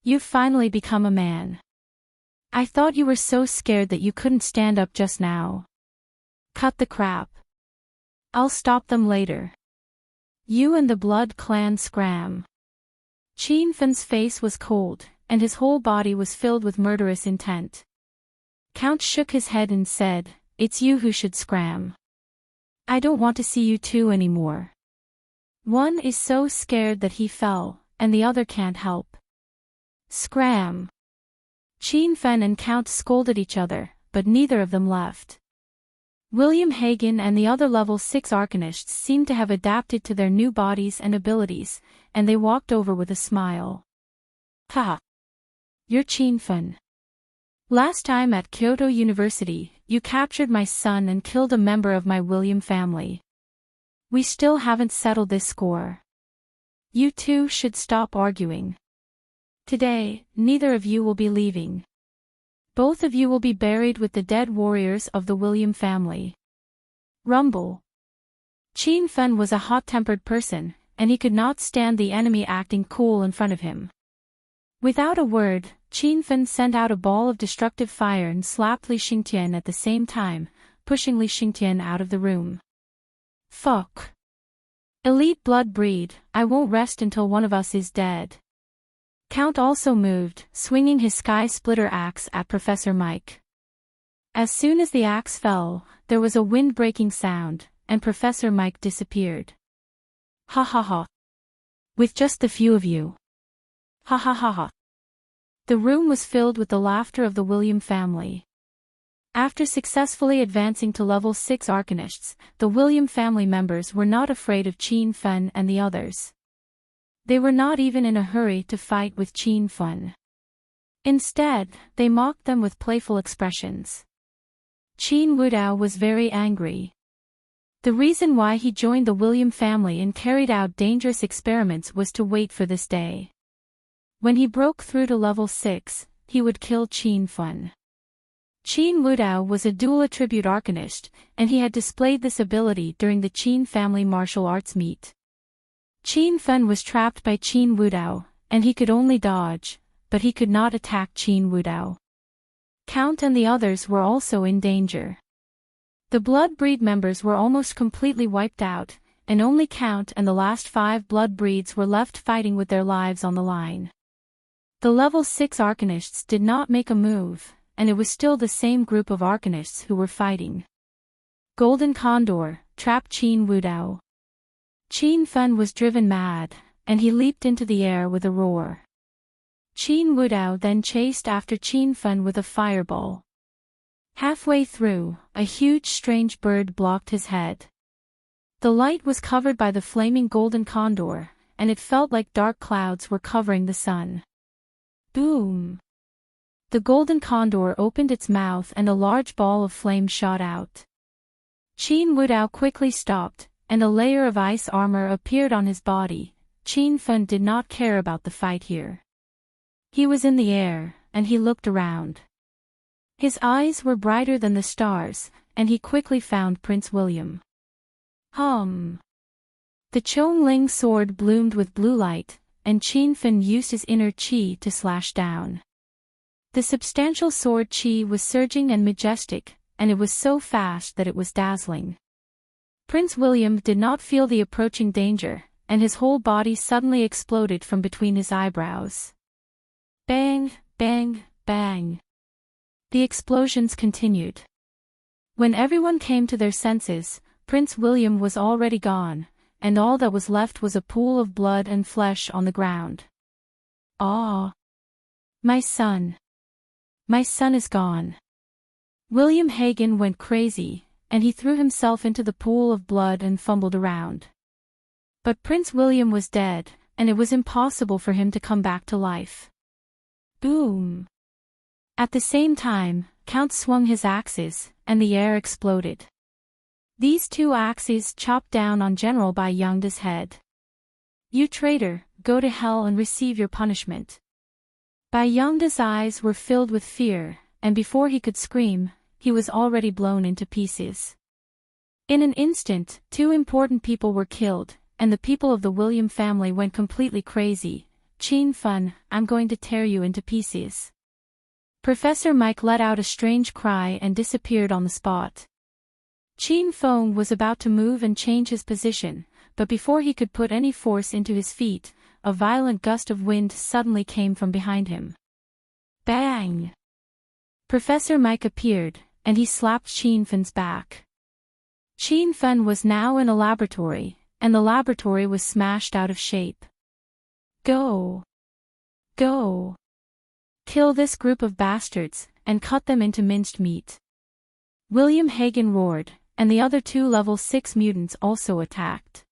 You've finally become a man. I thought you were so scared that you couldn't stand up just now. Cut the crap. I'll stop them later. You and the Blood Clan scram. Chin Fun's face was cold, and his whole body was filled with murderous intent. Count shook his head and said, "It's you who should scram. I don't want to see you two anymore." One is so scared that he fell, and the other can't help. Scram. Chin Fun and Count scolded each other, but neither of them left. William Hagen and the other level 6 arcanists seemed to have adapted to their new bodies and abilities, and they walked over with a smile. Ha! You're Chin Fun. Last time at Kyoto University, you captured my son and killed a member of my William family. We still haven't settled this score. You two should stop arguing. Today, neither of you will be leaving. Both of you will be buried with the dead warriors of the William family. Rumble. Chin Fun was a hot-tempered person, and he could not stand the enemy acting cool in front of him. Without a word, Qin Fen sent out a ball of destructive fire and slapped Li Xingtian at the same time, pushing Li Xingtian out of the room. Fuck. Elite blood breed, I won't rest until one of us is dead. Count also moved, swinging his sky splitter axe at Professor Mike. As soon as the axe fell, there was a wind-breaking sound, and Professor Mike disappeared. Ha ha ha. With just the few of you. Ha ha ha ha. The room was filled with the laughter of the William family. After successfully advancing to level 6 Arcanists, the William family members were not afraid of Qin Fen and the others. They were not even in a hurry to fight with Qin Fen. Instead, they mocked them with playful expressions. Qin Wudao was very angry. The reason why he joined the William family and carried out dangerous experiments was to wait for this day. When he broke through to level 6, he would kill Qin Fen. Qin Wudao was a dual attribute arcanist, and he had displayed this ability during the Qin family martial arts meet. Qin Fen was trapped by Qin Wudao, and he could only dodge, but he could not attack Qin Wudao. Count and the others were also in danger. The blood breed members were almost completely wiped out, and only Count and the last 5 blood breeds were left fighting with their lives on the line. The level 6 arcanists did not make a move, and it was still the same group of arcanists who were fighting. Golden Condor trapped Qin Wudao. Qin Fen was driven mad, and he leaped into the air with a roar. Qin Wudao then chased after Qin Fen with a fireball. Halfway through, a huge strange bird blocked his head. The light was covered by the flaming golden condor, and it felt like dark clouds were covering the sun. Boom! The golden condor opened its mouth and a large ball of flame shot out. Qin Wudao quickly stopped, and a layer of ice armor appeared on his body. Qin Fen did not care about the fight here. He was in the air, and he looked around. His eyes were brighter than the stars, and he quickly found Prince William. The Chongling sword bloomed with blue light, and Qin Fen used his inner qi to slash down. The substantial sword qi was surging and majestic, and it was so fast that it was dazzling. Prince William did not feel the approaching danger, and his whole body suddenly exploded from between his eyebrows. Bang, bang, bang. The explosions continued. When everyone came to their senses, Prince William was already gone, and all that was left was a pool of blood and flesh on the ground. Ah! My son! My son is gone. William Hagen went crazy, and he threw himself into the pool of blood and fumbled around. But Prince William was dead, and it was impossible for him to come back to life. Boom! At the same time, Count swung his axes, and the air exploded. These 2 axes chopped down on General Bai Yongda's head. You traitor, go to hell and receive your punishment. Bai Yongda's eyes were filled with fear, and before he could scream, he was already blown into pieces. In an instant, 2 important people were killed, and the people of the William family went completely crazy. Qin Fen, I'm going to tear you into pieces. Professor Mike let out a strange cry and disappeared on the spot. Qin Fen was about to move and change his position, but before he could put any force into his feet, a violent gust of wind suddenly came from behind him. Bang! Professor Mike appeared, and he slapped Qin Fen's back. Qin Fen was now in a laboratory, and the laboratory was smashed out of shape. Go! Go! Kill this group of bastards, and cut them into minced meat. William Hagen roared, and the other 2 level 6 mutants also attacked.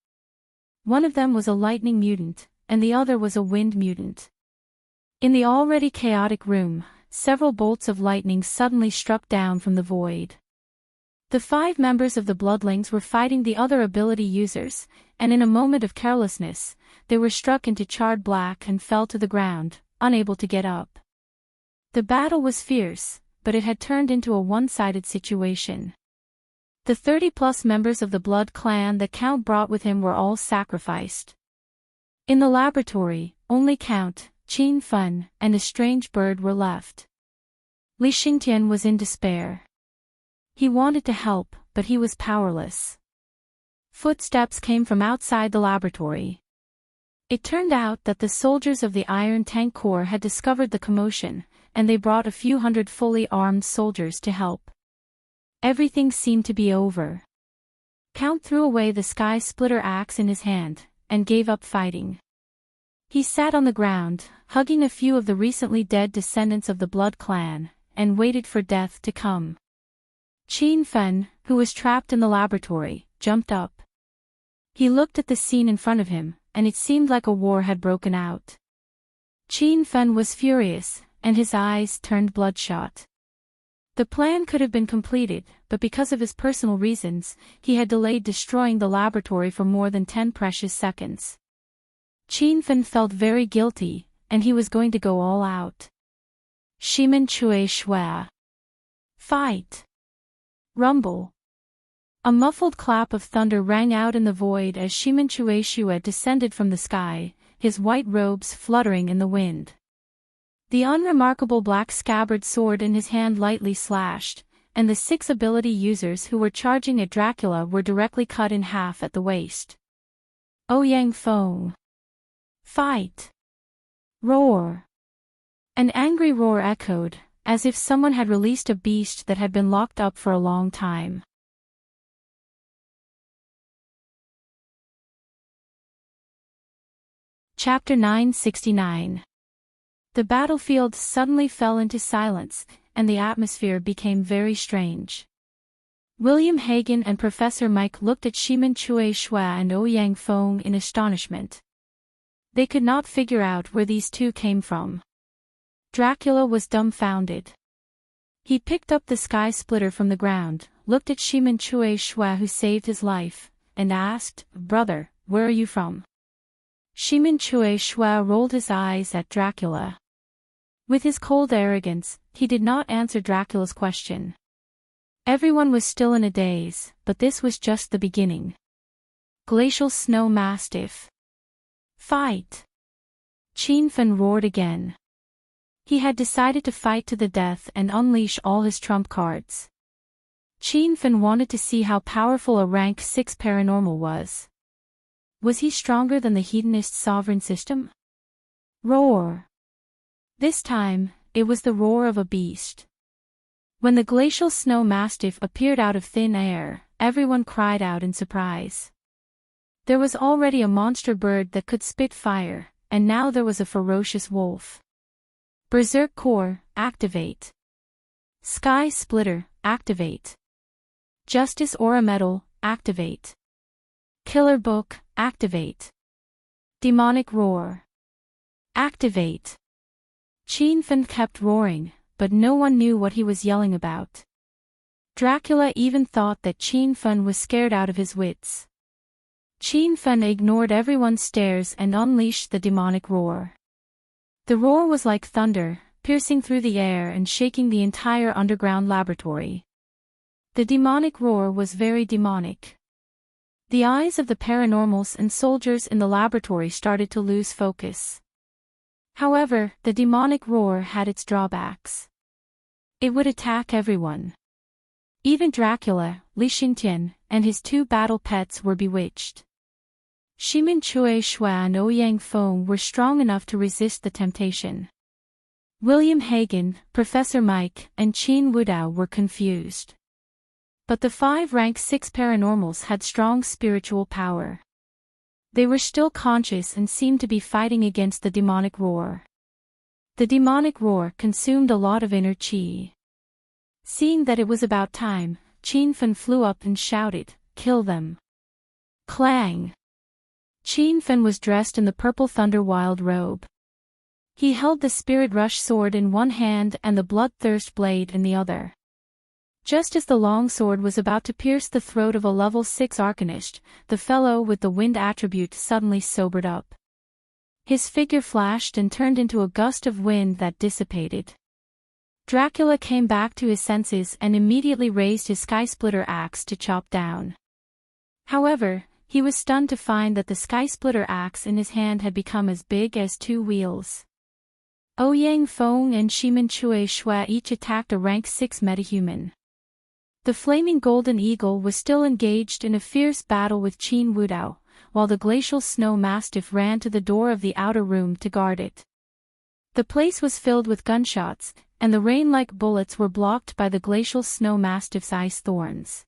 One of them was a lightning mutant, and the other was a wind mutant. In the already chaotic room, several bolts of lightning suddenly struck down from the void. The 5 members of the Bloodlings were fighting the other ability users, and in a moment of carelessness, they were struck into charred black and fell to the ground, unable to get up. The battle was fierce, but it had turned into a one-sided situation. The 30-plus members of the Blood clan that Count brought with him were all sacrificed. In the laboratory, only Count, Qin Fen, and a strange bird were left. Li Xingtian was in despair. He wanted to help, but he was powerless. Footsteps came from outside the laboratory. It turned out that the soldiers of the Iron Tank Corps had discovered the commotion, and they brought a few hundred fully armed soldiers to help. Everything seemed to be over. Count threw away the sky splitter axe in his hand, and gave up fighting. He sat on the ground, hugging a few of the recently dead descendants of the Blood Clan, and waited for death to come. Qin Fen, who was trapped in the laboratory, jumped up. He looked at the scene in front of him, and it seemed like a war had broken out. Qin Fen was furious, and his eyes turned bloodshot. The plan could have been completed, but because of his personal reasons, he had delayed destroying the laboratory for more than 10 precious seconds. Qin Fen felt very guilty, and he was going to go all out. Shimen Chui Shua. Fight! Rumble! A muffled clap of thunder rang out in the void as Shimen Chui Shua descended from the sky, his white robes fluttering in the wind. The unremarkable black scabbard sword in his hand lightly slashed, and the 6 ability users who were charging at Dracula were directly cut in half at the waist. Ouyang Feng. Fight! Roar! An angry roar echoed, as if someone had released a beast that had been locked up for a long time. Chapter 969. The battlefield suddenly fell into silence, and the atmosphere became very strange. William Hagen and Professor Mike looked at Shimen Chui Shua and Ouyang Feng in astonishment. They could not figure out where these two came from. Dracula was dumbfounded. He picked up the sky splitter from the ground, looked at Shimen Chui Shua who saved his life, and asked, "Brother, where are you from?" Shimen Chui Shua rolled his eyes at Dracula. With his cold arrogance, he did not answer Dracula's question. Everyone was still in a daze, but this was just the beginning. Glacial Snow Mastiff. Fight! Qin Fen roared again. He had decided to fight to the death and unleash all his trump cards. Qin Fen wanted to see how powerful a rank 6 paranormal was. Was he stronger than the Hedonist sovereign system? Roar! This time, it was the roar of a beast. When the glacial snow mastiff appeared out of thin air, everyone cried out in surprise. There was already a monster bird that could spit fire, and now there was a ferocious wolf. Berserk Core, activate. Sky Splitter, activate. Justice Aura Metal, activate. Killer Book, activate. Demonic Roar. Activate. Qin Fen kept roaring, but no one knew what he was yelling about. Dracula even thought that Qin Fen was scared out of his wits. Qin Fen ignored everyone's stares and unleashed the demonic roar. The roar was like thunder, piercing through the air and shaking the entire underground laboratory. The demonic roar was very demonic. The eyes of the paranormals and soldiers in the laboratory started to lose focus. However, the demonic roar had its drawbacks. It would attack everyone. Even Dracula, Li Xingtian, and his 2 battle pets were bewitched. Shimen Chui Shua and Ouyang Feng were strong enough to resist the temptation. William Hagen, Professor Mike, and Qin Wudao were confused. But the 5 rank 6 paranormals had strong spiritual power. They were still conscious and seemed to be fighting against the demonic roar. The demonic roar consumed a lot of inner chi. Seeing that it was about time, Qin Fen flew up and shouted, "Kill them!" Clang! Qin Fen was dressed in the purple thunder wild robe. He held the Spirit Rush sword in one hand and the Bloodthirst blade in the other. Just as the long sword was about to pierce the throat of a level 6 Arcanist, the fellow with the wind attribute suddenly sobered up. His figure flashed and turned into a gust of wind that dissipated. Dracula came back to his senses and immediately raised his Sky Splitter axe to chop down. However, he was stunned to find that the Sky Splitter axe in his hand had become as big as 2 wheels. Ouyang Feng and Shimin Chui Shua each attacked a rank 6 metahuman. The flaming golden eagle was still engaged in a fierce battle with Qin Wudao, while the glacial snow mastiff ran to the door of the outer room to guard it. The place was filled with gunshots, and the rain-like bullets were blocked by the glacial snow mastiff's ice thorns.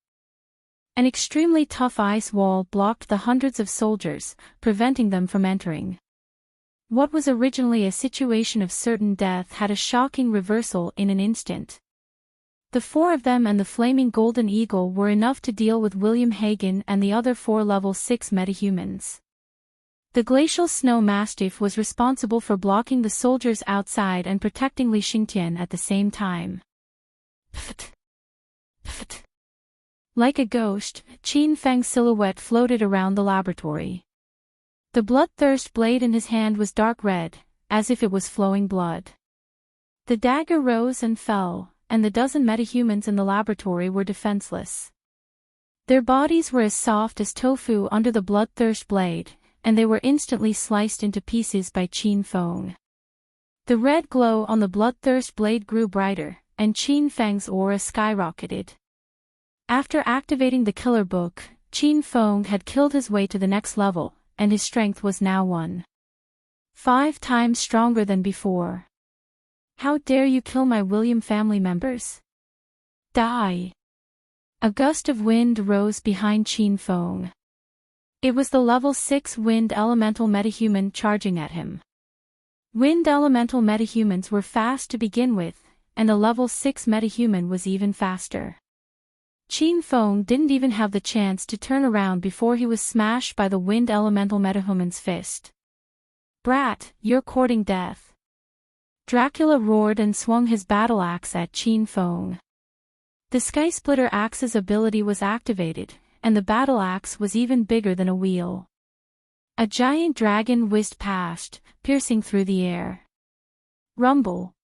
An extremely tough ice wall blocked the hundreds of soldiers, preventing them from entering. What was originally a situation of certain death had a shocking reversal in an instant. The 4 of them and the flaming golden eagle were enough to deal with William Hagen and the other 4 level 6 metahumans. The glacial snow mastiff was responsible for blocking the soldiers outside and protecting Li Xingtian at the same time. Pft. Pft. Like a ghost, Qin Feng's silhouette floated around the laboratory. The bloodthirst blade in his hand was dark red, as if it was flowing blood. The dagger rose and fell, and the dozen metahumans in the laboratory were defenseless. Their bodies were as soft as tofu under the bloodthirst blade, and they were instantly sliced into pieces by Qin Feng. The red glow on the bloodthirst blade grew brighter, and Qin Feng's aura skyrocketed. After activating the killer book, Qin Feng had killed his way to the next level, and his strength was now 1.5 times stronger than before. How dare you kill my William family members? Die! A gust of wind rose behind Qin Feng. It was the level 6 wind elemental metahuman charging at him. Wind elemental metahumans were fast to begin with, and the level 6 metahuman was even faster. Qin Feng didn't even have the chance to turn around before he was smashed by the wind elemental metahuman's fist. Brat, you're courting death. Dracula roared and swung his battle axe at Qin Feng. The Sky Splitter Axe's ability was activated, and the battle axe was even bigger than a wheel. A giant dragon whizzed past, piercing through the air. Rumble.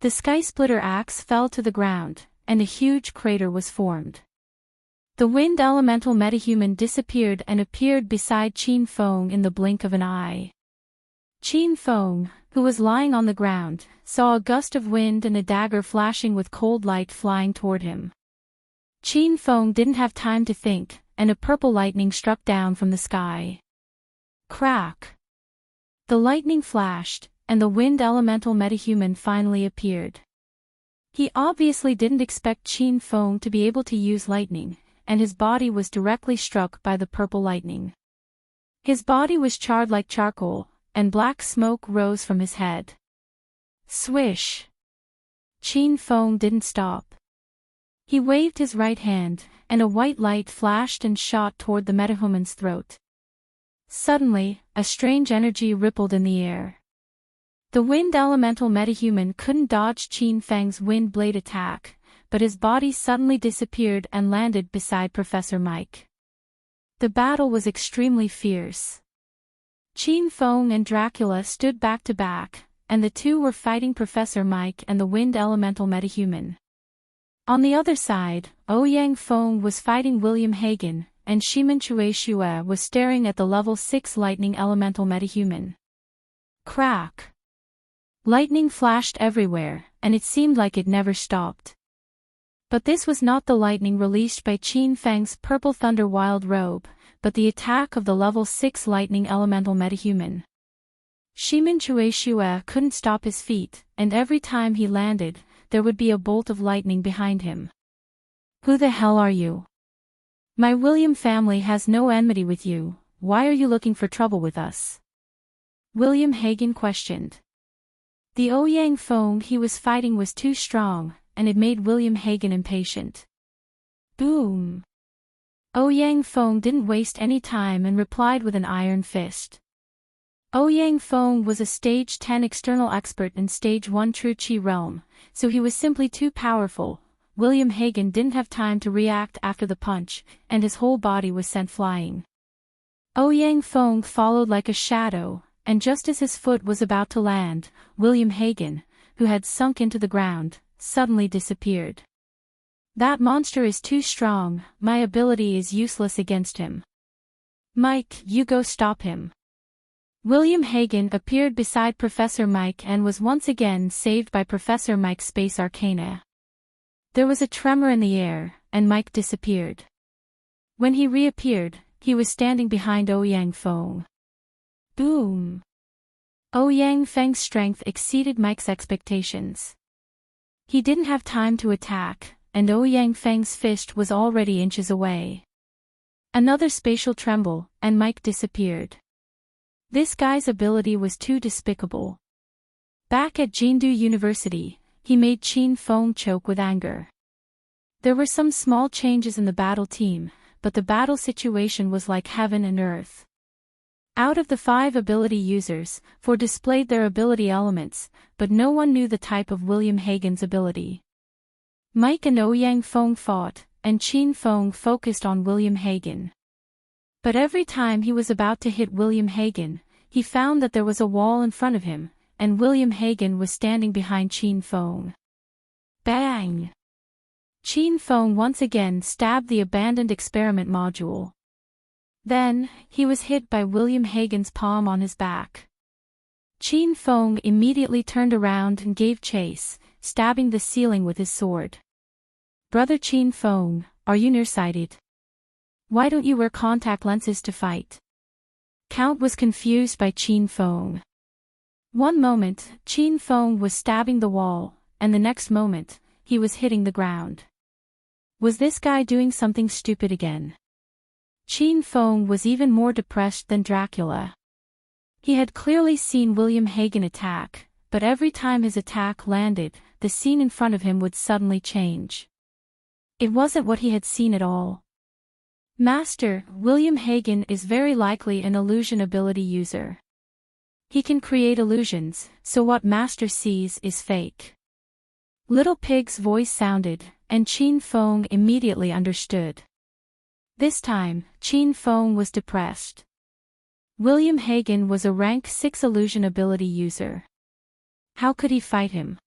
The Sky Splitter Axe fell to the ground, and a huge crater was formed. The wind elemental metahuman disappeared and appeared beside Qin Feng in the blink of an eye. Qin Feng, who was lying on the ground, saw a gust of wind and a dagger flashing with cold light flying toward him. Qin Feng didn't have time to think, and a purple lightning struck down from the sky. Crack! The lightning flashed, and the wind elemental metahuman finally appeared. He obviously didn't expect Qin Feng to be able to use lightning, and his body was directly struck by the purple lightning. His body was charred like charcoal, and black smoke rose from his head. Swish! Qin Feng didn't stop. He waved his right hand, and a white light flashed and shot toward the metahuman's throat. Suddenly, a strange energy rippled in the air. The wind elemental metahuman couldn't dodge Qin Feng's wind blade attack, but his body suddenly disappeared and landed beside Professor Mike. The battle was extremely fierce. Qin Feng and Dracula stood back to back, and the two were fighting Professor Mike and the wind elemental metahuman. On the other side, Ouyang Feng was fighting William Hagen, and Shimin Chui Shue was staring at the level 6 lightning elemental metahuman. Crack! Lightning flashed everywhere, and it seemed like it never stopped. But this was not the lightning released by Qin Feng's purple thunder wild robe, but the attack of the level 6 lightning elemental metahuman. Shimin Chui Shue couldn't stop his feet, and every time he landed, there would be a bolt of lightning behind him. Who the hell are you? My William family has no enmity with you, why are you looking for trouble with us? William Hagen questioned. The Ouyang Feng he was fighting was too strong, and it made William Hagen impatient. Boom! Ouyang Feng didn't waste any time and replied with an iron fist. Ouyang Feng was a Stage 10 external expert in Stage 1 True Qi realm, so he was simply too powerful. William Hagen didn't have time to react after the punch, and his whole body was sent flying. Ouyang Feng followed like a shadow, and just as his foot was about to land, William Hagen, who had sunk into the ground, suddenly disappeared. That monster is too strong, my ability is useless against him. Mike, you go stop him. William Hagen appeared beside Professor Mike and was once again saved by Professor Mike's space arcana. There was a tremor in the air, and Mike disappeared. When he reappeared, he was standing behind Ouyang Feng. Boom! Ouyang Feng's strength exceeded Mike's expectations. He didn't have time to attack, and Ouyang Feng's fist was already inches away. Another spatial tremble, and Mike disappeared. This guy's ability was too despicable. Back at Jindu University, he made Qin Feng choke with anger. There were some small changes in the battle team, but the battle situation was like heaven and earth. Out of the 5 ability users, 4 displayed their ability elements, but no one knew the type of William Hagen's ability. Mike and Ouyang Feng fought, and Qin Feng focused on William Hagen. But every time he was about to hit William Hagen, he found that there was a wall in front of him, and William Hagen was standing behind Qin Feng. Bang! Qin Feng once again stabbed the abandoned experiment module. Then, he was hit by William Hagen's palm on his back. Qin Feng immediately turned around and gave chase, stabbing the ceiling with his sword. Brother Qin Feng, are you nearsighted? Why don't you wear contact lenses to fight? Count was confused by Qin Feng. One moment, Qin Feng was stabbing the wall, and the next moment, he was hitting the ground. Was this guy doing something stupid again? Qin Feng was even more depressed than Dracula. He had clearly seen William Hagen attack, but every time his attack landed, the scene in front of him would suddenly change. It wasn't what he had seen at all. Master, William Hagen is very likely an illusion ability user. He can create illusions, so what Master sees is fake. Little Pig's voice sounded, and Qin Feng immediately understood. This time, Qin Feng was depressed. William Hagen was a rank 6 illusion ability user. How could he fight him?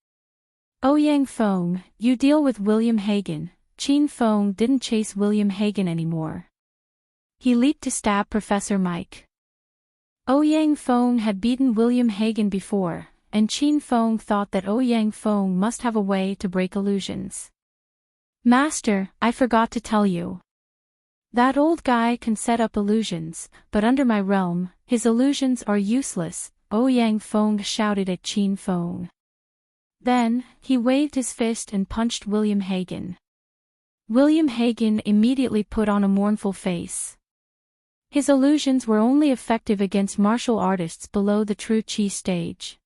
Ouyang Feng, you deal with William Hagen. Qin Feng didn't chase William Hagen anymore. He leaped to stab Professor Mike. Ouyang Feng had beaten William Hagen before, and Qin Feng thought that Ouyang Feng must have a way to break illusions. Master, I forgot to tell you. That old guy can set up illusions, but under my realm, his illusions are useless, Ouyang Feng shouted at Qin Feng. Then, he waved his fist and punched William Hagen. William Hagen immediately put on a mournful face. His illusions were only effective against martial artists below the true Qi stage.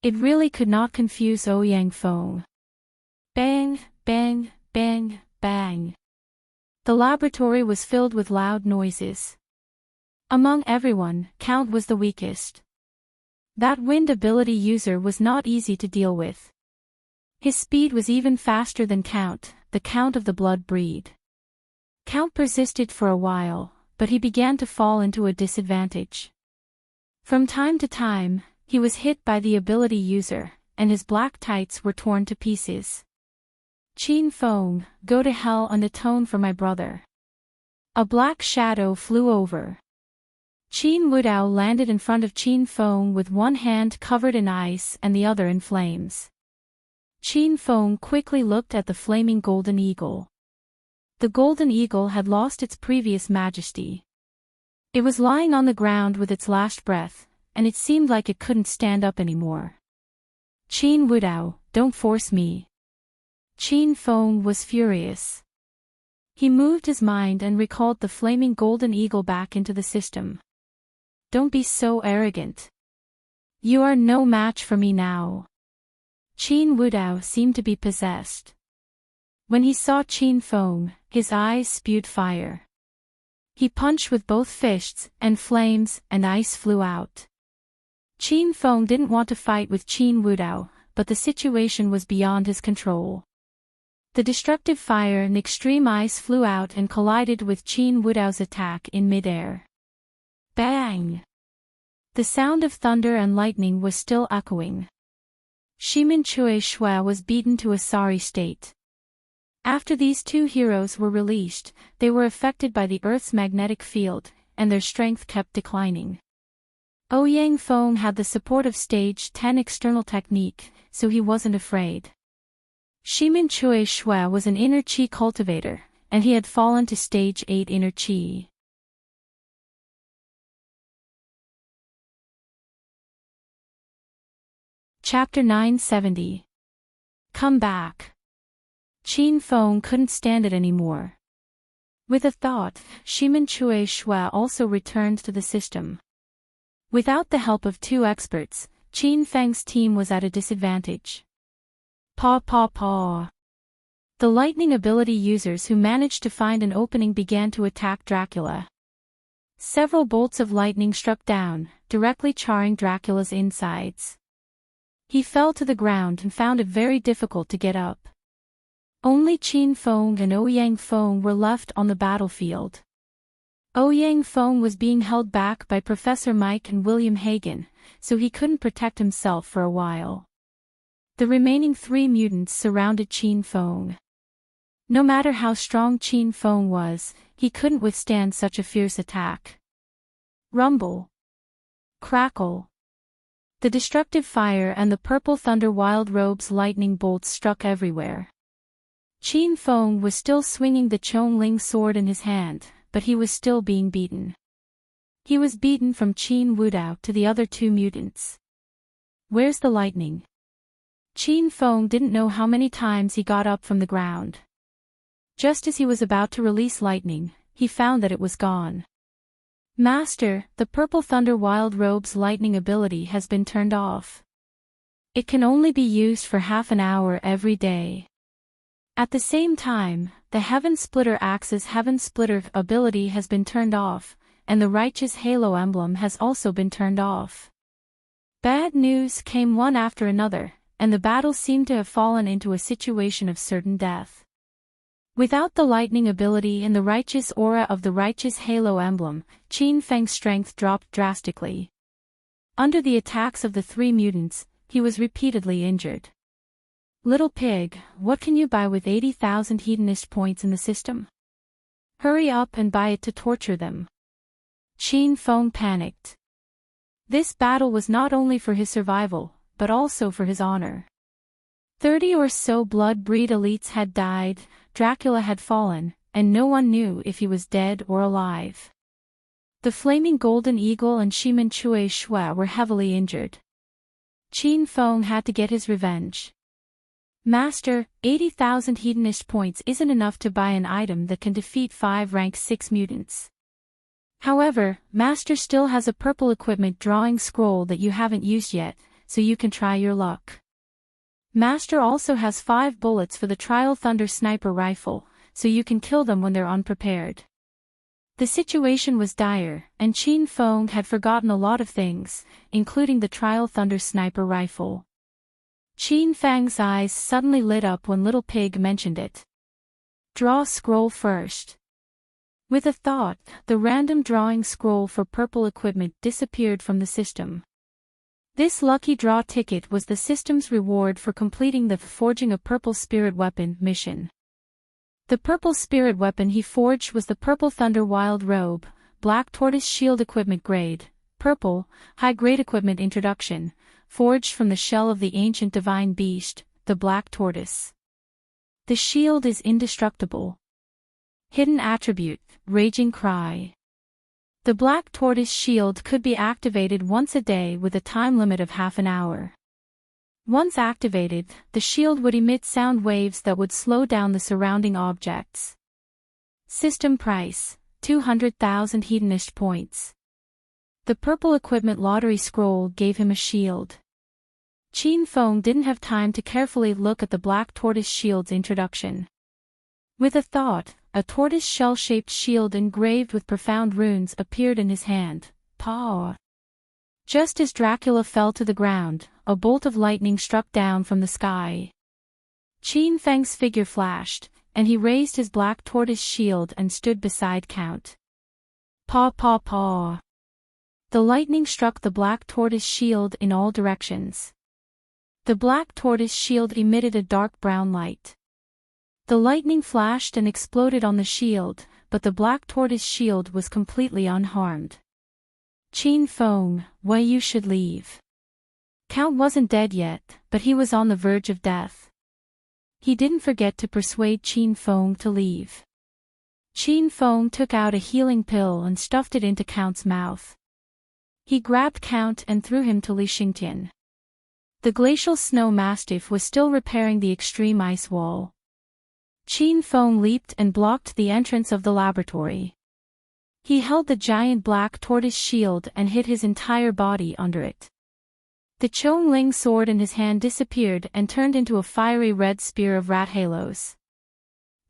It really could not confuse Ouyang Feng. Bang, bang, bang, bang. The laboratory was filled with loud noises. Among everyone, Count was the weakest. That wind ability user was not easy to deal with. His speed was even faster than Count, the Count of the blood breed. Count persisted for a while, but he began to fall into a disadvantage. From time to time, he was hit by the ability user, and his black tights were torn to pieces. Qin Feng, go to hell and atone for my brother. A black shadow flew over. Qin Wudao landed in front of Qin Feng with one hand covered in ice and the other in flames. Qin Feng quickly looked at the flaming golden eagle. The golden eagle had lost its previous majesty. It was lying on the ground with its last breath, and it seemed like it couldn't stand up anymore. Qin Wudao, don't force me. Qin Feng was furious. He moved his mind and recalled the flaming golden eagle back into the system. Don't be so arrogant. You are no match for me now. Qin Wudao seemed to be possessed. When he saw Qin Feng, his eyes spewed fire. He punched with both fists, and flames and ice flew out. Qin Feng didn't want to fight with Qin Wudao, but the situation was beyond his control. The destructive fire and extreme ice flew out and collided with Qin Wudao's attack in midair. Bang! The sound of thunder and lightning was still echoing. Shimin Chui Shui was beaten to a sorry state. After these two heroes were released, they were affected by the Earth's magnetic field, and their strength kept declining. Ouyang Feng had the support of Stage 10 external technique, so he wasn't afraid. Shimin Chui Shui was an inner chi cultivator, and he had fallen to Stage 8 inner chi. Chapter 970. Come back. Qin Feng couldn't stand it anymore. With a thought, Shimin Chui Shui also returned to the system. Without the help of two experts, Qin Feng's team was at a disadvantage. Paw paw paw. The lightning ability users who managed to find an opening began to attack Dracula. Several bolts of lightning struck down, directly charring Dracula's insides. He fell to the ground and found it very difficult to get up. Only Qin Feng and Ouyang Feng were left on the battlefield. Ouyang Feng was being held back by Professor Mike and William Hagen, so he couldn't protect himself for a while. The remaining three mutants surrounded Qin Feng. No matter how strong Qin Feng was, he couldn't withstand such a fierce attack. Rumble. Crackle. The destructive fire and the purple thunder wild robe's lightning bolts struck everywhere. Qin Feng was still swinging the Chongling sword in his hand, but he was still being beaten. He was beaten from Qin Wudao to the other two mutants. Where's the lightning? Qin Feng didn't know how many times he got up from the ground. Just as he was about to release lightning, he found that it was gone. Master, the Purple Thunder Wild Robe's lightning ability has been turned off. It can only be used for half an hour every day. At the same time, the Heaven Splitter Axe's Heaven Splitter ability has been turned off, and the Righteous Halo emblem has also been turned off. Bad news came one after another, and the battle seemed to have fallen into a situation of certain death. Without the lightning ability and the righteous aura of the Righteous Halo emblem, Qin Feng's strength dropped drastically. Under the attacks of the three mutants, he was repeatedly injured. Little pig, what can you buy with 80,000 hedonist points in the system? Hurry up and buy it to torture them. Qin Feng panicked. This battle was not only for his survival, but also for his honor. 30 or so blood-breed elites had died, Dracula had fallen, and no one knew if he was dead or alive. The Flaming Golden Eagle and Shimin Chui Shui were heavily injured. Qin Feng had to get his revenge. Master, 80,000 hedonist points isn't enough to buy an item that can defeat 5 rank 6 mutants. However, Master still has a purple equipment drawing scroll that you haven't used yet, so you can try your luck. Master also has 5 bullets for the Trial Thunder sniper rifle, so you can kill them when they're unprepared. The situation was dire, and Qin Feng had forgotten a lot of things, including the Trial Thunder sniper rifle. Qin Feng's eyes suddenly lit up when Little Pig mentioned it. Draw scroll first. With a thought, the random drawing scroll for purple equipment disappeared from the system. This lucky draw ticket was the system's reward for completing the Forging a Purple Spirit Weapon mission. The purple spirit weapon he forged was the Purple Thunder Wild Robe, Black Tortoise Shield Equipment Grade, Purple, High-Grade Equipment Introduction, forged from the shell of the ancient divine beast, the Black Tortoise. The shield is indestructible. Hidden attribute, Raging Cry. The Black Tortoise shield could be activated once a day with a time limit of half an hour. Once activated, the shield would emit sound waves that would slow down the surrounding objects. System price, 200,000 hedonist points. The purple equipment lottery scroll gave him a shield. Qin Feng didn't have time to carefully look at the Black Tortoise shield's introduction. With a thought, a tortoise shell-shaped shield engraved with profound runes appeared in his hand. Paw! Just as Dracula fell to the ground, a bolt of lightning struck down from the sky. Qin Feng's figure flashed, and he raised his Black Tortoise shield and stood beside Count. Paw paw paw! The lightning struck the Black Tortoise shield in all directions. The Black Tortoise shield emitted a dark brown light. The lightning flashed and exploded on the shield, but the Black Tortoise shield was completely unharmed. Qin Feng, why you should leave. Count wasn't dead yet, but he was on the verge of death. He didn't forget to persuade Qin Feng to leave. Qin Feng took out a healing pill and stuffed it into Count's mouth. He grabbed Count and threw him to Li Xingtian. The glacial snow mastiff was still repairing the extreme ice wall. Qin Feng leaped and blocked the entrance of the laboratory. He held the giant black tortoise shield and hid his entire body under it. The Chongling sword in his hand disappeared and turned into a fiery red spear of rat halos.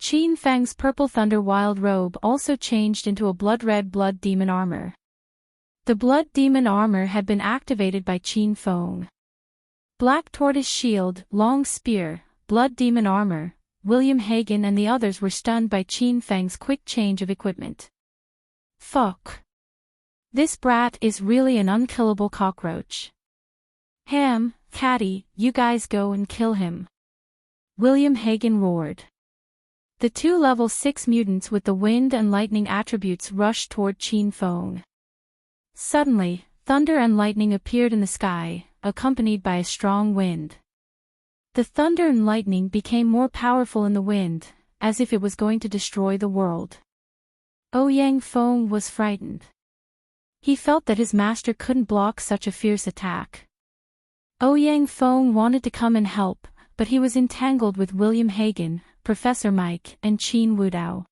Qin Feng's purple thunder wild robe also changed into a blood-red blood demon armor. The blood demon armor had been activated by Qin Feng. Black tortoise shield, long spear, blood demon armor. William Hagen and the others were stunned by Qin Feng's quick change of equipment. Fuck. This brat is really an unkillable cockroach. Ham, Catty, you guys go and kill him. William Hagen roared. The two level 6 mutants with the wind and lightning attributes rushed toward Qin Feng. Suddenly, thunder and lightning appeared in the sky, accompanied by a strong wind. The thunder and lightning became more powerful in the wind, as if it was going to destroy the world. Ouyang Feng was frightened. He felt that his master couldn't block such a fierce attack. Ouyang Feng wanted to come and help, but he was entangled with William Hagen, Professor Mike, and Qin Wudao.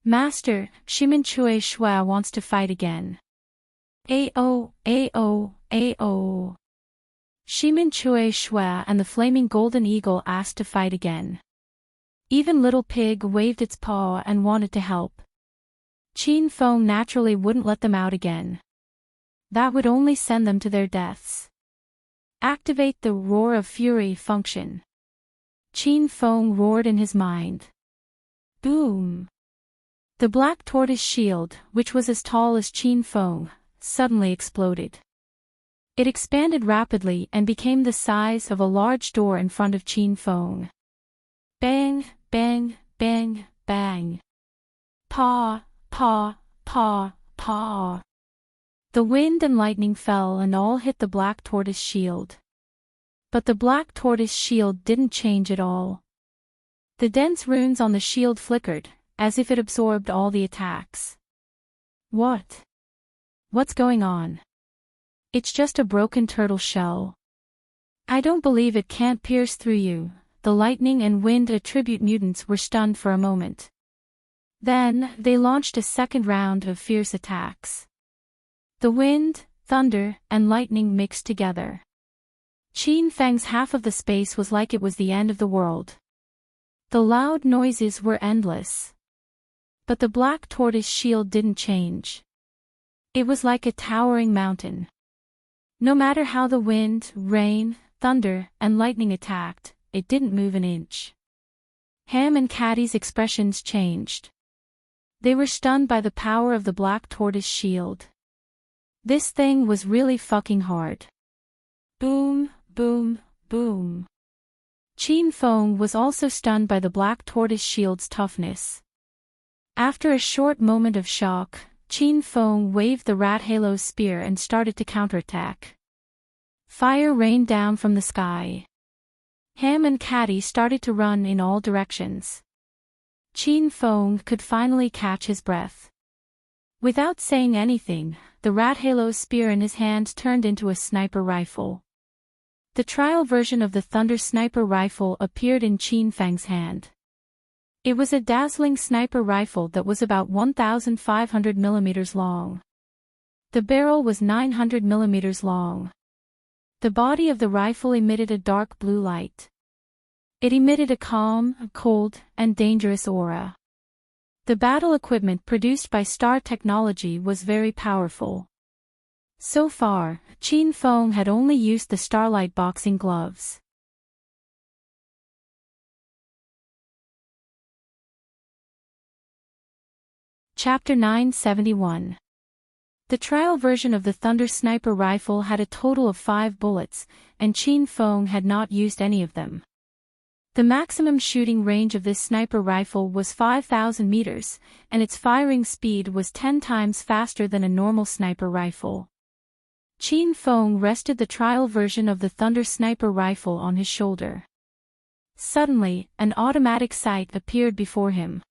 Master, Shimin Chui Shua wants to fight again. Ao. Shimin Chui Shua and the Flaming Golden Eagle asked to fight again. Even Little Pig waved its paw and wanted to help. Qin Feng naturally wouldn't let them out again. That would only send them to their deaths. Activate the Roar of Fury function. Qin Feng roared in his mind. Boom! The black tortoise shield, which was as tall as Qin Feng, suddenly exploded. It expanded rapidly and became the size of a large door in front of Qin Feng. Bang, bang, bang, bang. Paw, paw, paw, paw. The wind and lightning fell and all hit the black tortoise shield. But the black tortoise shield didn't change at all. The dense runes on the shield flickered, as if it absorbed all the attacks. What? What's going on? It's just a broken turtle shell. I don't believe it can't pierce through you. The lightning and wind attribute mutants were stunned for a moment. Then, they launched a second round of fierce attacks. The wind, thunder, and lightning mixed together. Qin Feng's half of the space was like it was the end of the world. The loud noises were endless. But the black tortoise shield didn't change. It was like a towering mountain. No matter how the wind, rain, thunder, and lightning attacked, it didn't move an inch. Ham and Catty's expressions changed. They were stunned by the power of the black tortoise shield. This thing was really fucking hard. Boom, boom, boom. Qin Feng was also stunned by the black tortoise shield's toughness. After a short moment of shock, Qin Feng waved the rat halo's spear and started to counterattack. Fire rained down from the sky. Ham and Catty started to run in all directions. Qin Feng could finally catch his breath. Without saying anything, the rat halo's spear in his hand turned into a sniper rifle. The trial version of the Thunder Sniper Rifle appeared in Qin Feng's hand. It was a dazzling sniper rifle that was about 1,500 millimeters long. The barrel was 900 millimeters long. The body of the rifle emitted a dark blue light. It emitted a calm, cold, and dangerous aura. The battle equipment produced by Star Technology was very powerful. So far, Qin Feng had only used the Starlight boxing gloves. Chapter 971. The trial version of the Thunder Sniper Rifle had a total of 5 bullets, and Qin Feng had not used any of them. The maximum shooting range of this sniper rifle was 5,000 meters, and its firing speed was 10 times faster than a normal sniper rifle. Qin Feng rested the trial version of the Thunder sniper rifle on his shoulder. Suddenly, an automatic sight appeared before him.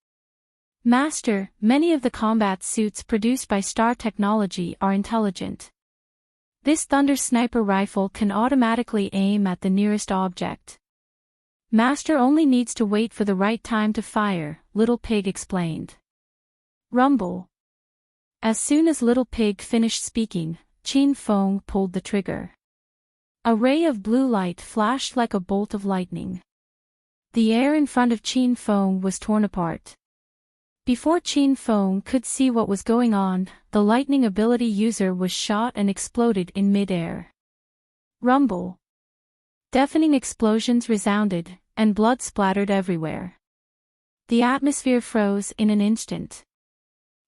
Master, many of the combat suits produced by Star Technology are intelligent. This Thunder sniper rifle can automatically aim at the nearest object. Master only needs to wait for the right time to fire, Little Pig explained. Rumble. As soon as Little Pig finished speaking, Qin Feng pulled the trigger. A ray of blue light flashed like a bolt of lightning. The air in front of Qin Feng was torn apart. Before Qin Feng could see what was going on, the lightning ability user was shot and exploded in mid-air. Rumble. Deafening explosions resounded, and blood splattered everywhere. The atmosphere froze in an instant.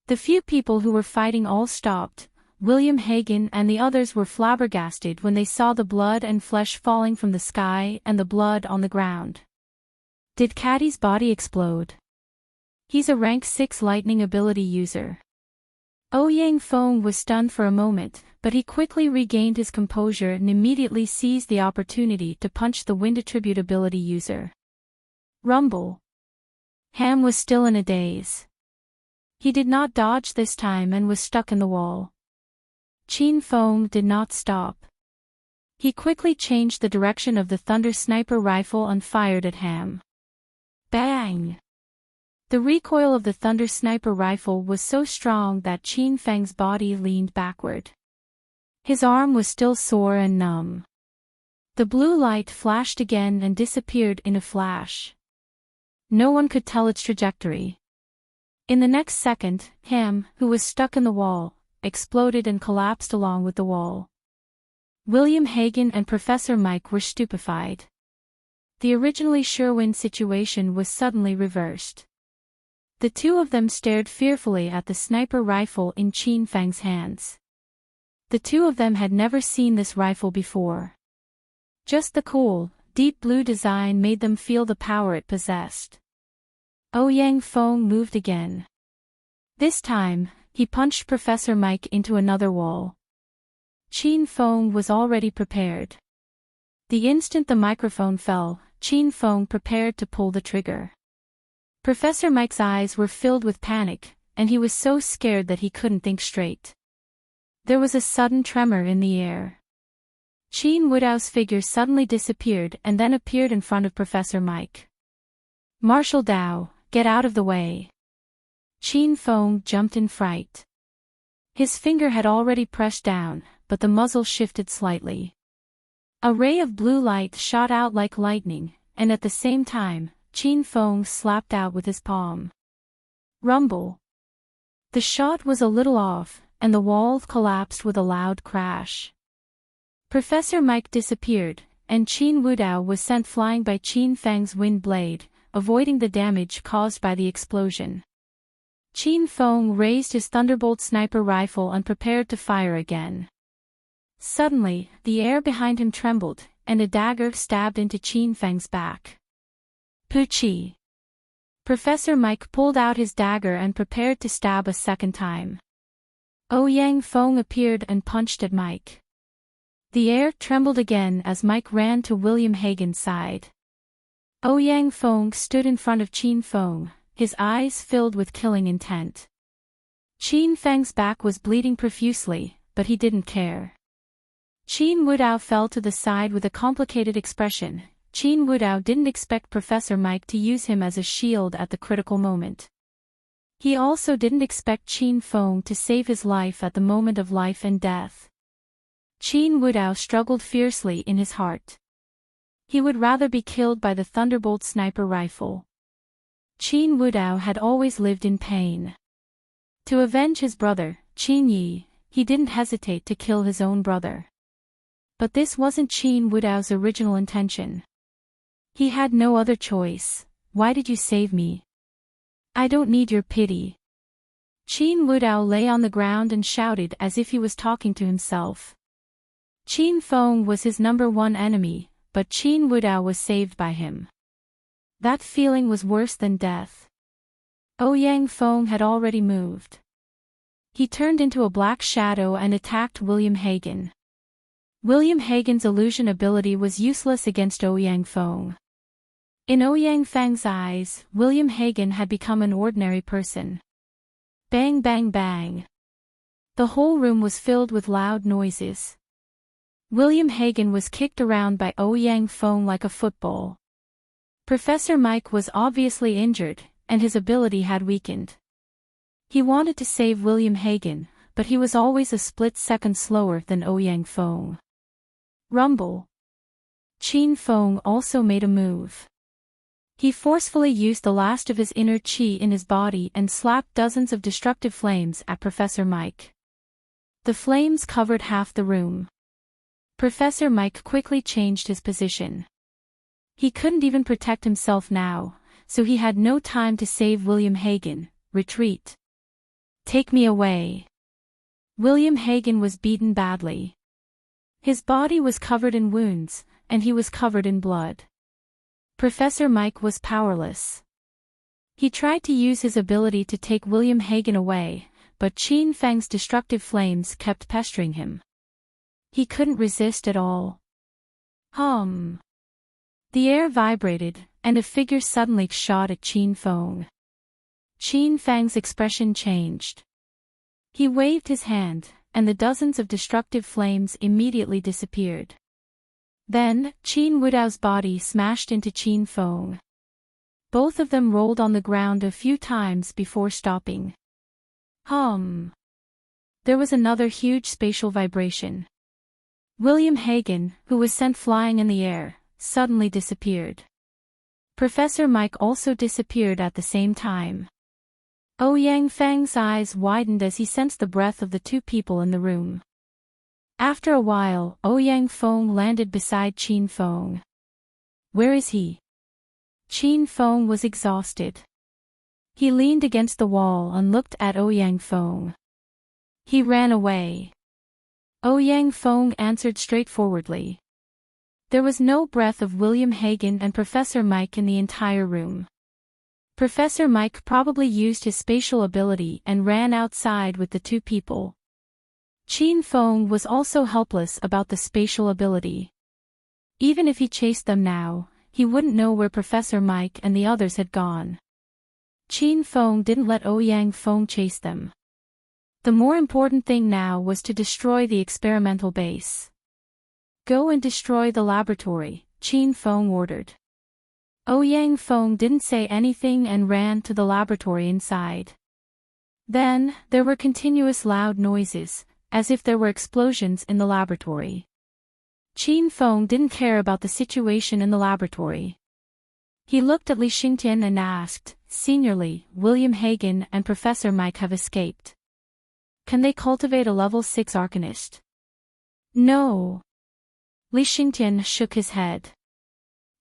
The few people who were fighting all stopped. William Hagen and the others were flabbergasted when they saw the blood and flesh falling from the sky and the blood on the ground. Did Caddy's body explode? He's a rank 6 lightning ability user. Ouyang Feng was stunned for a moment, but he quickly regained his composure and immediately seized the opportunity to punch the wind attribute ability user. Rumble. Ham was still in a daze. He did not dodge this time and was stuck in the wall. Qin Feng did not stop. He quickly changed the direction of the Thunder sniper rifle and fired at Ham. Bang! The recoil of the Thunder sniper rifle was so strong that Qin Feng's body leaned backward. His arm was still sore and numb. The blue light flashed again and disappeared in a flash. No one could tell its trajectory. In the next second, Ham, who was stuck in the wall, exploded and collapsed along with the wall. William Hagen and Professor Mike were stupefied. The originally sure-win situation was suddenly reversed. The two of them stared fearfully at the sniper rifle in Qin Feng's hands. The two of them had never seen this rifle before. Just the cool, deep blue design made them feel the power it possessed. Ouyang Feng moved again. This time, he punched Professor Mike into another wall. Qin Feng was already prepared. The instant the microphone fell, Qin Feng prepared to pull the trigger. Professor Mike's eyes were filled with panic, and he was so scared that he couldn't think straight. There was a sudden tremor in the air. Qin Wudao's figure suddenly disappeared and then appeared in front of Professor Mike. Marshal Dao, get out of the way. Qin Feng jumped in fright. His finger had already pressed down, but the muzzle shifted slightly. A ray of blue light shot out like lightning, and at the same time, Qin Feng slapped out with his palm. Rumble. The shot was a little off, and the wall collapsed with a loud crash. Professor Mike disappeared, and Qin Wudao was sent flying by Qin Feng's wind blade, avoiding the damage caused by the explosion. Qin Feng raised his Thunderbolt sniper rifle and prepared to fire again. Suddenly, the air behind him trembled, and a dagger stabbed into Qin Feng's back. Puchi! Professor Mike pulled out his dagger and prepared to stab a second time. Ouyang Feng appeared and punched at Mike. The air trembled again as Mike ran to William Hagen's side. Ouyang Feng stood in front of Qin Feng, his eyes filled with killing intent. Qin Feng's back was bleeding profusely, but he didn't care. Qin Wudao fell to the side with a complicated expression. Qin Wudao didn't expect Professor Mike to use him as a shield at the critical moment. He also didn't expect Qin Feng to save his life at the moment of life and death. Qin Wudao struggled fiercely in his heart. He would rather be killed by the Thunderbolt sniper rifle. Qin Wudao had always lived in pain. To avenge his brother, Qin Yi, he didn't hesitate to kill his own brother. But this wasn't Qin Wudao's original intention. He had no other choice. Why did you save me? I don't need your pity. Qin Wudao lay on the ground and shouted as if he was talking to himself. Qin Feng was his number one enemy, but Qin Wudao was saved by him. That feeling was worse than death. Ouyang Feng had already moved. He turned into a black shadow and attacked William Hagen. William Hagen's illusion ability was useless against Ouyang Feng. In Ouyang Feng's eyes, William Hagen had become an ordinary person. Bang bang bang. The whole room was filled with loud noises. William Hagen was kicked around by Ouyang Feng like a football. Professor Mike was obviously injured, and his ability had weakened. He wanted to save William Hagen, but he was always a split second slower than Ouyang Feng. Rumble. Qin Feng also made a move. He forcefully used the last of his inner qi in his body and slapped dozens of destructive flames at Professor Mike. The flames covered half the room. Professor Mike quickly changed his position. He couldn't even protect himself now, so he had no time to save William Hagen. Retreat. Take me away. William Hagen was beaten badly. His body was covered in wounds, and he was covered in blood. Professor Mike was powerless. He tried to use his ability to take William Hagen away, but Qin Feng's destructive flames kept pestering him. He couldn't resist at all. Hum. The air vibrated, and a figure suddenly shot at Qin Feng. Qin Feng's expression changed. He waved his hand, and the dozens of destructive flames immediately disappeared. Then, Qin Wudao's body smashed into Qin Feng. Both of them rolled on the ground a few times before stopping. Hum. There was another huge spatial vibration. William Hagen, who was sent flying in the air, suddenly disappeared. Professor Mike also disappeared at the same time. Ouyang Feng's eyes widened as he sensed the breath of the two people in the room. After a while, Ouyang Feng landed beside Qin Feng. Where is he? Qin Feng was exhausted. He leaned against the wall and looked at Ouyang Feng. He ran away. Ouyang Feng answered straightforwardly. There was no breath of William Hagen and Professor Mike in the entire room. Professor Mike probably used his spatial ability and ran outside with the two people. Qin Feng was also helpless about the spatial ability. Even if he chased them now, he wouldn't know where Professor Mike and the others had gone. Qin Feng didn't let Ouyang Feng chase them. The more important thing now was to destroy the experimental base. Go and destroy the laboratory, Qin Feng ordered. Ouyang Feng didn't say anything and ran to the laboratory inside. Then, there were continuous loud noises, as if there were explosions in the laboratory. Qin Feng didn't care about the situation in the laboratory. He looked at Li Xingtian and asked, "Senior, William Hagen and Professor Mike have escaped. Can they cultivate a level 6 Arcanist?" "No." Li Xingtian shook his head.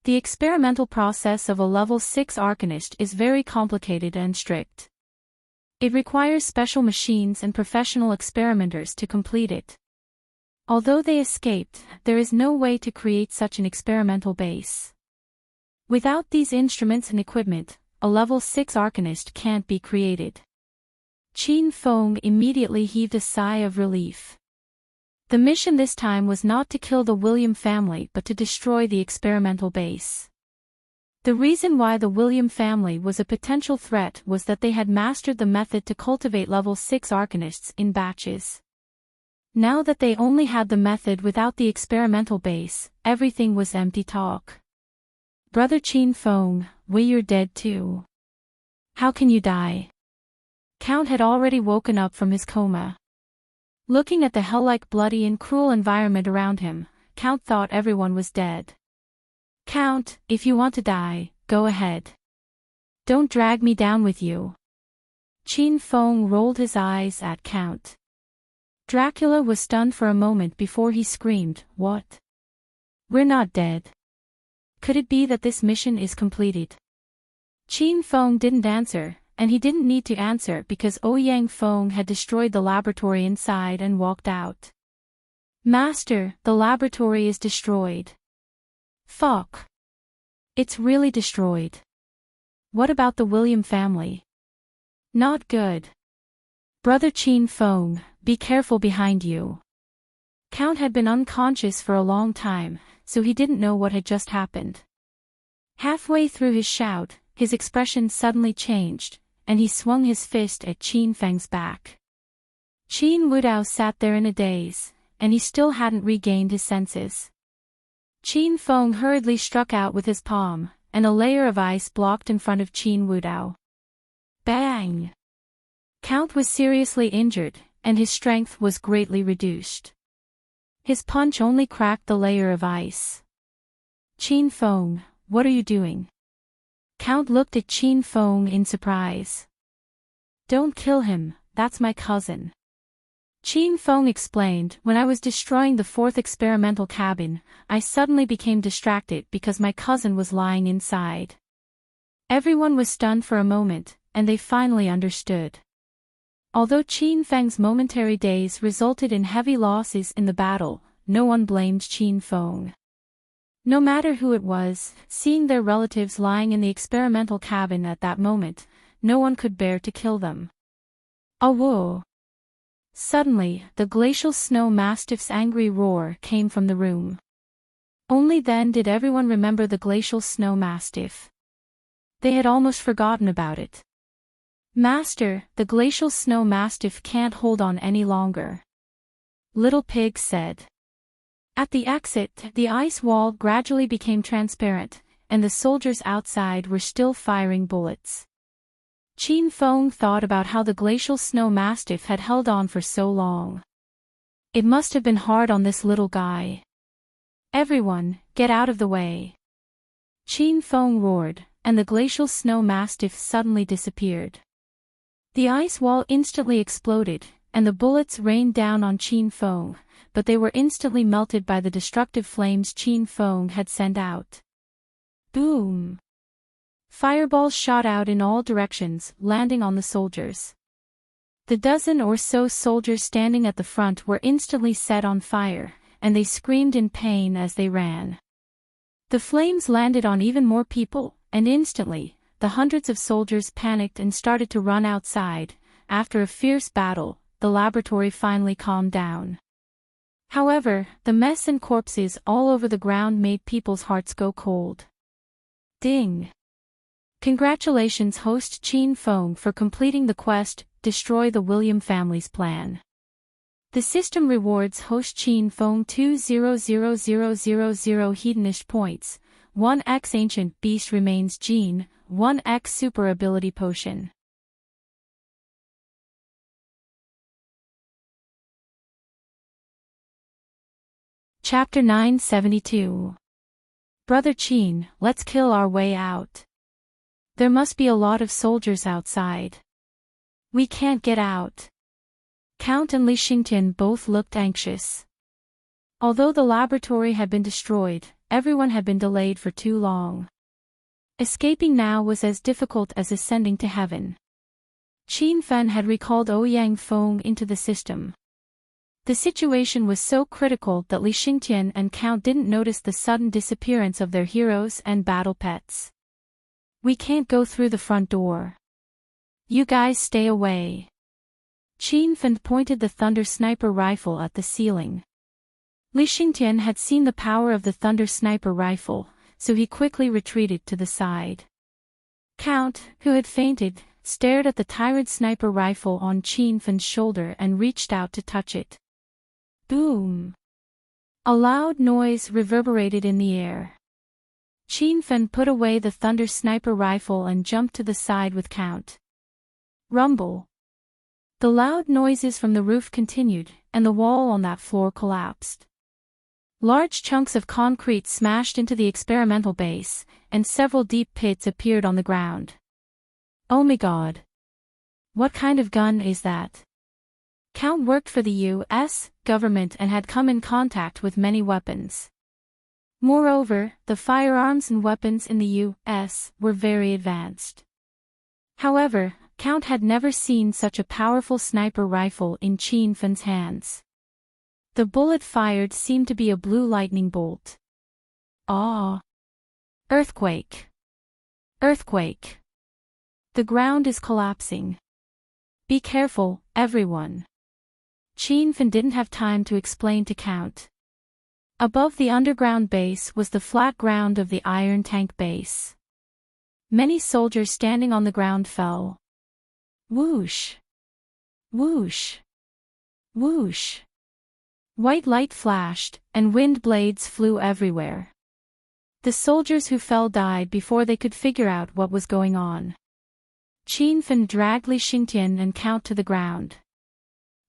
The experimental process of a level 6 Arcanist is very complicated and strict. It requires special machines and professional experimenters to complete it. Although they escaped, there is no way to create such an experimental base. Without these instruments and equipment, a level 6 Arcanist can't be created. Qin Feng immediately heaved a sigh of relief. The mission this time was not to kill the William family but to destroy the experimental base. The reason why the William family was a potential threat was that they had mastered the method to cultivate level 6 Arcanists in batches. Now that they only had the method without the experimental base, everything was empty talk. "Brother Qin Feng, you're dead too. How can you die?" Count had already woken up from his coma. Looking at the hell-like bloody and cruel environment around him, Count thought everyone was dead. "Count, if you want to die, go ahead. Don't drag me down with you." Qin Feng rolled his eyes at Count. Dracula was stunned for a moment before he screamed, "What? We're not dead. Could it be that this mission is completed?" Qin Feng didn't answer, and he didn't need to answer because Ouyang Feng had destroyed the laboratory inside and walked out. "Master, the laboratory is destroyed." "Fuck. It's really destroyed." What about the William family? Not good. Brother Qin Feng, be careful behind you. Count had been unconscious for a long time, so he didn't know what had just happened. Halfway through his shout, his expression suddenly changed, and he swung his fist at Qin Feng's back. Qin Wudao sat there in a daze, and he still hadn't regained his senses. Qin Feng hurriedly struck out with his palm, and a layer of ice blocked in front of Qin Wudao. Bang! Count was seriously injured, and his strength was greatly reduced. His punch only cracked the layer of ice. Qin Feng, what are you doing? Count looked at Qin Feng in surprise. Don't kill him, that's my cousin. Qin Feng explained, when I was destroying the fourth experimental cabin, I suddenly became distracted because my cousin was lying inside. Everyone was stunned for a moment, and they finally understood. Although Qin Feng's momentary daze resulted in heavy losses in the battle, no one blamed Qin Feng. No matter who it was, seeing their relatives lying in the experimental cabin at that moment, no one could bear to kill them. Awoo! Suddenly, the glacial snow mastiff's angry roar came from the room. Only then did everyone remember the glacial snow mastiff. They had almost forgotten about it. Master, the glacial snow mastiff can't hold on any longer. Little Pig said. At the exit, the ice wall gradually became transparent, and the soldiers outside were still firing bullets. Qin Feng thought about how the glacial snow mastiff had held on for so long. It must have been hard on this little guy. Everyone, get out of the way. Qin Feng roared, and the glacial snow mastiff suddenly disappeared. The ice wall instantly exploded, and the bullets rained down on Qin Feng, but they were instantly melted by the destructive flames Qin Feng had sent out. Boom! Fireballs shot out in all directions, landing on the soldiers. The dozen or so soldiers standing at the front were instantly set on fire, and they screamed in pain as they ran. The flames landed on even more people, and instantly, the hundreds of soldiers panicked and started to run outside. After a fierce battle, the laboratory finally calmed down. However, the mess and corpses all over the ground made people's hearts go cold. Ding! Congratulations host Qin Feng for completing the quest, Destroy the William family's plan. The system rewards host Qin Feng 2,000,000 hedonist points, 1x ancient beast remains gene, 1x super ability potion. Chapter 972. Brother Qin, let's kill our way out. There must be a lot of soldiers outside. We can't get out. Count and Li Xingtian both looked anxious. Although the laboratory had been destroyed, everyone had been delayed for too long. Escaping now was as difficult as ascending to heaven. Qin Fen had recalled Ouyang Feng into the system. The situation was so critical that Li Xingtian and Count didn't notice the sudden disappearance of their heroes and battle pets. We can't go through the front door. You guys stay away. Qin Fen pointed the thunder sniper rifle at the ceiling. Li Xingtian had seen the power of the thunder sniper rifle, so he quickly retreated to the side. Count, who had fainted, stared at the tyrant sniper rifle on Qin Fen's shoulder and reached out to touch it. Boom! A loud noise reverberated in the air. Qin Fen put away the thunder sniper rifle and jumped to the side with Count. Rumble! The loud noises from the roof continued, and the wall on that floor collapsed. Large chunks of concrete smashed into the experimental base, and several deep pits appeared on the ground. Oh my god! What kind of gun is that? Count worked for the U.S. government and had come in contact with many weapons. Moreover, the firearms and weapons in the U.S. were very advanced. However, Count had never seen such a powerful sniper rifle in Qin Fen's hands. The bullet fired seemed to be a blue lightning bolt. Ah! Earthquake! Earthquake! The ground is collapsing. Be careful, everyone. Qin Fan didn't have time to explain to Count. Above the underground base was the flat ground of the iron tank base. Many soldiers standing on the ground fell. Whoosh! Whoosh! Whoosh! White light flashed, and wind blades flew everywhere. The soldiers who fell died before they could figure out what was going on. Qin Fan dragged Li Xingtian and Count to the ground.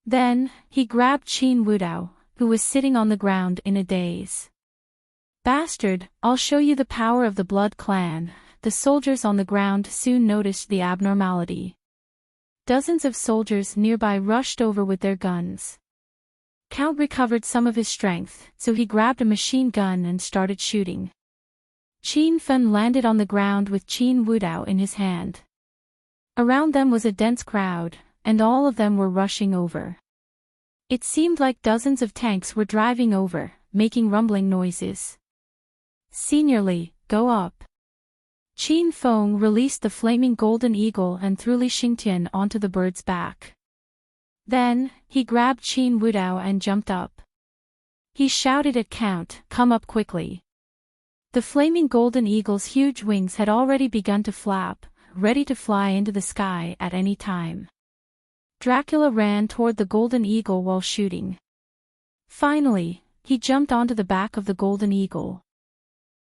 Then, he grabbed Qin Wudao, who was sitting on the ground in a daze. Bastard, I'll show you the power of the Blood Clan. The soldiers on the ground soon noticed the abnormality. Dozens of soldiers nearby rushed over with their guns. Count recovered some of his strength, so he grabbed a machine gun and started shooting. Qin Fan landed on the ground with Qin Wudao in his hand. Around them was a dense crowd, and all of them were rushing over. It seemed like dozens of tanks were driving over, making rumbling noises. Senior Li, go up. Qin Feng released the flaming golden eagle and threw Li Xingtian onto the bird's back. Then, he grabbed Qin Wudao and jumped up. He shouted at Count, come up quickly. The flaming golden eagle's huge wings had already begun to flap, ready to fly into the sky at any time. Dracula ran toward the golden eagle while shooting. Finally, he jumped onto the back of the golden eagle.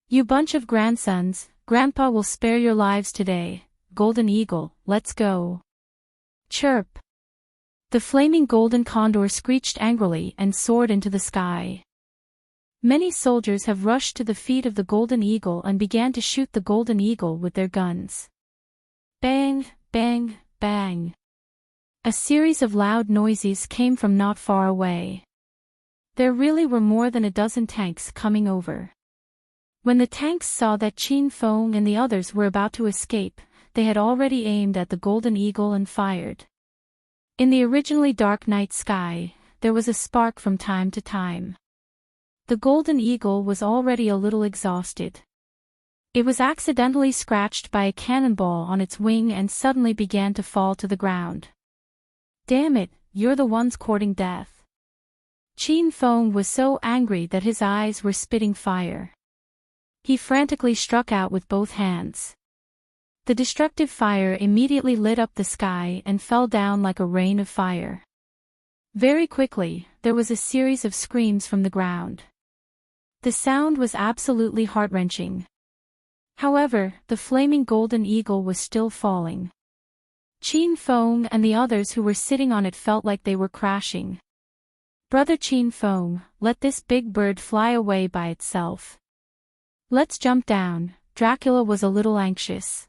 You bunch of grandsons, Grandpa will spare your lives today. Golden eagle, let's go. Chirp. The flaming golden condor screeched angrily and soared into the sky. Many soldiers have rushed to the feet of the golden eagle and began to shoot the golden eagle with their guns. Bang, bang, bang. A series of loud noises came from not far away. There really were more than a dozen tanks coming over. When the tanks saw that Qin Feng and the others were about to escape, they had already aimed at the golden eagle and fired. In the originally dark night sky, there was a spark from time to time. The golden eagle was already a little exhausted. It was accidentally scratched by a cannonball on its wing and suddenly began to fall to the ground. Damn it, you're the ones courting death. Qin Feng was so angry that his eyes were spitting fire. He frantically struck out with both hands. The destructive fire immediately lit up the sky and fell down like a rain of fire. Very quickly, there was a series of screams from the ground. The sound was absolutely heart-wrenching. However, the flaming golden eagle was still falling. Qin Feng and the others who were sitting on it felt like they were crashing. Brother Qin Feng, let this big bird fly away by itself. Let's jump down. Dracula was a little anxious.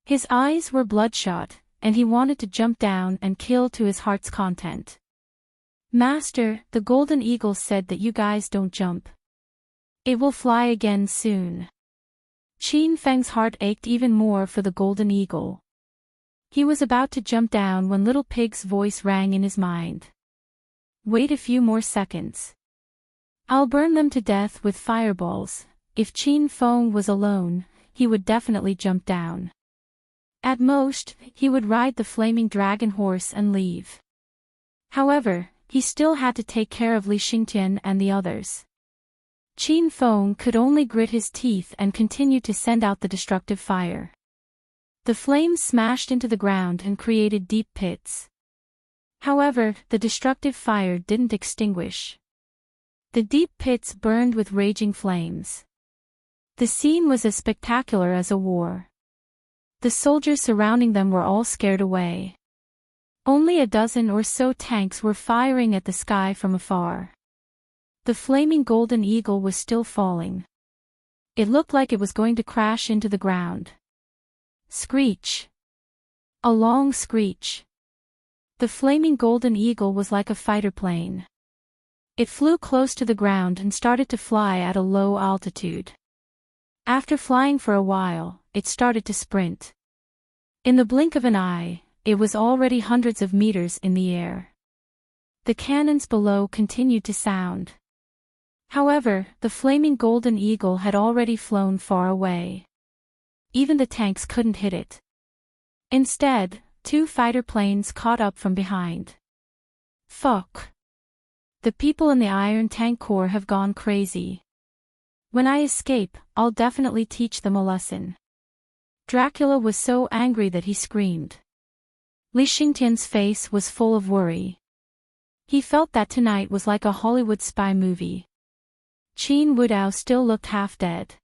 His eyes were bloodshot, and he wanted to jump down and kill to his heart's content. Master, the golden eagle said that you guys don't jump. It will fly again soon. Qin Feng's heart ached even more for the golden eagle. He was about to jump down when Little Pig's voice rang in his mind. Wait a few more seconds. I'll burn them to death with fireballs. If Qin Feng was alone, he would definitely jump down. At most, he would ride the flaming dragon horse and leave. However, he still had to take care of Li Xingtian and the others. Qin Feng could only grit his teeth and continue to send out the destructive fire. The flames smashed into the ground and created deep pits. However, the destructive fire didn't extinguish. The deep pits burned with raging flames. The scene was as spectacular as a war. The soldiers surrounding them were all scared away. Only a dozen or so tanks were firing at the sky from afar. The flaming golden eagle was still falling. It looked like it was going to crash into the ground. Screech. A long screech. The flaming golden eagle was like a fighter plane. It flew close to the ground and started to fly at a low altitude. After flying for a while, it started to sprint. In the blink of an eye, it was already hundreds of meters in the air. The cannons below continued to sound. However, the flaming golden eagle had already flown far away. Even the tanks couldn't hit it. Instead, 2 fighter planes caught up from behind. Fuck. The people in the Iron Tank Corps have gone crazy. When I escape, I'll definitely teach them a lesson. Dracula was so angry that he screamed. Li Xingtian's face was full of worry. He felt that tonight was like a Hollywood spy movie. Qin Wudao still looked half dead.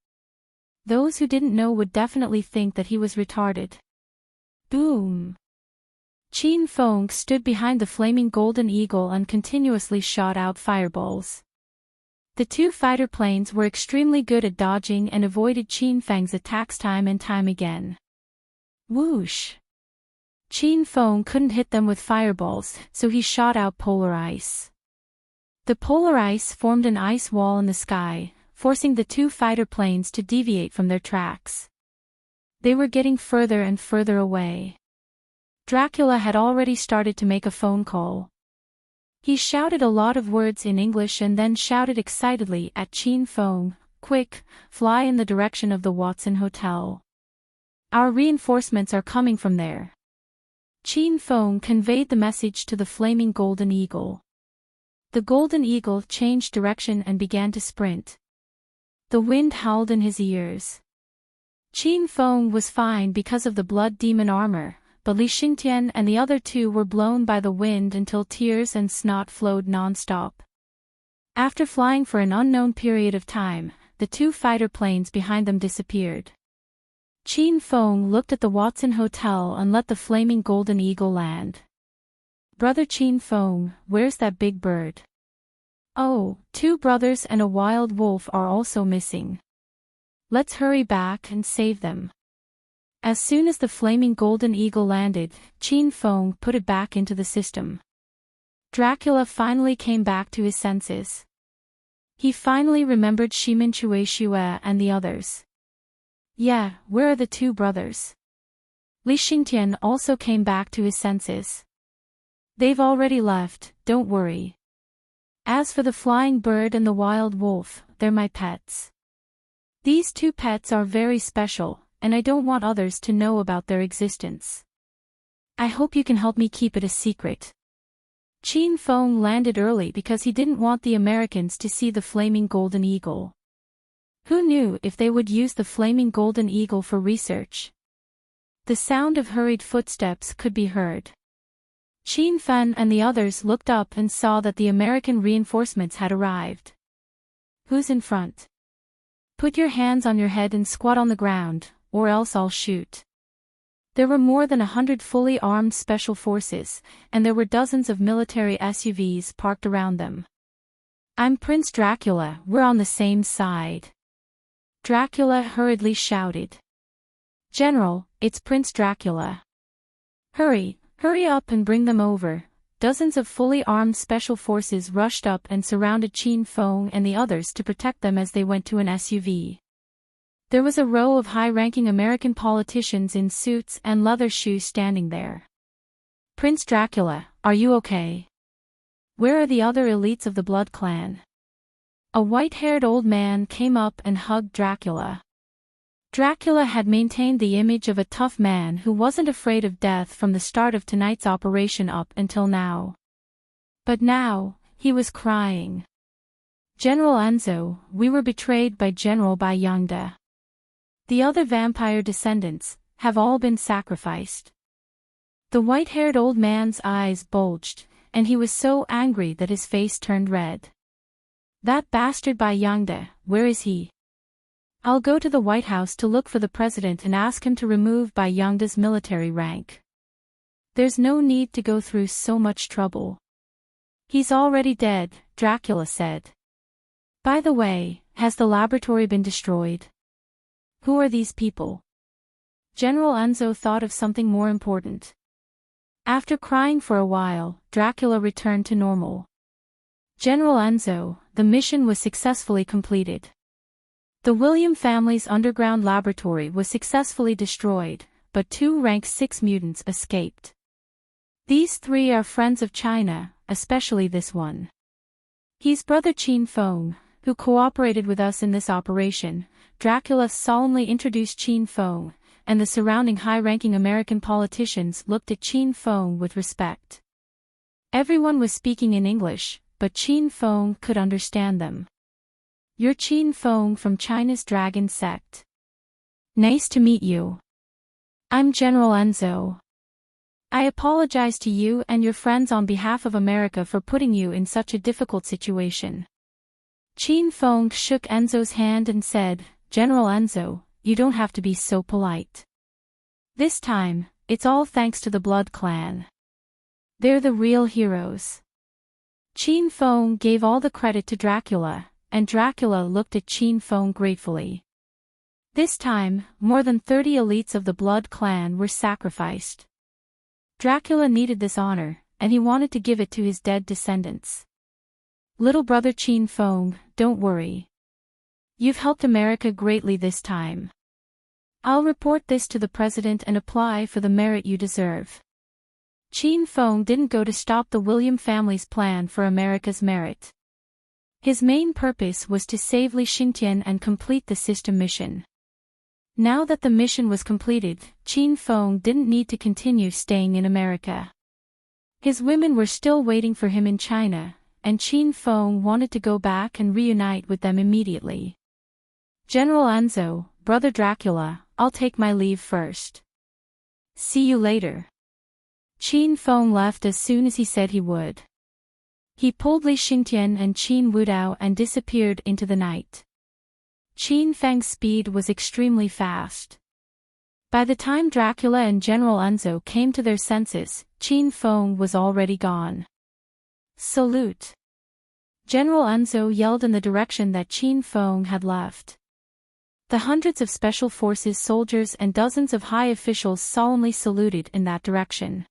Those who didn't know would definitely think that he was retarded. Boom! Qin Feng stood behind the flaming golden eagle and continuously shot out fireballs. The 2 fighter planes were extremely good at dodging and avoided Qin Feng's attacks time and time again. Whoosh! Qin Feng couldn't hit them with fireballs, so he shot out polar ice. The polar ice formed an ice wall in the sky, forcing the 2 fighter planes to deviate from their tracks. They were getting further and further away. Dracula had already started to make a phone call. He shouted a lot of words in English and then shouted excitedly at Qin Feng, "Quick, fly in the direction of the Watson Hotel. Our reinforcements are coming from there." Qin Feng conveyed the message to the flaming golden eagle. The golden eagle changed direction and began to sprint. The wind howled in his ears. Qin Feng was fine because of the blood demon armor, but Li Xingtian and the other 2 were blown by the wind until tears and snot flowed non-stop. After flying for an unknown period of time, the 2 fighter planes behind them disappeared. Qin Feng looked at the Watson Hotel and let the flaming golden eagle land. "Brother Qin Feng, where's that big bird?" "Oh, 2 brothers and a wild wolf are also missing. Let's hurry back and save them." As soon as the flaming golden eagle landed, Qin Feng put it back into the system. Dracula finally came back to his senses. He finally remembered Shimin Xue and the others. Yeah, where are the 2 brothers? Li Xingtian also came back to his senses. They've already left, don't worry. As for the flying bird and the wild wolf, they're my pets. These 2 pets are very special, and I don't want others to know about their existence. I hope you can help me keep it a secret. Qin Feng landed early because he didn't want the Americans to see the flaming golden eagle. Who knew if they would use the flaming golden eagle for research? The sound of hurried footsteps could be heard. Qin Feng and the others looked up and saw that the American reinforcements had arrived. Who's in front? Put your hands on your head and squat on the ground, or else I'll shoot. There were more than 100 fully armed special forces, and there were dozens of military SUVs parked around them. I'm Prince Dracula, we're on the same side. Dracula hurriedly shouted. General, it's Prince Dracula. Hurry up and bring them over. Dozens of fully armed special forces rushed up and surrounded Qin Feng and the others to protect them as they went to an SUV. There was a row of high-ranking American politicians in suits and leather shoes standing there. Prince Dracula, are you okay? Where are the other elites of the Blood Clan? A white-haired old man came up and hugged Dracula. Dracula had maintained the image of a tough man who wasn't afraid of death from the start of tonight's operation up until now. But now, he was crying. General Enzo, we were betrayed by General Bai Yangde. The other vampire descendants have all been sacrificed. The white-haired old man's eyes bulged, and he was so angry that his face turned red. That bastard Bai Yangde, where is he? I'll go to the White House to look for the president and ask him to remove Bai Yangde's military rank. There's no need to go through so much trouble. He's already dead, Dracula said. By the way, has the laboratory been destroyed? Who are these people? General Enzo thought of something more important. After crying for a while, Dracula returned to normal. General Enzo, the mission was successfully completed. The William family's underground laboratory was successfully destroyed, but 2 rank 6 mutants escaped. These 3 are friends of China, especially this one. He's Brother Qin Feng, who cooperated with us in this operation. Dracula solemnly introduced Qin Feng, and the surrounding high-ranking American politicians looked at Qin Feng with respect. Everyone was speaking in English, but Qin Feng could understand them. "You're Qin Feng from China's Dragon Sect. Nice to meet you. I'm General Enzo. I apologize to you and your friends on behalf of America for putting you in such a difficult situation." Qin Feng shook Enzo's hand and said, "General Enzo, you don't have to be so polite. This time, it's all thanks to the Blood Clan. They're the real heroes." Qin Feng gave all the credit to Dracula, and Dracula looked at Qin Feng gratefully. This time, more than 30 elites of the Blood Clan were sacrificed. Dracula needed this honor, and he wanted to give it to his dead descendants. "Little brother Qin Feng, don't worry. You've helped America greatly this time. I'll report this to the president and apply for the merit you deserve." Qin Feng didn't go to stop the William family's plan for America's merit. His main purpose was to save Li Xingtian and complete the system mission. Now that the mission was completed, Qin Feng didn't need to continue staying in America. His women were still waiting for him in China, and Qin Feng wanted to go back and reunite with them immediately. "General Enzo, Brother Dracula, I'll take my leave first. See you later." Qin Feng left as soon as he said he would. He pulled Li Xingtian and Qin Wudao and disappeared into the night. Qin Feng's speed was extremely fast. By the time Dracula and General Enzo came to their senses, Qin Feng was already gone. "Salute!" General Enzo yelled in the direction that Qin Feng had left. The hundreds of Special Forces soldiers and dozens of high officials solemnly saluted in that direction.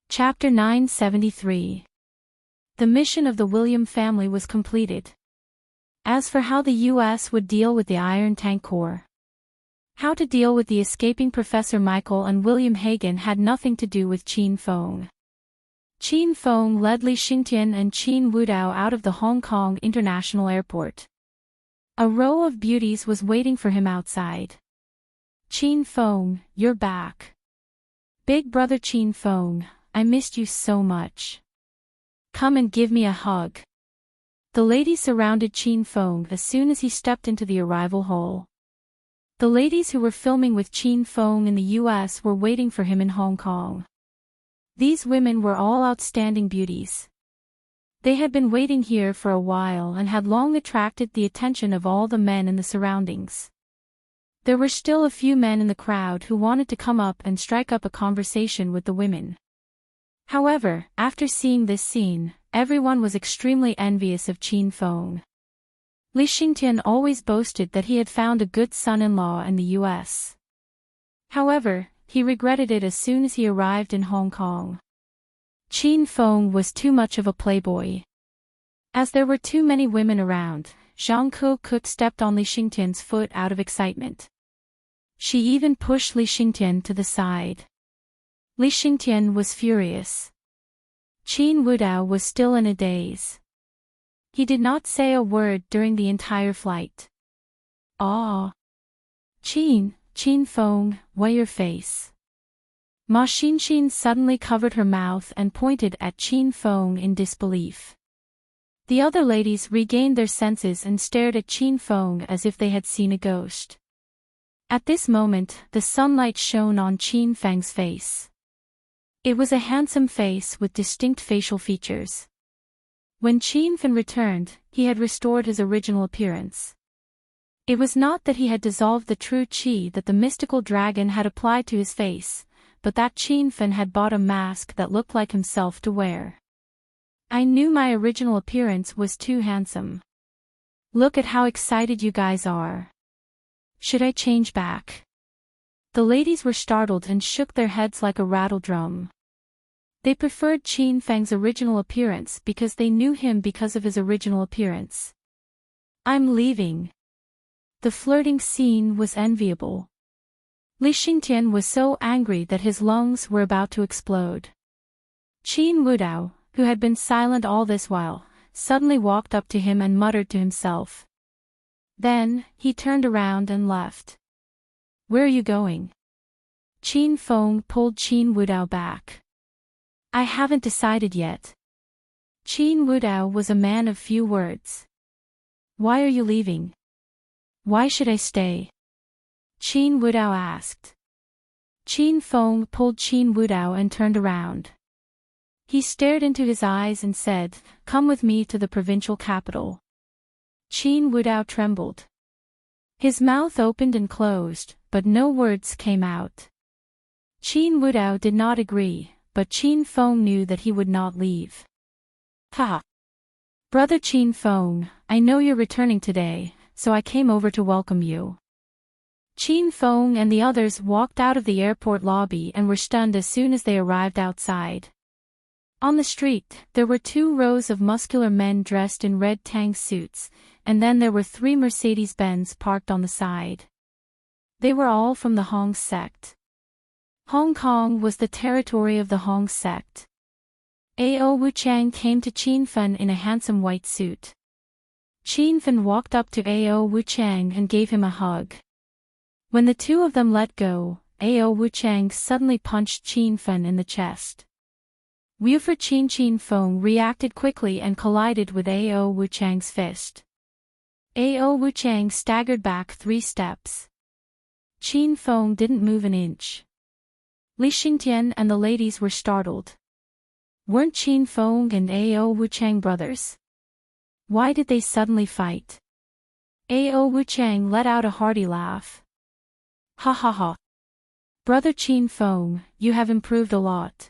Chapter 973. The mission of the William family was completed. As for how the U.S. would deal with the Iron Tank Corps, how to deal with the escaping Professor Michael and William Hagen had nothing to do with Qin Feng. Qin Feng led Li Xingtian and Qin Wudao out of the Hong Kong International Airport. A row of beauties was waiting for him outside. "Qin Feng, you're back. Big brother Qin Feng, I missed you so much. Come and give me a hug." The ladies surrounded Qin Feng as soon as he stepped into the arrival hall. The ladies who were filming with Qin Feng in the US were waiting for him in Hong Kong. These women were all outstanding beauties. They had been waiting here for a while and had long attracted the attention of all the men in the surroundings. There were still a few men in the crowd who wanted to come up and strike up a conversation with the women. However, after seeing this scene, everyone was extremely envious of Qin Feng. Li Xingtian always boasted that he had found a good son-in-law in the US. However, he regretted it as soon as he arrived in Hong Kong. Qin Feng was too much of a playboy. As there were too many women around, Zhang Ke stepped on Li Xingtian's foot out of excitement. She even pushed Li Xingtian to the side. Li Xingtian was furious. Qin Wudao was still in a daze. He did not say a word during the entire flight. "Ah! Qin Feng, why your face?" Ma Xinxin suddenly covered her mouth and pointed at Qin Feng in disbelief. The other ladies regained their senses and stared at Qin Feng as if they had seen a ghost. At this moment, the sunlight shone on Qin Feng's face. It was a handsome face with distinct facial features. When Qin Feng returned, he had restored his original appearance. It was not that he had dissolved the true qi that the mystical dragon had applied to his face, but that Qin Feng had bought a mask that looked like himself to wear. "I knew my original appearance was too handsome. Look at how excited you guys are. Should I change back?" The ladies were startled and shook their heads like a rattle drum. They preferred Qin Feng's original appearance because they knew him because of his original appearance. "I'm leaving." The flirting scene was enviable. Li Xingtian was so angry that his lungs were about to explode. Qin Wudao, who had been silent all this while, suddenly walked up to him and muttered to himself. Then, he turned around and left. "Where are you going?" Qin Feng pulled Qin Wudao back. "I haven't decided yet." Qin Wudao was a man of few words. "Why are you leaving?" "Why should I stay?" Qin Wudao asked. Qin Feng pulled Qin Wudao and turned around. He stared into his eyes and said, "Come with me to the provincial capital." Qin Wudao trembled. His mouth opened and closed, but no words came out. Qin Wudao did not agree, but Qin Feng knew that he would not leave. "Ha! Brother Qin Feng, I know you're returning today, so I came over to welcome you." Qin Feng and the others walked out of the airport lobby and were stunned as soon as they arrived outside. On the street, there were 2 rows of muscular men dressed in red tang suits, and then there were 3 Mercedes-Benz parked on the side. They were all from the Hong sect. Hong Kong was the territory of the Hong sect. Ao Wuchang came to Qin Fen in a handsome white suit. Qin Fen walked up to Ao Wuchang and gave him a hug. When the 2 of them let go, Ao Wuchang suddenly punched Qin Fen in the chest. Woofer Qin Feng reacted quickly and collided with Ao Wuchang's fist. Ao Wuchang staggered back 3 steps. Qin Feng didn't move an inch. Li Xingtian and the ladies were startled. Weren't Qin Feng and Ao Wuchang brothers? Why did they suddenly fight? Ao Wuchang let out a hearty laugh. "Ha ha ha. Brother Qin Feng, you have improved a lot.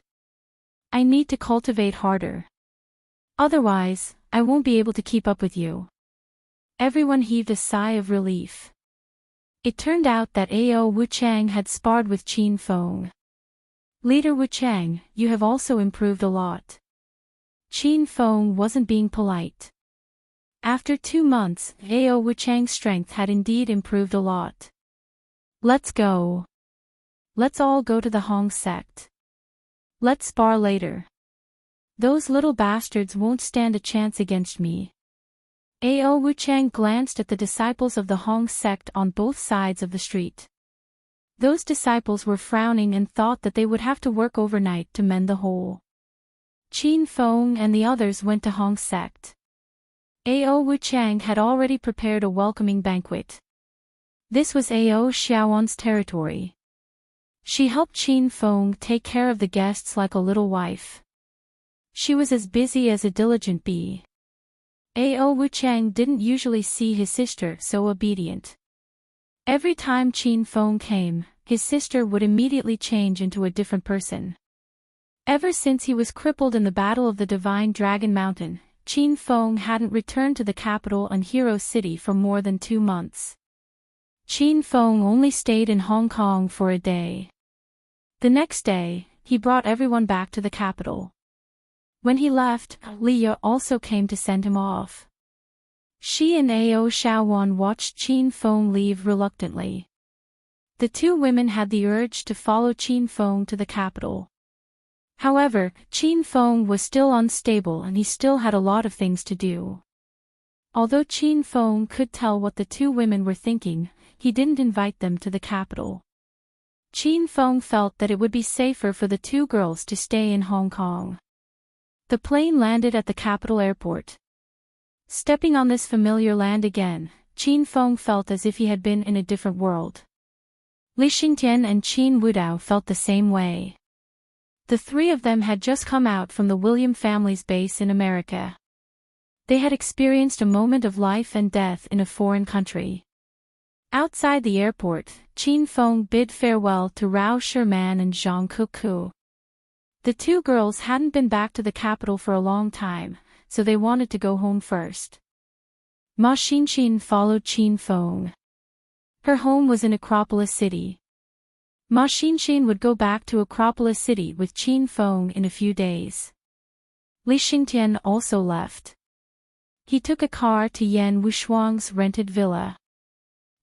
I need to cultivate harder. Otherwise, I won't be able to keep up with you." Everyone heaved a sigh of relief. It turned out that Ao Wuchang had sparred with Qin Feng. "Leader Wuchang, you have also improved a lot." Qin Feng wasn't being polite. After 2 months, Ao Wuchang's strength had indeed improved a lot. "Let's go. Let's all go to the Hong sect. Let's spar later. Those little bastards won't stand a chance against me." Ao Wuchang glanced at the disciples of the Hong sect on both sides of the street. Those disciples were frowning and thought that they would have to work overnight to mend the hole. Qin Feng and the others went to Hong sect. Ao Wuchang had already prepared a welcoming banquet. This was Ao Xiaowan's territory. She helped Qin Feng take care of the guests like a little wife. She was as busy as a diligent bee. Ao Wuchang didn't usually see his sister so obedient. Every time Qin Feng came, his sister would immediately change into a different person. Ever since he was crippled in the Battle of the Divine Dragon Mountain, Qin Feng hadn't returned to the capital and hero city for more than 2 months. Qin Feng only stayed in Hong Kong for a day. The next day, he brought everyone back to the capital. When he left, Liya also came to send him off. She and Ao Xiaowan watched Qin Feng leave reluctantly. The 2 women had the urge to follow Qin Feng to the capital. However, Qin Feng was still unstable and he still had a lot of things to do. Although Qin Feng could tell what the 2 women were thinking, he didn't invite them to the capital. Qin Feng felt that it would be safer for the 2 girls to stay in Hong Kong. The plane landed at the capital airport. Stepping on this familiar land again, Qin Feng felt as if he had been in a different world. Li Xingtian and Qin Wudao felt the same way. The 3 of them had just come out from the William family's base in America. They had experienced a moment of life and death in a foreign country. Outside the airport, Qin Feng bid farewell to Rao Sherman and Zhang Kuku. The 2 girls hadn't been back to the capital for a long time, so they wanted to go home first. Ma Xinxin followed Qin Feng. Her home was in Acropolis City. Ma Xinxin would go back to Acropolis City with Qin Feng in a few days. Li Xingtian also left. He took a car to Yan Wushuang's rented villa.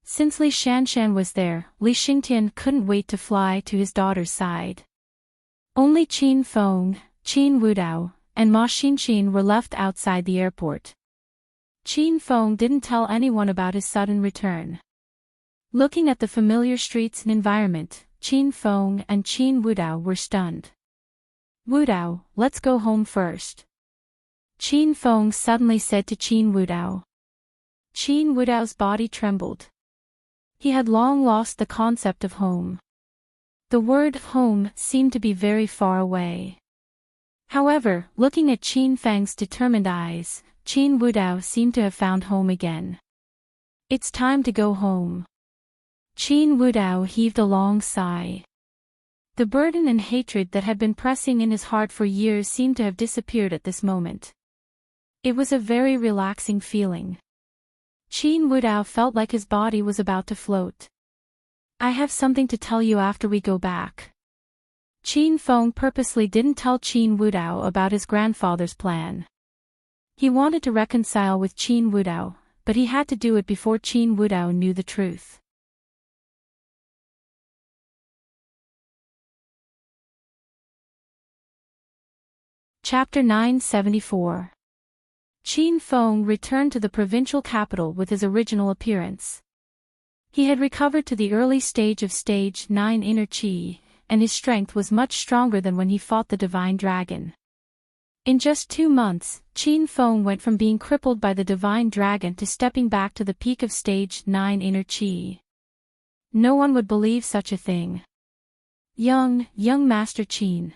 Since Li Shanshan was there, Li Xingtian couldn't wait to fly to his daughter's side. Only Qin Feng, Qin Wudao, and Ma Xinshin were left outside the airport. Qin Feng didn't tell anyone about his sudden return. Looking at the familiar streets and environment, Qin Feng and Qin Wudao were stunned. "Wudao, let's go home first," Qin Feng suddenly said to Qin Wudao. Qin Wudao's body trembled. He had long lost the concept of home. The word home seemed to be very far away. However, looking at Qin Feng's determined eyes, Qin Wudao seemed to have found home again. "It's time to go home." Qin Wudao heaved a long sigh. The burden and hatred that had been pressing in his heart for years seemed to have disappeared at this moment. It was a very relaxing feeling. Qin Wudao felt like his body was about to float. "I have something to tell you after we go back." Qin Feng purposely didn't tell Qin Wudao about his grandfather's plan. He wanted to reconcile with Qin Wudao, but he had to do it before Qin Wudao knew the truth. Chapter 974. Qin Feng returned to the provincial capital with his original appearance. He had recovered to the early stage of Stage 9 inner Qi, and his strength was much stronger than when he fought the divine dragon. In just 2 months, Qin Feng went from being crippled by the divine dragon to stepping back to the peak of Stage 9 inner Qi. No one would believe such a thing. Young Master Qin.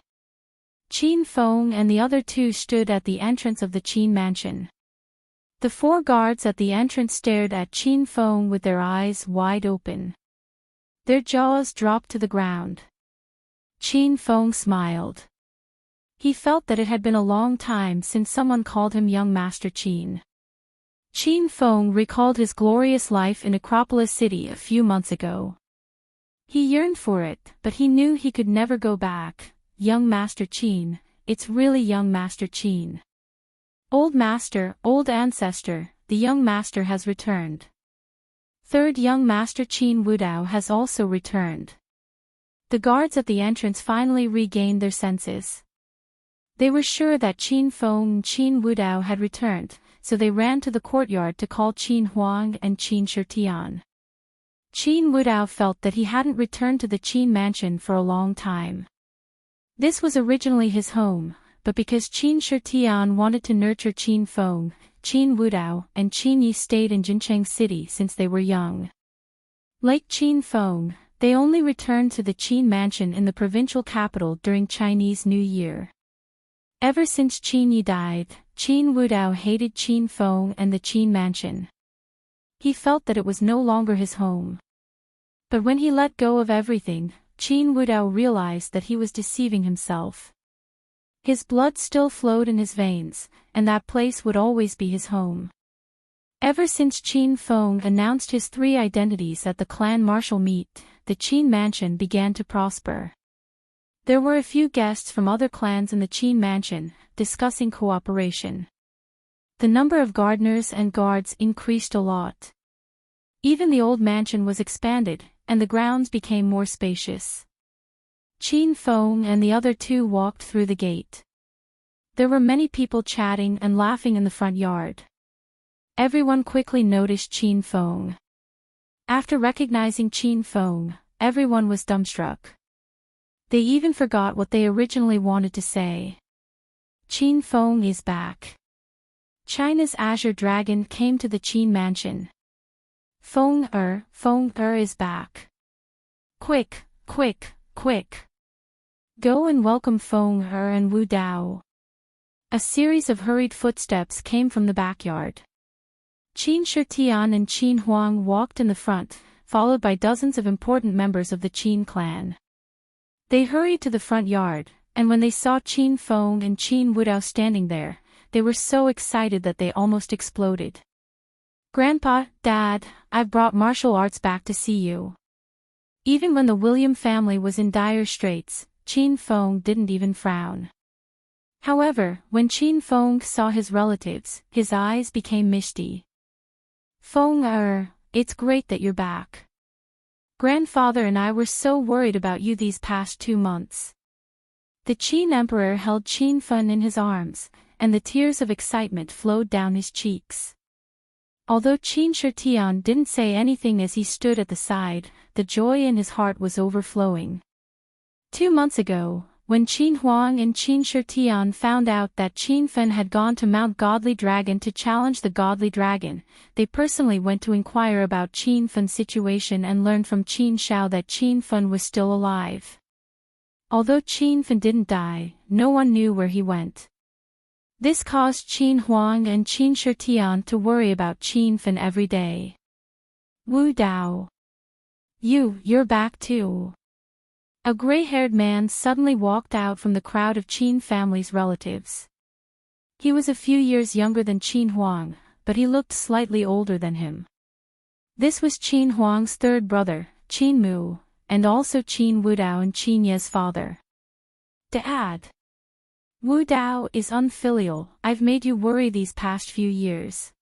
Qin Feng and the other two stood at the entrance of the Qin mansion. The 4 guards at the entrance stared at Qin Feng with their eyes wide open. Their jaws dropped to the ground. Qin Feng smiled. He felt that it had been a long time since someone called him young Master Qin. Qin Feng recalled his glorious life in Acropolis City a few months ago. He yearned for it, but he knew he could never go back. "Young Master Qin, it's really young Master Qin. Old Master, old ancestor, the young master has returned." Third young Master Qin Wudao has also returned. The guards at the entrance finally regained their senses. They were sure that Qin Feng and Qin Wudao had returned, so they ran to the courtyard to call Qin Huang and Qin Shitian. Qin Wudao felt that he hadn't returned to the Qin mansion for a long time. This was originally his home, but because Qin Shitian wanted to nurture Qin Feng, Qin Wudao and Qin Yi stayed in Jincheng City since they were young. Like Qin Feng, they only returned to the Qin mansion in the provincial capital during Chinese New Year. Ever since Qin Yi died, Qin Wudao hated Qin Feng and the Qin mansion. He felt that it was no longer his home. But when he let go of everything, Qin Wudao realized that he was deceiving himself. His blood still flowed in his veins, and that place would always be his home. Ever since Qin Feng announced his 3 identities at the clan martial meet, the Qin mansion began to prosper. There were a few guests from other clans in the Qin mansion, discussing cooperation. The number of gardeners and guards increased a lot. Even the old mansion was expanded, and the grounds became more spacious. Qin Feng and the other 2 walked through the gate. There were many people chatting and laughing in the front yard. Everyone quickly noticed Qin Feng. After recognizing Qin Feng, everyone was dumbstruck. They even forgot what they originally wanted to say. Qin Feng is back. China's Azure Dragon came to the Qin mansion. Feng is back. Quick. Go and welcome Feng and Wu Dao. A series of hurried footsteps came from the backyard. Qin Shitian and Qin Huang walked in the front, followed by dozens of important members of the Qin clan. They hurried to the front yard, and when they saw Qin Feng and Qin Wudao standing there, they were so excited that they almost exploded. "Grandpa, Dad, I've brought martial arts back to see you." Even when the William family was in dire straits, Qin Feng didn't even frown. However, when Qin Feng saw his relatives, his eyes became misty. "Feng, it's great that you're back. Grandfather and I were so worried about you these past 2 months." The Qin Emperor held Qin Feng in his arms, and the tears of excitement flowed down his cheeks. Although Qin Shitian didn't say anything as he stood at the side, the joy in his heart was overflowing. 2 months ago, when Qin Huang and Qin Shitian found out that Qin Fen had gone to Mount Godly Dragon to challenge the Godly Dragon, they personally went to inquire about Qin Fen's situation and learned from Qin Shao that Qin Fen was still alive. Although Qin Fen didn't die, no one knew where he went. This caused Qin Huang and Qin Shitian to worry about Qin Fen every day. Wu Dao. You're back too. A gray-haired man suddenly walked out from the crowd of Qin family's relatives. He was a few years younger than Qin Huang, but he looked slightly older than him. This was Qin Huang's third brother, Qin Mu, and also Qin Wudao and Qin Ye's father. Dad. Wu Dao is unfilial. I've made you worry these past few years.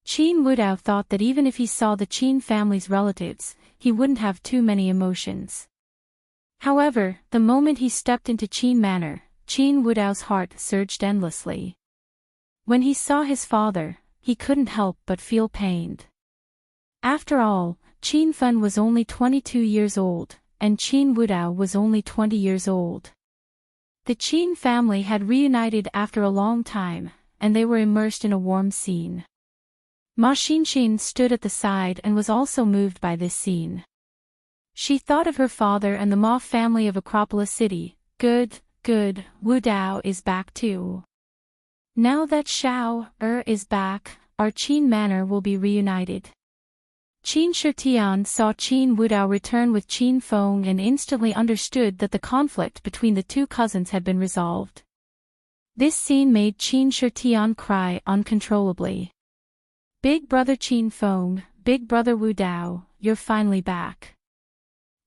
Qin Wudao thought that even if he saw the Qin family's relatives, he wouldn't have too many emotions. However, the moment he stepped into Qin Manor, Qin Wudao's heart surged endlessly. When he saw his father, he couldn't help but feel pained. After all, Qin Fen was only 22 years old, and Qin Wudao was only 20 years old. The Qin family had reunited after a long time, and they were immersed in a warm scene. Ma Xinxin stood at the side and was also moved by this scene. She thought of her father and the Ma family of Acropolis City. Good, Wu Dao is back too. Now that Shao is back, our Qin Manor will be reunited. Qin Shitian saw Qin Wudao return with Qin Feng and instantly understood that the conflict between the two cousins had been resolved. This scene made Qin Shitian cry uncontrollably. Big brother Qin Feng, big brother Wu Dao, you're finally back.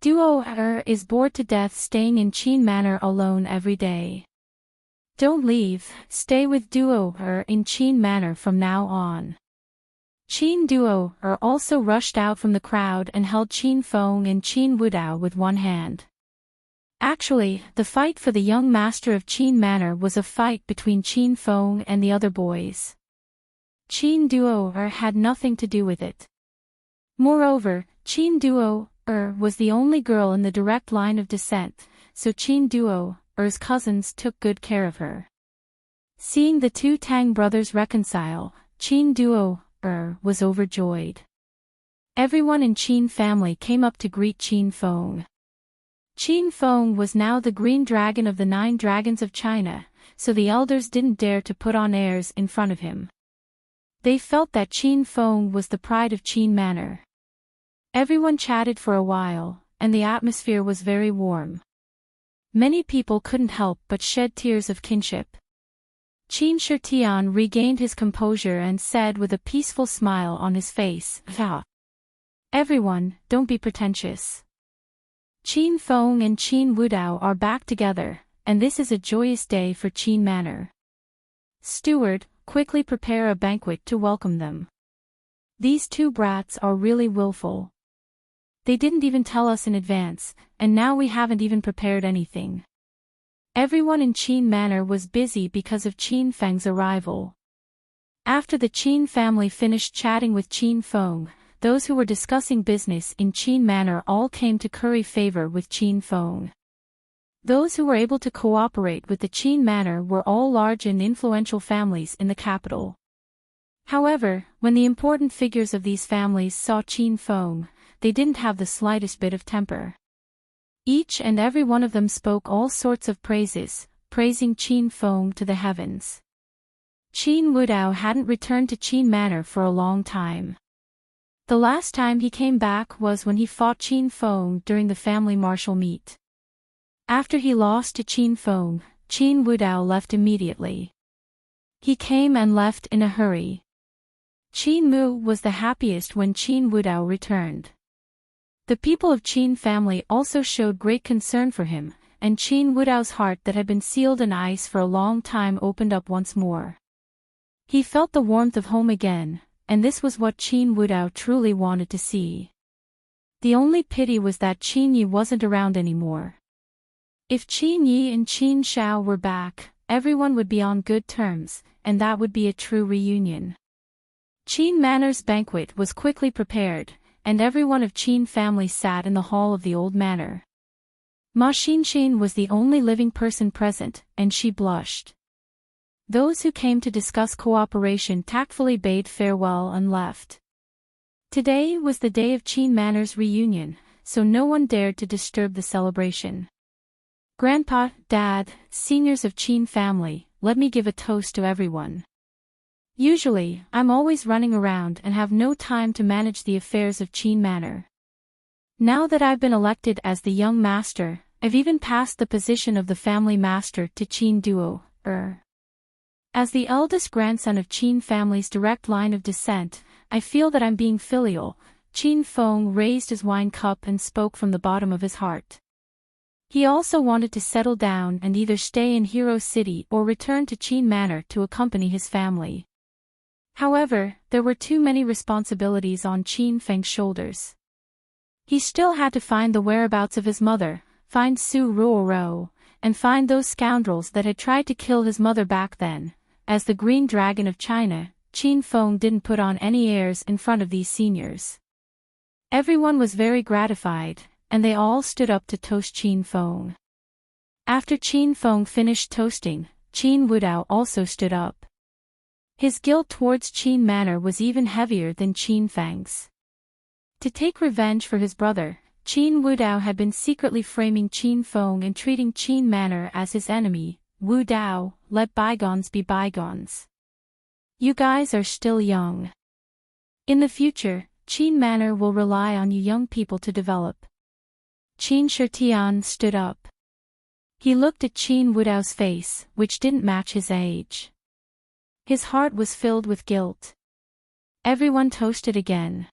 Duo is bored to death staying in Qin Manor alone every day. Don't leave, stay with Duo in Qin Manor from now on. Qin Duo also rushed out from the crowd and held Qin Feng and Qin Wudao with one hand. Actually, the fight for the young master of Qin Manor was a fight between Qin Feng and the other boys. Qin Duo had nothing to do with it. Moreover, Qin Duo was the only girl in the direct line of descent, so Qin Duo's cousins took good care of her. Seeing the two Tang brothers reconcile, Qin Duo was overjoyed. Everyone in Qin family came up to greet Qin Feng. Qin Feng was now the green dragon of the 9 dragons of China, so the elders didn't dare to put on airs in front of him. They felt that Qin Feng was the pride of Qin Manor. Everyone chatted for a while, and the atmosphere was very warm. Many people couldn't help but shed tears of kinship. Qin Shitian regained his composure and said with a peaceful smile on his face, Everyone, don't be pretentious. Qin Feng and Qin Wudao are back together, and this is a joyous day for Qin Manor. Steward, quickly prepare a banquet to welcome them. These two brats are really willful. They didn't even tell us in advance, and now we haven't even prepared anything. Everyone in Qin Manor was busy because of Qin Feng's arrival. After the Qin family finished chatting with Qin Feng, those who were discussing business in Qin Manor all came to curry favor with Qin Feng. Those who were able to cooperate with the Qin Manor were all large and influential families in the capital. However, when the important figures of these families saw Qin Feng, they didn't have the slightest bit of temper. Each and every one of them spoke all sorts of praises, praising Qin Feng to the heavens. Qin Wudao hadn't returned to Qin Manor for a long time. The last time he came back was when he fought Qin Feng during the family martial meet. After he lost to Qin Feng, Qin Wudao left immediately. He came and left in a hurry. Qin Mu was the happiest when Qin Wudao returned. The people of Qin family also showed great concern for him, and Qin Wudao's heart that had been sealed in ice for a long time opened up once more. He felt the warmth of home again, and this was what Qin Wudao truly wanted to see. The only pity was that Qin Yi wasn't around anymore. If Qin Yi and Qin Shao were back, everyone would be on good terms, and that would be a true reunion. Qin Manor's banquet was quickly prepared, and everyone of Qin family sat in the hall of the old manor. Ma Xinshin was the only living person present, and she blushed. Those who came to discuss cooperation tactfully bade farewell and left. Today was the day of Qin Manor's reunion, so no one dared to disturb the celebration. Grandpa, Dad, seniors of Qin family, let me give a toast to everyone. Usually, I'm always running around and have no time to manage the affairs of Qin Manor. Now that I've been elected as the young master, I've even passed the position of the family master to Qin Duo. As the eldest grandson of Qin family's direct line of descent, I feel that I'm being filial. Qin Feng raised his wine cup and spoke from the bottom of his heart. He also wanted to settle down and either stay in Hero City or return to Qin Manor to accompany his family. However, there were too many responsibilities on Qin Feng's shoulders. He still had to find the whereabouts of his mother, find Su Ruoro, and find those scoundrels that had tried to kill his mother back then. As the Green Dragon of China, Qin Feng didn't put on any airs in front of these seniors. Everyone was very gratified, and they all stood up to toast Qin Feng. After Qin Feng finished toasting, Qin Wudao also stood up. His guilt towards Qin Manor was even heavier than Qin Feng's. To take revenge for his brother, Qin Wudao had been secretly framing Qin Feng and treating Qin Manor as his enemy. Wudao, let bygones be bygones. You guys are still young. In the future, Qin Manor will rely on you young people to develop. Qin Shitian stood up. He looked at Qin Wudao's face, which didn't match his age. His heart was filled with guilt. Everyone toasted again.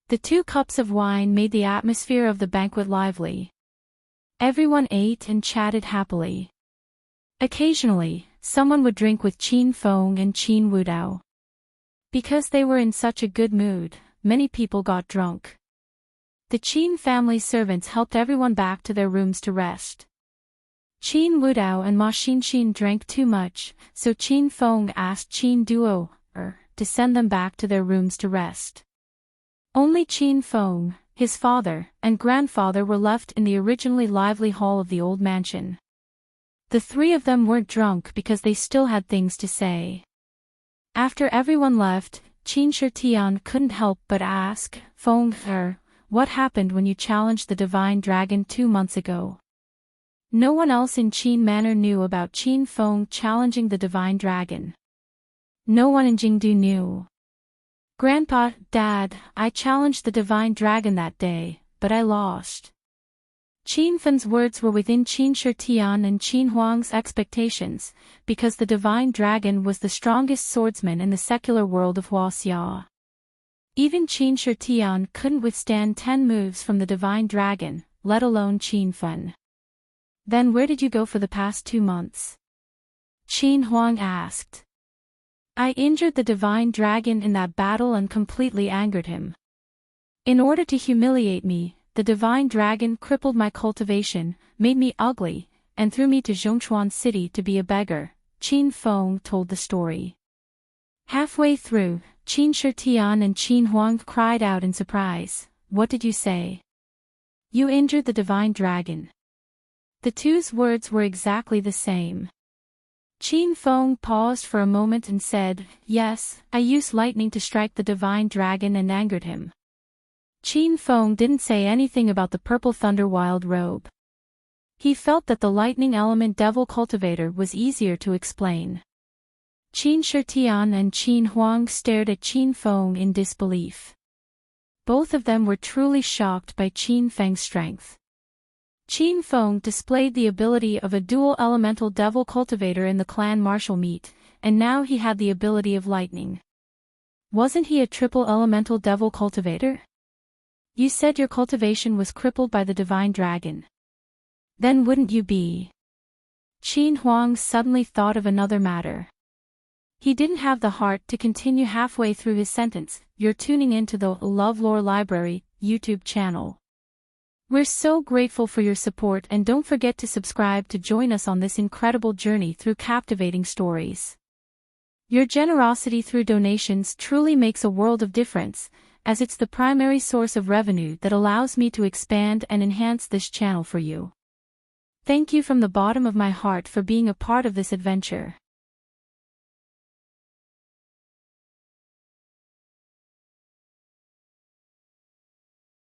The 2 cups of wine made the atmosphere of the banquet lively. Everyone ate and chatted happily. Occasionally, someone would drink with Qin Feng and Qin Wudao. Because they were in such a good mood, many people got drunk. The Qin family servants helped everyone back to their rooms to rest. Qin Wudao and Ma Xinshin drank too much, so Qin Feng asked Qin Duo to send them back to their rooms to rest. Only Qin Feng, his father, and grandfather were left in the originally lively hall of the old mansion. The 3 of them weren't drunk because they still had things to say. After everyone left, Qin Shitian couldn't help but ask, Feng, what happened when you challenged the Divine Dragon 2 months ago? No one else in Qin Manor knew about Qin Feng challenging the Divine Dragon. No one in Jingdu knew. Grandpa, Dad, I challenged the Divine Dragon that day, but I lost. Qin Feng's words were within Qin Shitian and Qin Huang's expectations, because the Divine Dragon was the strongest swordsman in the secular world of Huaxia. Even Qin Shitian couldn't withstand 10 moves from the Divine Dragon, let alone Qin Feng. Then where did you go for the past 2 months? Qin Huang asked. I injured the Divine Dragon in that battle and completely angered him. In order to humiliate me, the Divine Dragon crippled my cultivation, made me ugly, and threw me to Zhongchuan City to be a beggar. Qin Feng told the story. Halfway through, Qin Shitian and Qin Huang cried out in surprise. What did you say? You injured the Divine Dragon. The 2's words were exactly the same. Qin Feng paused for a moment and said, yes, I used lightning to strike the Divine Dragon and angered him. Qin Feng didn't say anything about the purple thunder wild robe. He felt that the lightning element devil cultivator was easier to explain. Qin Shitian and Qin Huang stared at Qin Feng in disbelief. Both of them were truly shocked by Qin Feng's strength. Qin Feng displayed the ability of a dual elemental devil cultivator in the clan martial meet, and now he had the ability of lightning. Wasn't he a triple elemental devil cultivator? You said your cultivation was crippled by the Divine Dragon. Then wouldn't you be? Qin Huang suddenly thought of another matter. He didn't have the heart to continue halfway through his sentence. You're tuning into the LoveLore Library YouTube channel. We're so grateful for your support, and don't forget to subscribe to join us on this incredible journey through captivating stories. Your generosity through donations truly makes a world of difference, as it's the primary source of revenue that allows me to expand and enhance this channel for you. Thank you from the bottom of my heart for being a part of this adventure.